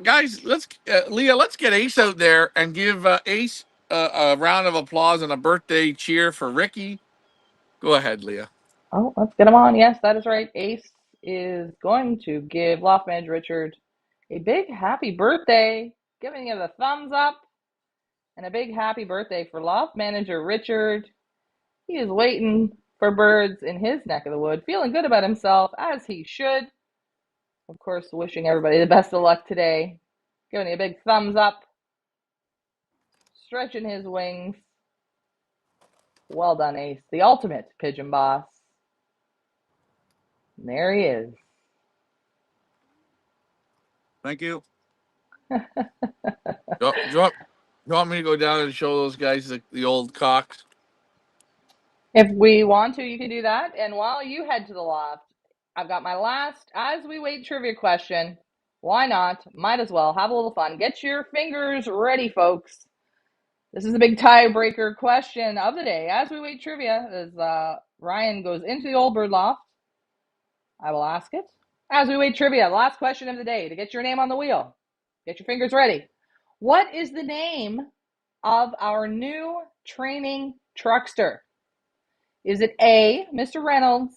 Guys, let's Leah, let's get Ace out there and give Ace a round of applause and a birthday cheer for Ricky. Go ahead, Leah. Oh, let's get him on. Yes, that is right. Ace is going to give Loft Manager Richard a big happy birthday, giving you the thumbs up, and a big happy birthday for Loft Manager Richard. He is waiting for birds in his neck of the wood, feeling good about himself, as he should. Of course, wishing everybody the best of luck today. Giving you a big thumbs up, stretching his wings. Well done, Ace, the ultimate pigeon boss. And there he is. Thank you. Do you want me to go down and show those guys the old cocks? If we want to, you can do that. And while you head to the loft, I've got my last as we wait trivia question. Why not? Might as well have a little fun. Get your fingers ready, folks. This is the big tiebreaker question of the day. As we wait trivia, as Ryan goes into the old bird loft, I will ask it. As we wait trivia, the last question of the day to get your name on the wheel. Get your fingers ready. What is the name of our new training truckster? Is it A, Mr. Reynolds,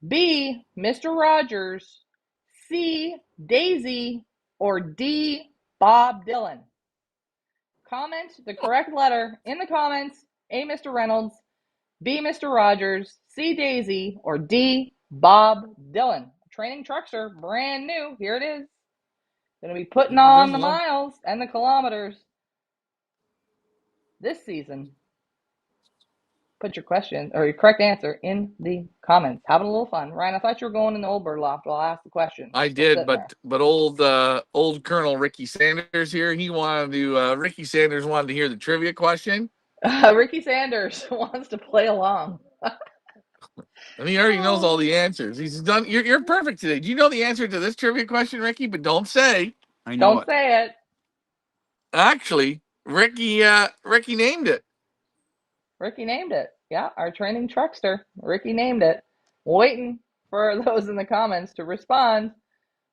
B, Mr. Rogers, C, Daisy, or D, Bob Dylan? Comment the correct letter in the comments. A, Mr. Reynolds, B, Mr. Rogers, C, Daisy, or D, Bob Dylan. Training truckster, brand new. Here it is. Going to be putting on the miles and the kilometers this season. Put your question or your correct answer in the comments. Having a little fun. Ryan, I thought you were going in the old bird loft while I asked the question. I did, but old Colonel Ricky Sanders here. He wanted to. Ricky Sanders wanted to hear the trivia question. Ricky Sanders wants to play along. And he already knows all the answers. He's done. You're perfect today. Do you know the answer to this trivia question, Ricky? But don't say. I know Don't say it. Actually, Ricky named it. Ricky named it. Yeah, our training truckster. Ricky named it. Waiting for those in the comments to respond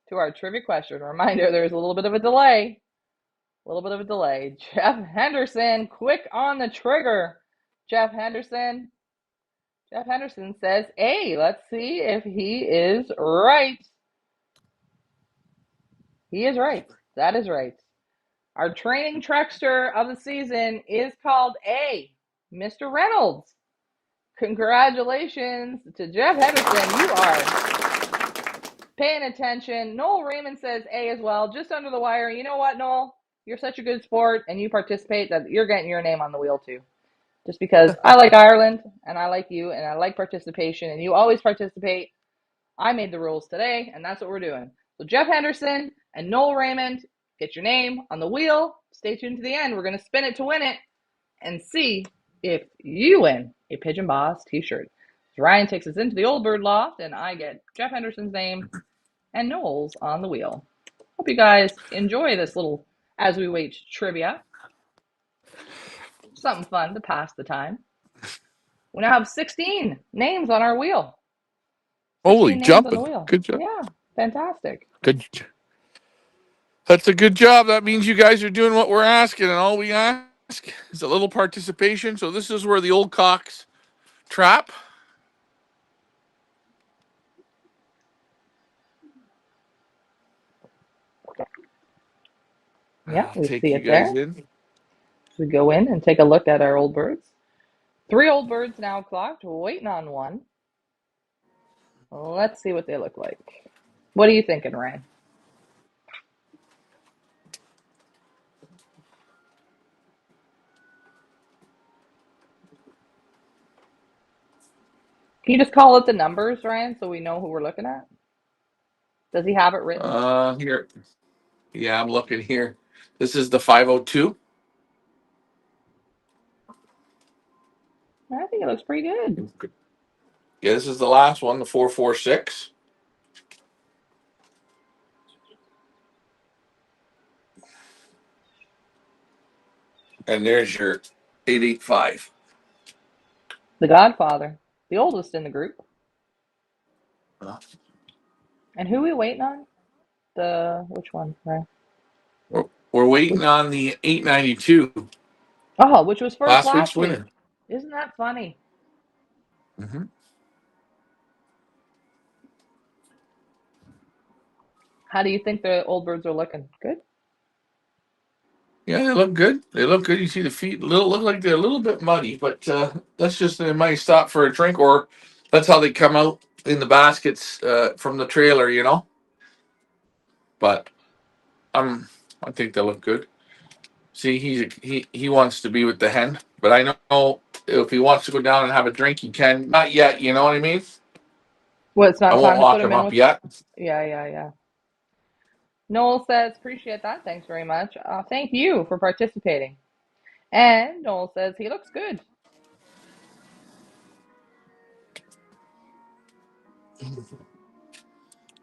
to our trivia question. Reminder, there's a little bit of a delay. Jeff Henderson, quick on the trigger. Jeff Henderson says A. Let's see if he is right. He is right. That is right. Our training truckster of the season is called A, Mr. Reynolds. Congratulations to Jeff Henderson. You are paying attention. Noel Raymond says A as well, just under the wire. You know what, Noel? You're such a good sport and you participate that you're getting your name on the wheel too. Just because I like Ireland and I like you and I like participation and you always participate. I made the rules today and that's what we're doing. So Jeff Henderson and Noel Raymond, get your name on the wheel. Stay tuned to the end. We're going to spin it to win it and see if you win a Pigeon Boss t-shirt. So Ryan takes us into the old bird loft and I get Jeff Henderson's name and Noel's on the wheel. Hope you guys enjoy this little as we wait trivia. Something fun to pass the time. We now have 16 names on our wheel. Holy jumping. On the wheel. Good job. Yeah, fantastic. Good. That's a good job. That means you guys are doing what we're asking, and all we ask is a little participation. So this is where the old cocks trap. Yeah, we take see you it guys there. in. So we go in and take a look at our old birds. 3 old birds now clocked, waiting on one. Let's see what they look like. What are you thinking, Ryan? Can you just call it the numbers, Ryan, so we know who we're looking at? Does he have it written? Here. Yeah, I'm looking here. This is the 502. I think it looks pretty good. Yeah, this is the last one, the 446. And there's your 885. The Godfather, the oldest in the group. Uh, And who are we waiting on? Which one? Right. we're waiting on the 892. Oh, which was first Last week's last week. winner. Isn't that funny? Mm-hmm. How do you think the old birds are looking? Good? Yeah, they look good. They look good. You see the feet look like they're a little bit muddy, but that's just they might stop for a drink, or that's how they come out in the baskets from the trailer, you know. But I think they look good. See, he wants to be with the hen, but I know if he wants to go down and have a drink, he can. Not yet, you know what I mean. Well, it's I not won't time to put lock them him in up with. yet. Yeah. Noel says, appreciate that. Thanks very much. Thank you for participating. And Noel says, he looks good.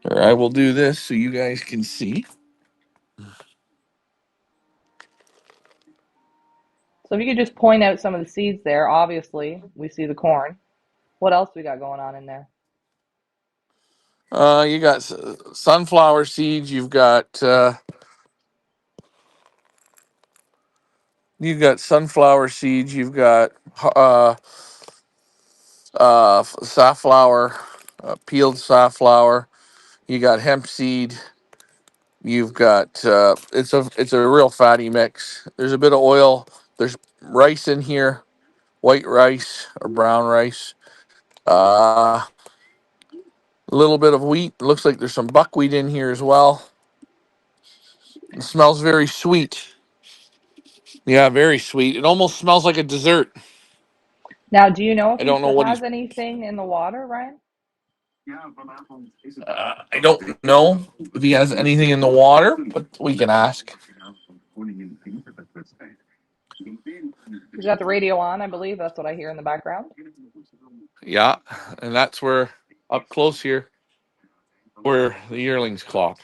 Or I will do this so you guys can see. So if you could just point out some of the seeds there, obviously we see the corn. What else we got going on in there? You got sunflower seeds. You've got sunflower seeds. You've got safflower, peeled safflower. You got hemp seed. You've got it's a real fatty mix. There's a bit of oil. There's rice in here, white rice or brown rice. A little bit of wheat. Looks like there's some buckwheat in here as well. It smells very sweet. Yeah, very sweet. It almost smells like a dessert. Now, do you know if I he don't know what has he's. anything in the water, Ryan? I don't know if he has anything in the water, but we can ask. He's got the radio on, I believe. That's what I hear in the background. Yeah, and that's where up close here, where the yearlings clock.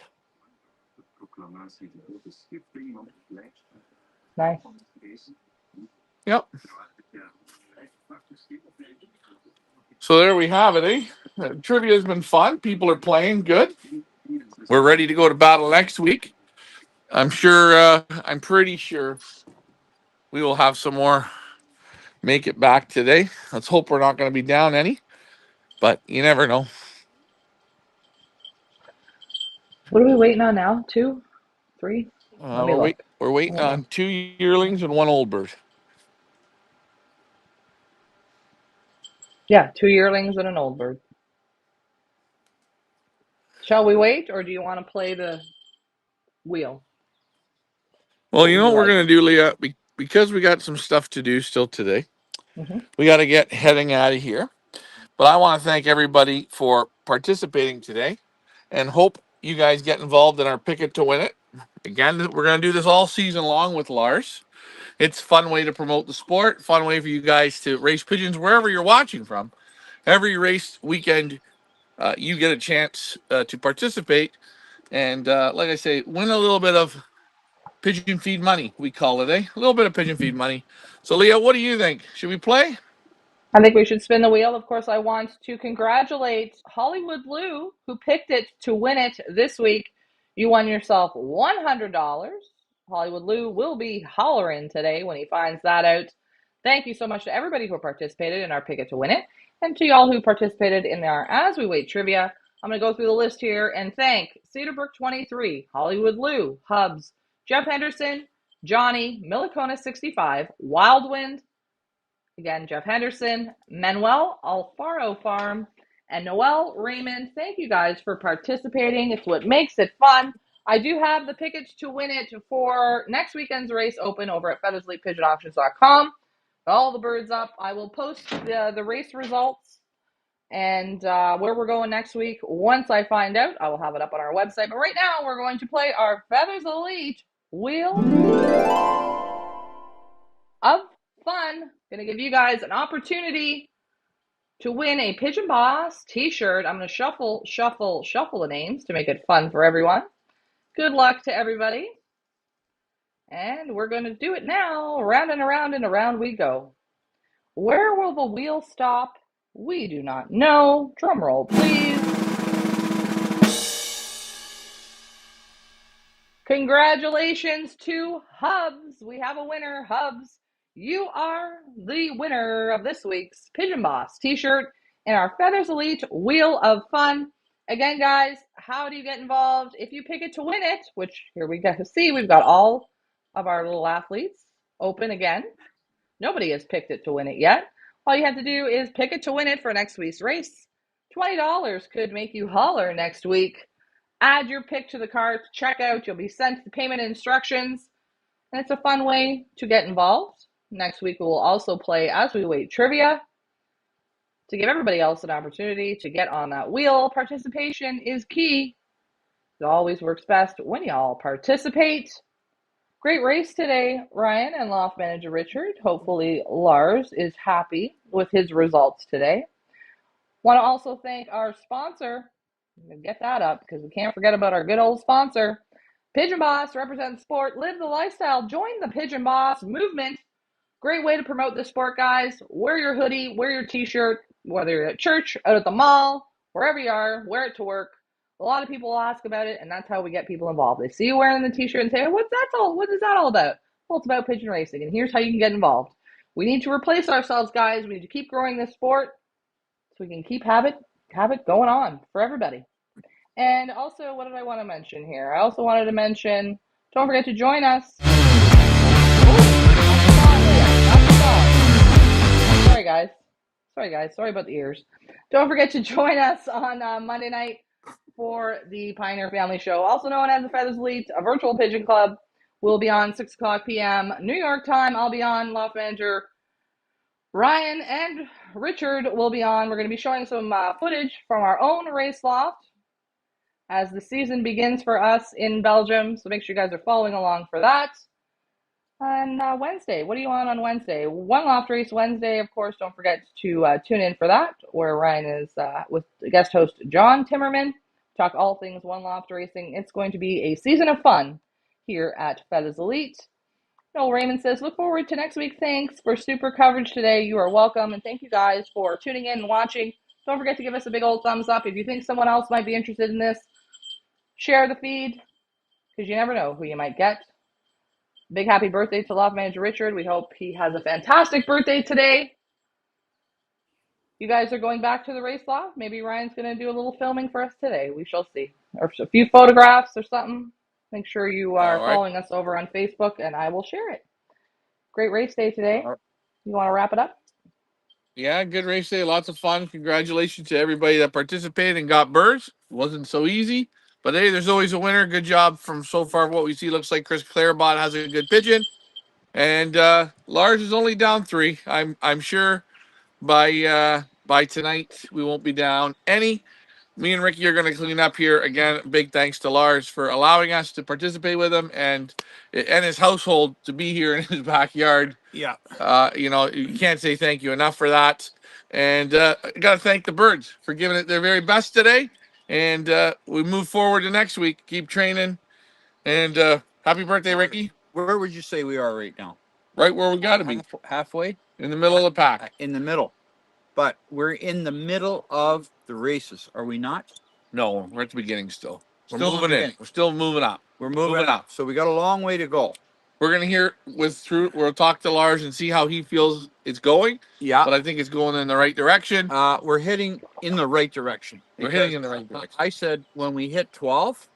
Nice. Yep. So there we have it, eh? Trivia has been fun. People are playing good. We're ready to go to battle next week. I'm pretty sure we will have some more make it back today. Let's hope we're not going to be down any, but you never know. What are we waiting on now? 2? 3? Let me look. We're waiting on 2 yearlings and 1 old bird. Yeah, 2 yearlings and an old bird. Shall we wait, or do you want to play the wheel? Well, What you would know you what we're like? going to do, Leah? Because we got some stuff to do still today, Mm-hmm. we got to get heading out of here. But I want to thank everybody for participating today and hope you guys get involved in our Picket to Win It. Again, we're going to do this all season long with Lars. It's a fun way to promote the sport, fun way for you guys to race pigeons wherever you're watching from. Every race weekend, you get a chance to participate and, like I say, win a little bit of pigeon feed money, we call it, eh? A little bit of pigeon feed money. So, Leah, what do you think? Should we play? I think we should spin the wheel. Of course, I want to congratulate Hollywood Lou, who picked it to win it this week. You won yourself $100. Hollywood Lou will be hollering today when he finds that out. Thank you so much to everybody who participated in our Pick It to Win It, and to y'all who participated in our As We Wait trivia. I'm going to go through the list here and thank Cedarbrook 23, Hollywood Lou, Hubs, Jeff Henderson, Johnny, Millicona 65, Wildwind, again, Jeff Henderson, Manuel Alfaro Farm, and Noel Raymond. Thank you guys for participating. It's what makes it fun. I do have the tickets to win it for next weekend's race open over at feathersleeppigeonauctions.com. All the birds up. I will post the race results and where we're going next week. Once I find out, I will have it up on our website. But right now, we're going to play our Feathers Elite Wheel of Fun. Gonna give you guys an opportunity to win a Pigeon Boss t-shirt. I'm gonna shuffle the names to make it fun for everyone. Good luck to everybody. And we're going to do it now. Round and around and around we go. Where will the wheel stop? We do not know. Drum roll, please. Congratulations to Hubs. We have a winner, Hubs. You are the winner of this week's Pigeon Boss t-shirt and our Feathers Elite Wheel of Fun. Again, guys, how do you get involved? If you pick it to win it, which here we get to see, we've got all of our little athletes open again. Nobody has picked it to win it yet. All you have to do is pick it to win it for next week's race. $20 could make you holler next week. Add your pick to the cart, check out. You'll be sent the payment instructions. And it's a fun way to get involved. Next week, we will also play As We Wait trivia to give everybody else an opportunity to get on that wheel. Participation is key. It always works best when you all participate. Great race today, Ryan and Loft Manager Richard. Hopefully, Lars is happy with his results today. Want to also thank our sponsor. Get that up because we can't forget about our good old sponsor. Pigeon Boss represents sport, live the lifestyle. Join the Pigeon Boss movement. Great way to promote the sport, guys. Wear your hoodie, wear your t-shirt, whether you're at church, out at the mall, wherever you are, wear it to work. A lot of people will ask about it, and that's how we get people involved. They see you wearing the t-shirt and say, what is that all about? Well, it's about pigeon racing, and here's how you can get involved. We need to replace ourselves, guys. We need to keep growing this sport so we can keep have it going on for everybody. And also, what did I want to mention here? I also wanted to mention, don't forget to join us. Sorry, guys. Sorry about the ears. Don't forget to join us on Monday night for the Pioneer Family Show, also known as the Feathers Elite, a virtual pigeon club. We'll be on 6 o'clock p.m. New York time. I'll be on. Loft Manager Ryan and Richard will be on. We're going to be showing some footage from our own race loft as the season begins for us in Belgium. So make sure you guys are following along for that. On Wednesday, what are you on Wednesday? One Loft Race Wednesday, of course. Don't forget to tune in for that, where Ryan is with guest host John Timmerman. Talk all things One Loft Racing. It's going to be a season of fun here at Feathers Elite. Noel Raymond says, look forward to next week. Thanks for super coverage today. You are welcome. And thank you guys for tuning in and watching. Don't forget to give us a big old thumbs up. If you think someone else might be interested in this, share the feed, because you never know who you might get. Big happy birthday to Loft Manager Richard. We hope he has a fantastic birthday today. You guys are going back to the race loft. Maybe Ryan's going to do a little filming for us today. We shall see. Or a few photographs or something. Make sure you are following us over on Facebook, and I will share it. Great race day today. You want to wrap it up? Yeah, good race day. Lots of fun. Congratulations to everybody that participated and got birds. It wasn't so easy. But hey, there's always a winner. Good job from so far. What we see looks like Chris Clarabot has a good pigeon. And Lars is only down 3. I'm sure by tonight we won't be down any. Me and Ricky are going to clean up here again. Big thanks to Lars for allowing us to participate with him and his household to be here in his backyard. Yeah. You can't say thank you enough for that. And I got to thank the birds for giving it their very best today. And we move forward to next week. Keep training. And happy birthday, Ricky. Where would you say we are right now? Right where we got to be. Halfway? In the middle of the pack. In the middle. But we're in the middle of the races, are we not? No, we're at the beginning still. We're moving in. We're still moving up. We're moving up. So we got a long way to go. We're gonna hear we'll talk to Lars and see how he feels it's going. Yeah. But I think it's going in the right direction. We're heading in the right direction. We're heading in the right direction. I said when we hit 12,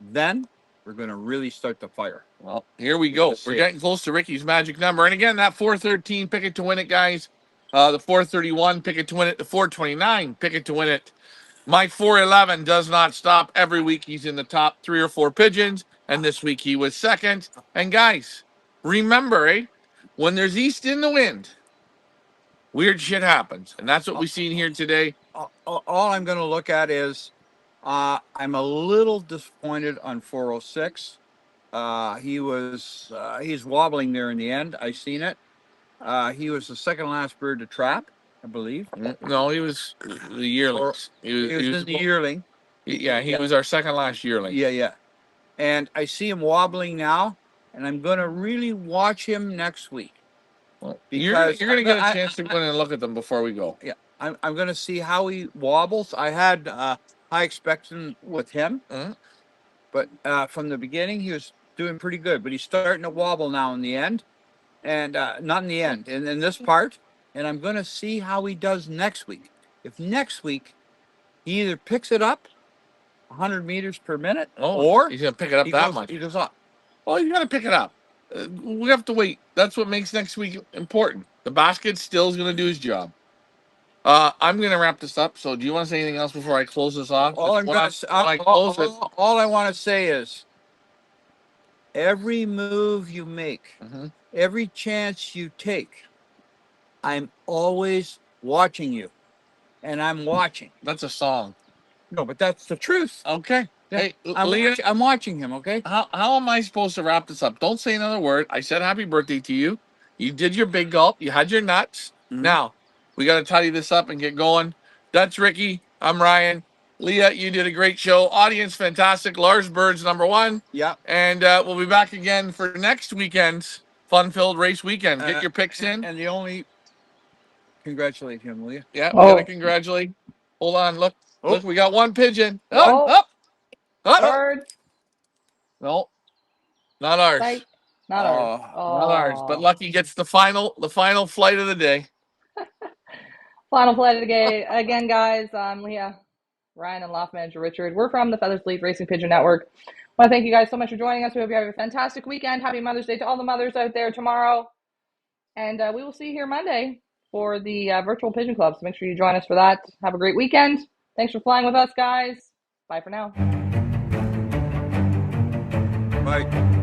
then we're gonna really start the fire. Well, here we go. We're getting close to Ricky's magic number. And again, that 413, pick it to win it, guys. The 431, pick it to win it. The 429, pick it to win it. My 411 does not stop. Every week he's in the top 3 or 4 pigeons. And this week he was second. And guys, remember, when there's east in the wind, weird shit happens. And that's what we've seen here today. All I'm going to look at is I'm a little disappointed on 406. He's wobbling there in the end. I seen it. He was the second last bird to trap, I believe. No, he was the yearlings. He was in the yearling. Yeah, he was our second last yearling. Yeah. And I see him wobbling now. and I'm going to really watch him next week. Well, you're going to get a chance to go in and look at them before we go. Yeah, I'm going to see how he wobbles. I had high expectations with him, but from the beginning he was doing pretty good. But he's starting to wobble now in the end, and not in the end, in this part. And I'm going to see how he does next week. If next week he either picks it up 100 meters per minute, or he's going to pick it up that much. He goes up. Well, you got to pick it up. We have to wait. That's what makes next week important. The basket still is going to do his job. I'm going to wrap this up. So, do you want to say anything else before I close this off? All I want to say is, every move you make, every chance you take, I'm always watching you, and I'm watching. That's a song. No, but that's the truth. Okay. Yeah. Hey, Leah, I'm watching him. Okay. How am I supposed to wrap this up? Don't say another word. I said happy birthday to you. You did your big gulp. You had your nuts. Now we got to tidy this up and get going. That's Ricky. I'm Ryan. Leah, you did a great show. Audience, fantastic. Lars Bird's #1. Yeah. And we'll be back again for next weekend's fun-filled race weekend. Get your picks in. And the only congratulate him, will you? Yeah, we gotta congratulate. Hold on. Look, we got one pigeon. Up. Bird. No, not ours. Sight. Not ours. Not ours. But Lucky gets the final flight of the day. Final flight of the day. Again, guys, I'm Leah, Ryan, and Loft Manager Richard. We're from the Feathers Fleet Racing Pigeon Network. I want to thank you guys so much for joining us. We hope you have a fantastic weekend. Happy Mother's Day to all the mothers out there tomorrow. And we will see you here Monday for the virtual Pigeon Club. So make sure you join us for that. Have a great weekend. Thanks for flying with us, guys. Bye for now. Bye.